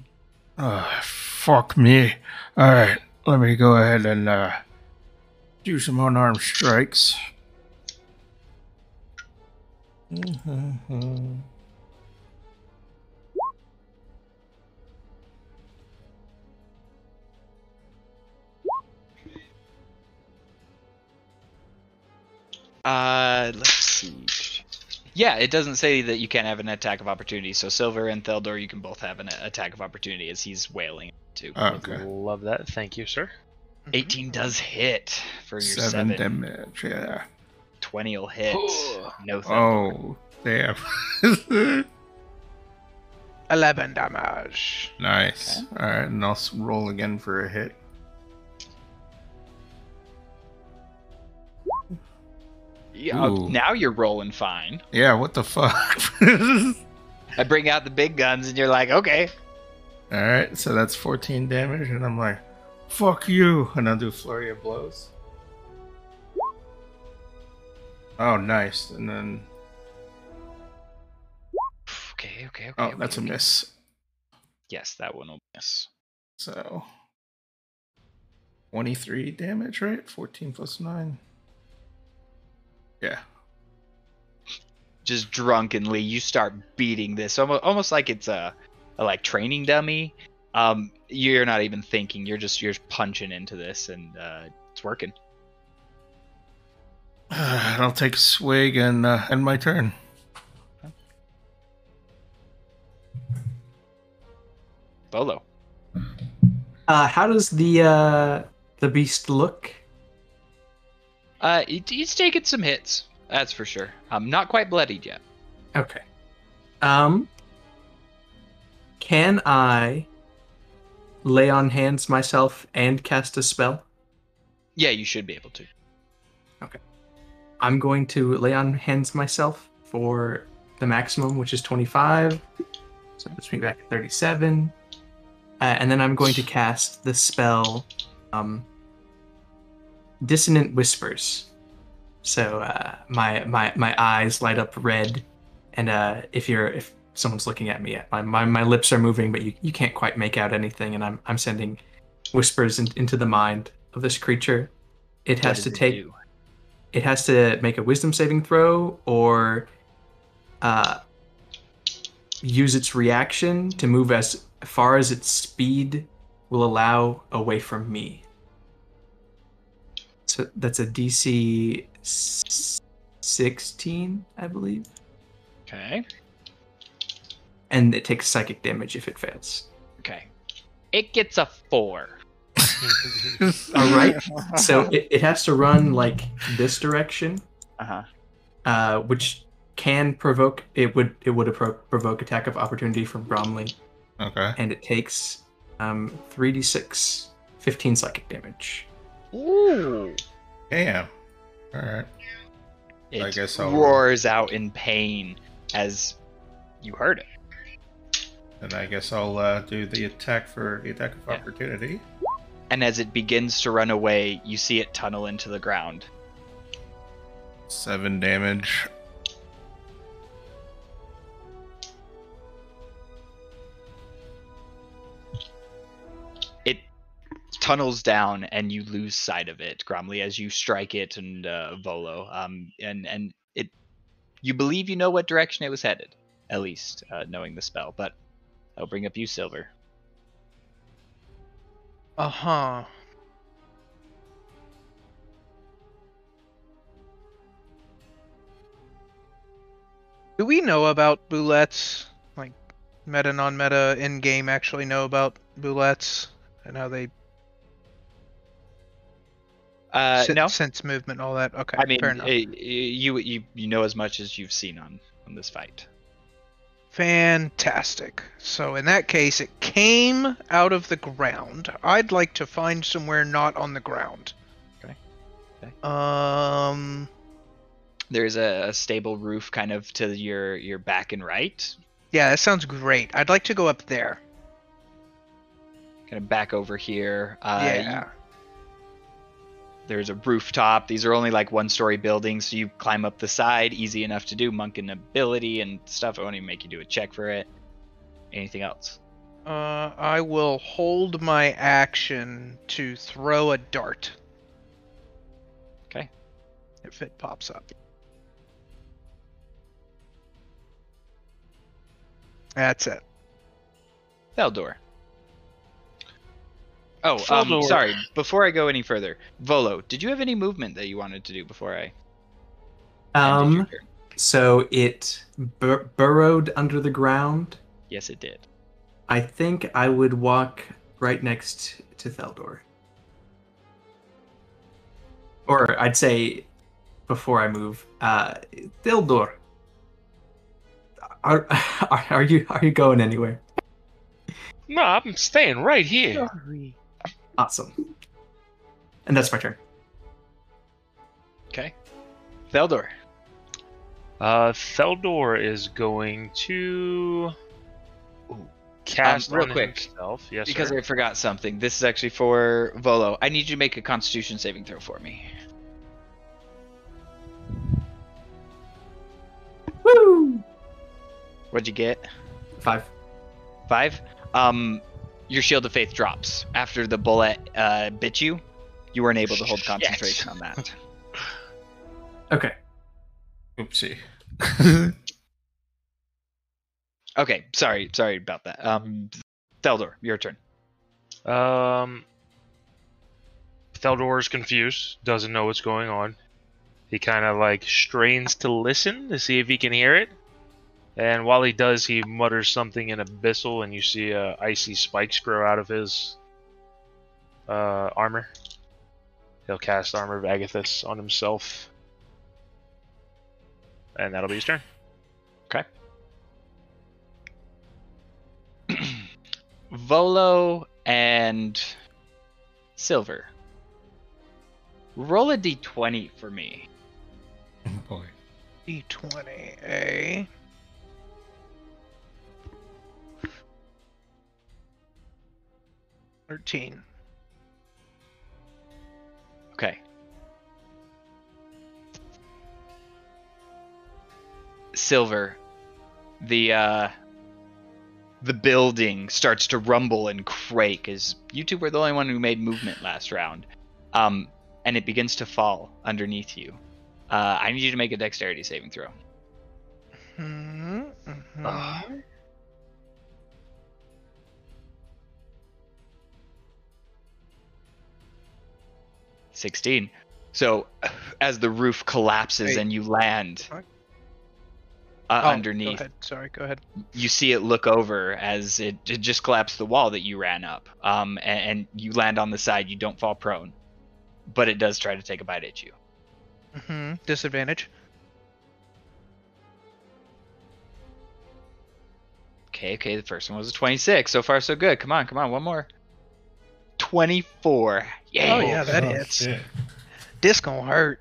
Fuck me. Alright, let me go ahead and do some unarmed strikes. Let's see. Yeah, it doesn't say that you can't have an attack of opportunity. So Silver and Theldor, you can both have an attack of opportunity as he's wailing too. Okay. Love that. Thank you, sir. 18 does hit for your 7 7. damage, yeah. 20 will hit. No Theldor. Oh, damn. 11 damage. Nice. Alright, and I'll roll again for a hit. Yeah, Ooh. now you're rolling fine. Yeah, what the fuck? I bring out the big guns and you're like, okay. Alright, so that's 14 damage, and I'm like, fuck you! And I'll do flurry of blows. Oh, nice. And then... Okay. Oh, that's a miss. Yes, that one will miss. So... 23 damage, right? 14 plus 9. Yeah. Just drunkenly, you start beating this, almost like it's a like training dummy. You're not even thinking. You're punching into this, and it's working. I'll take a swig and end my turn. Bolo. How does the beast look? He's taken some hits, that's for sure. Not quite bloodied yet. Okay. Can I lay on hands myself and cast a spell? Yeah, you should be able to. Okay. I'm going to lay on hands myself for the maximum, which is 25. So it puts me back at 37. And then I'm going to cast the spell Dissonant Whispers. So my eyes light up red, and if someone's looking at me, my lips are moving, but you can't quite make out anything, and I'm sending whispers into the mind of this creature. It has to make a wisdom saving throw or use its reaction to move as far as its speed will allow away from me. So that's a DC 16, I believe. Okay. And it takes psychic damage if it fails. Okay. It gets a 4. All right. So it has to run like this direction. Which can provoke. It would provoke attack of opportunity from Bromley. Okay. And it takes 3d6, 15 psychic damage. Ooh. Damn. All right. It I guess I'll roars out in pain as you heard it. And I guess I'll do the attack of opportunity. And as it begins to run away, you see it tunnel into the ground. 7 damage. It tunnels down, and you lose sight of it, Gromley, as you strike it and Volo. And it, you believe you know what direction it was headed, at least knowing the spell. But I'll bring up you, Silver. Uh-huh. Do we know about boulettes? Like, meta, non-meta, in-game actually know about boulettes? And how they... No. Sense movement, all that. Okay, I mean, fair enough. You know as much as you've seen on this fight. Fantastic. So in that case, it came out of the ground. I'd like to find somewhere not on the ground. Okay. There's a stable roof kind of to your back and right. Yeah, that sounds great. I'd like to go up there. Kind of back over here. Yeah. There's a rooftop. These are only like 1-story buildings, so you climb up the side. Easy enough to do. Monkin ability and stuff. I won't even make you do a check for it. Anything else? I will hold my action to throw a dart. Okay. If it pops up. That's it. Theldor. Oh, Theldor. Sorry. Before I go any further, Volo, did you have any movement that you wanted to do before I? ended your turn? So it burrowed under the ground. Yes, it did. I think I would walk right next to Theldor. Or I'd say before I move, Theldor, are you going anywhere? No, I'm staying right here. Awesome. And that's my turn. Okay. Theldor. Theldor is going to cast real on quick, himself. Yes, because sir. I forgot something. This is actually for Volo. I need you to make a Constitution saving throw for me. Woo! What'd you get? 5. 5. Your Shield of Faith drops after the bullet bit you. You weren't able to hold concentration on that. Okay. Oopsie. Okay, sorry about that. Theldor, your turn. Theldor is confused, doesn't know what's going on. He kind of like strains to listen to see if he can hear it. And while he does, he mutters something in abyssal, and you see icy spikes grow out of his armor. He'll cast Armor of Agathis on himself. And that'll be his turn. Okay. Volo and Silver. Roll a d20 for me. Oh boy. D20, 13. Okay. Silver, the building starts to rumble and quake as you two were the only one who made movement last round, and it begins to fall underneath you. I need you to make a dexterity saving throw. Ah. 16. So, as the roof collapses Wait. and you land What? underneath, Go ahead. Sorry, go ahead. you see it look over as it just collapsed the wall that you ran up. And you land on the side. You don't fall prone, but it does try to take a bite at you. Disadvantage. Okay. The first one was a 26. So far, so good. Come on. One more. 24. Yeah. Oh yeah, that hits. Shit. This gonna hurt.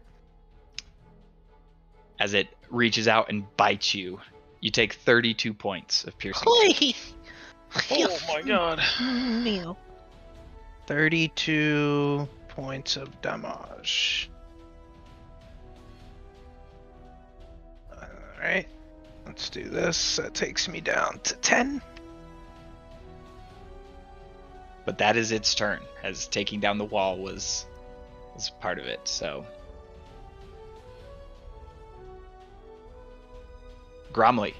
As it reaches out and bites you, you take 32 points of piercing. Please. Oh my god. Neil. 32 points of damage. Alright. Let's do this. That takes me down to 10. But that is its turn, as taking down the wall was part of it. So, Gromley.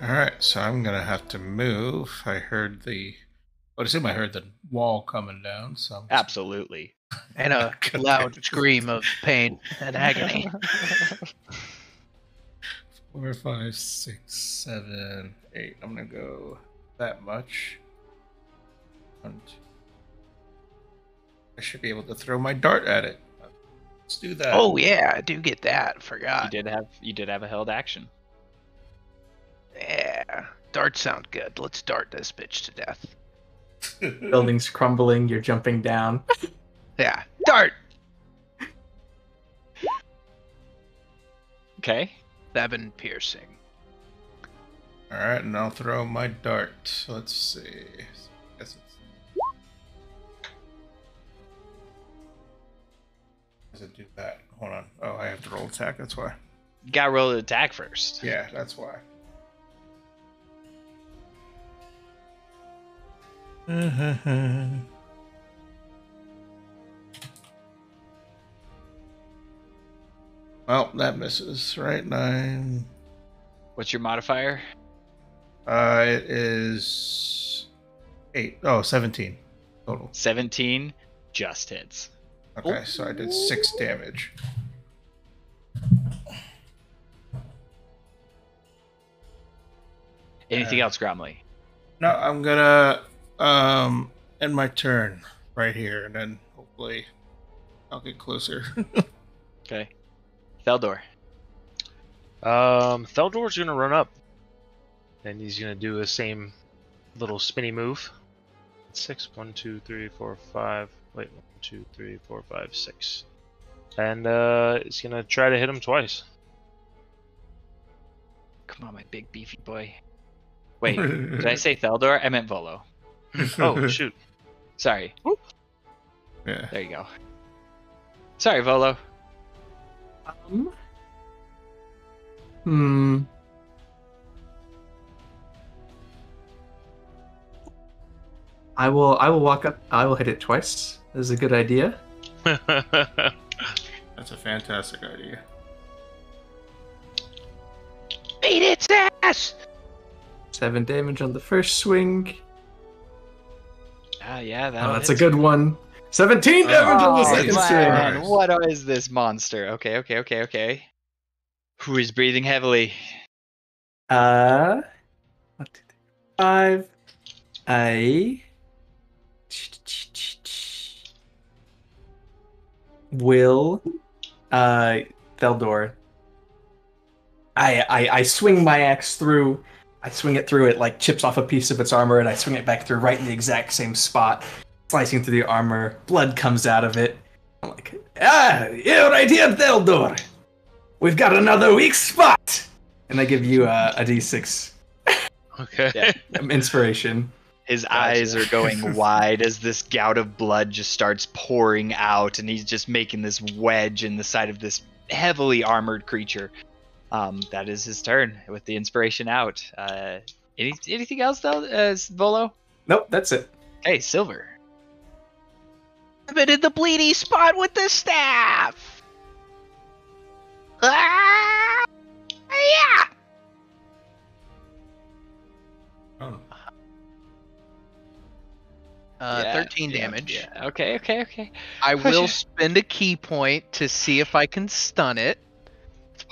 All right, so I'm gonna have to move. I would assume I heard the wall coming down. So I'm Absolutely. And a loud scream of pain and agony. 4, 5, 6, 7, 8. I'm gonna go that much. 1, 2. I should be able to throw my dart at it. Let's do that. Oh yeah, I do get that. Forgot. You did have a held action. Yeah. Darts sound good. Let's dart this bitch to death. Buildings crumbling, you're jumping down. Yeah. Dart! Okay. 7 piercing. All right, and I'll throw my dart. Let's see. Guess does it do that? Hold on. Oh, I have to roll attack. That's why. You gotta roll the attack first. Yeah, that's why. Well, that misses, right? 9. What's your modifier? It is 8. Oh, 17 total. 17 just hits. Okay, so I did 6 damage. Anything else, Gromley? No, I'm gonna end my turn right here, and then hopefully I'll get closer. Okay. Theldor. Theldor's gonna run up, and he's gonna do the same little spinny move. 6, 1, 2, 3, 4, 5. Wait, 1, 2, 3, 4, 5, 6. And it's gonna try to hit him twice. Come on, my big beefy boy. Wait, did I say Theldor? I meant Volo. Oh shoot! Sorry. Yeah. There you go. Sorry, Volo. I will walk up. I will hit it twice. This is a good idea. That's a fantastic idea. Beat its ass! 7 damage on the first swing. Ah, yeah, Oh, that's a good one. 17 damage on the second man, swing. what is this monster? Okay. Who is breathing heavily? 1, 2, 3, 5. I will Theldor. I swing my axe through. I swing it through. It like chips off a piece of its armor, and I swing it back through right in the exact same spot, slicing through the armor. Blood comes out of it. I'm like, you're right here, Theldor. We've got another weak spot. And I give you a d6 Okay. Yeah. inspiration. His eyes are going wide as this gout of blood just starts pouring out, and he's just making this wedge in the side of this heavily armored creature. That is his turn with the inspiration out. Anything else though, Volo? Nope, that's it. Hey, Silver. I've been in the bleedy spot with the staff. Ah! Yeah. Oh. 13 damage. Yeah. Okay. I will spend a key point to see if I can stun it.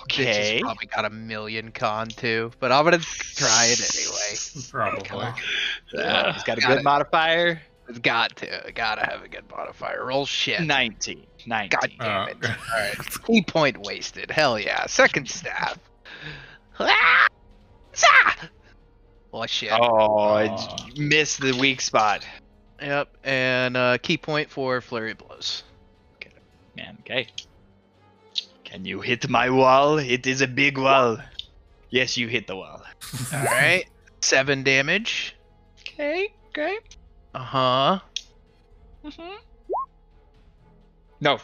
Bitch has probably got a million con too, but I'm gonna try it anyway. Probably. Yeah, he's got a good modifier. It's got to. Gotta have a good modifier. Roll shit. 19. God damn it. Alright. Key point wasted. Hell yeah. Second staff. Ah! Oh shit. Oh, missed the weak spot. Yep. And key point for flurry blows. Man, okay. Can you hit my wall? It is a big wall. Yes, you hit the wall. Alright. 7 damage. Okay. Uh-huh. No.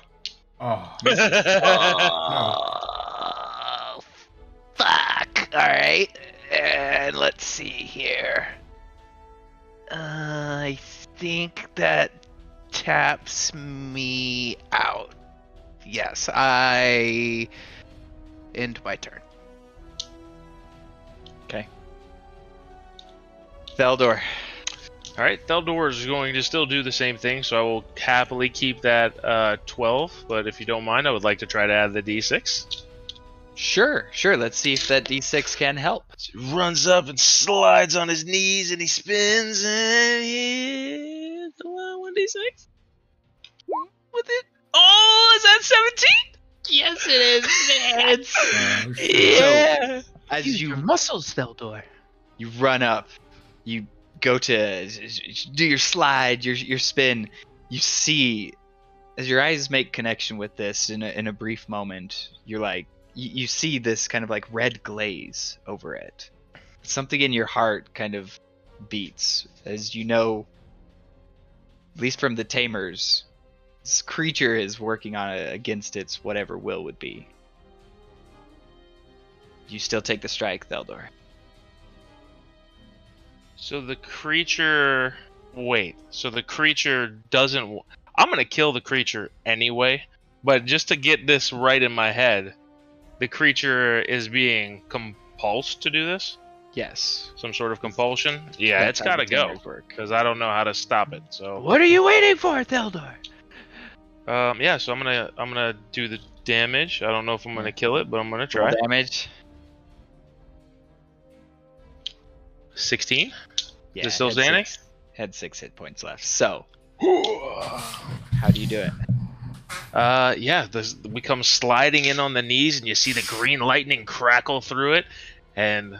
Oh. Oh, fuck. Alright. And let's see here. I think that taps me out. Yes, I end my turn. Okay. Theldor. All right, Theldor is going to still do the same thing, so I will happily keep that 12. But if you don't mind, I would like to try to add the d6. Sure. Let's see if that d6 can help. He runs up and slides on his knees and he spins and he hits the 1d6 with it. Oh, is that 17? Yes, it is. Yeah. As Use you your muscles, Theldor. you run up, you go to do your slide, your spin. You see, as your eyes make connection with this in a brief moment, you're like, you see this kind of like red glaze over it. Something in your heart kind of beats, as you know, at least from the Tamers, this creature is working on it against its whatever will would be. You still take the strike, Theldor. So the creature... Wait, so the creature doesn't... I'm going to kill the creature anyway, but just to get this right in my head, the creature is being compulsed to do this? Yes. Some sort of compulsion? Yeah, it's got to go, because I don't know how to stop it, so... What are you waiting for, Theldor? Yeah, so I'm gonna do the damage. I don't know if I'm gonna kill it, but I'm gonna try. Roll damage. 16? Yeah, Is it still standing? Had 6 hit points left. So, how do you do it? Yeah, we come sliding in on the knees, and you see the green lightning crackle through it. And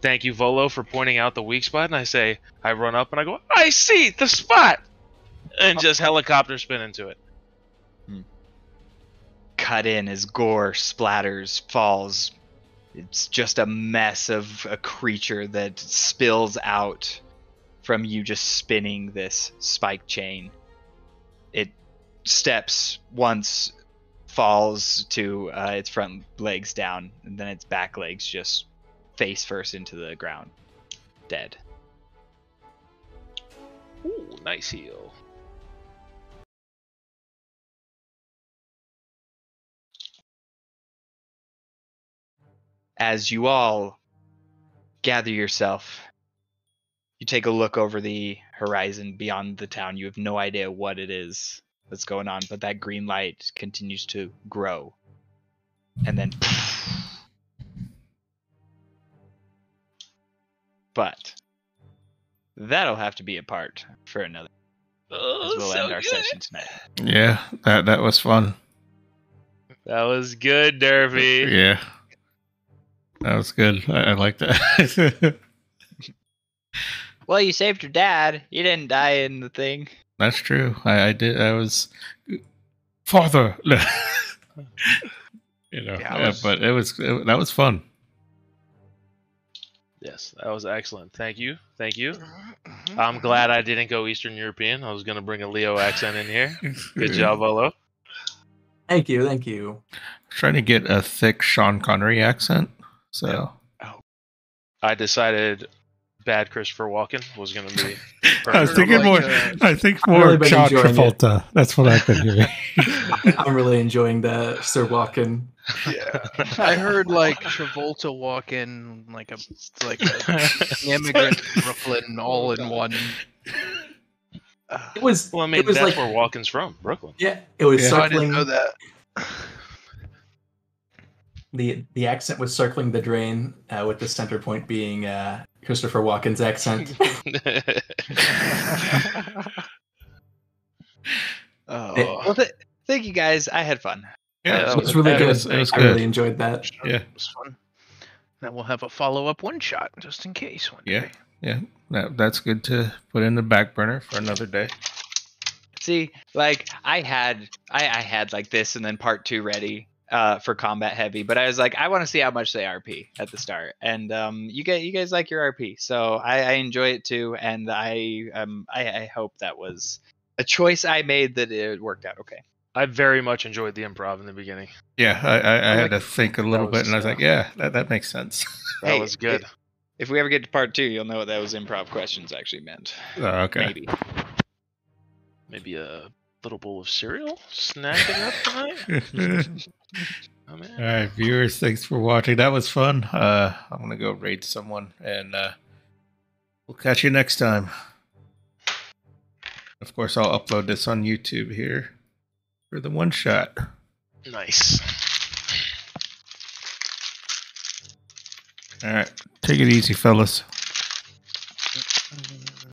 thank you, Volo, for pointing out the weak spot. And I run up and I go, I see the spot, and just helicopter spin into it. Cut in as gore splatters, falls. It's just a mess of a creature that spills out from you just spinning this spike chain. It steps once, falls to its front legs down, and then its back legs just face first into the ground, dead. Ooh, nice heal. As you all gather yourself, you take a look over the horizon beyond the town. You have no idea what it is that's going on, but that green light continues to grow. And then... But that'll have to be a part for another. As we'll end our session tonight. Yeah, that was fun. That was good, Derby. Yeah. That was good. I like that. Well, you saved your dad. You didn't die in the thing. That's true. I did. I was father. Yeah, but that was fun. Yes, that was excellent. Thank you. I'm glad I didn't go Eastern European. I was going to bring a Leo accent in here. Good job, Olo. Thank you. Trying to get a thick Sean Connery accent. So I decided bad Christopher Walken was going to be. I was thinking more. I think I've more really been John enjoying it. Travolta. That's what I've been hearing. I'm really enjoying the Sir Walken. Yeah, I heard like Travolta walk in like a immigrant in Brooklyn all in one. It was. Well, I mean, it was that's like, where Walken's from, Brooklyn. Yeah, it was Yeah. So I didn't circling. know that. The accent was circling the drain, with the center point being Christopher Walken's accent. Oh, Well, thank you guys. I had fun. Yeah, It was really it good. was I good. really enjoyed that. Yeah. it was fun. Now we'll have a follow-up one-shot just in case one Yeah. day. Yeah, that's good to put in the back burner for another day. See, like I had like this and then part 2 ready for combat heavy, but I was like, I want to see how much they RP at the start, and you guys like your RP, so I enjoy it too, and I hope that was a choice I made that it worked out okay. I very much enjoyed the improv in the beginning. Yeah, I had to think a little bit, was, and I was like, yeah, that makes sense. That Hey, was good. If we ever get to part 2, you'll know what those improv questions actually meant. Okay. Maybe a little bowl of cereal? Snacking up tonight? Oh, man. All right, viewers, thanks for watching. That was fun. I'm gonna go raid someone, and we'll catch you next time. Of course, I'll upload this on YouTube here for the one shot. Nice. All right, take it easy, fellas.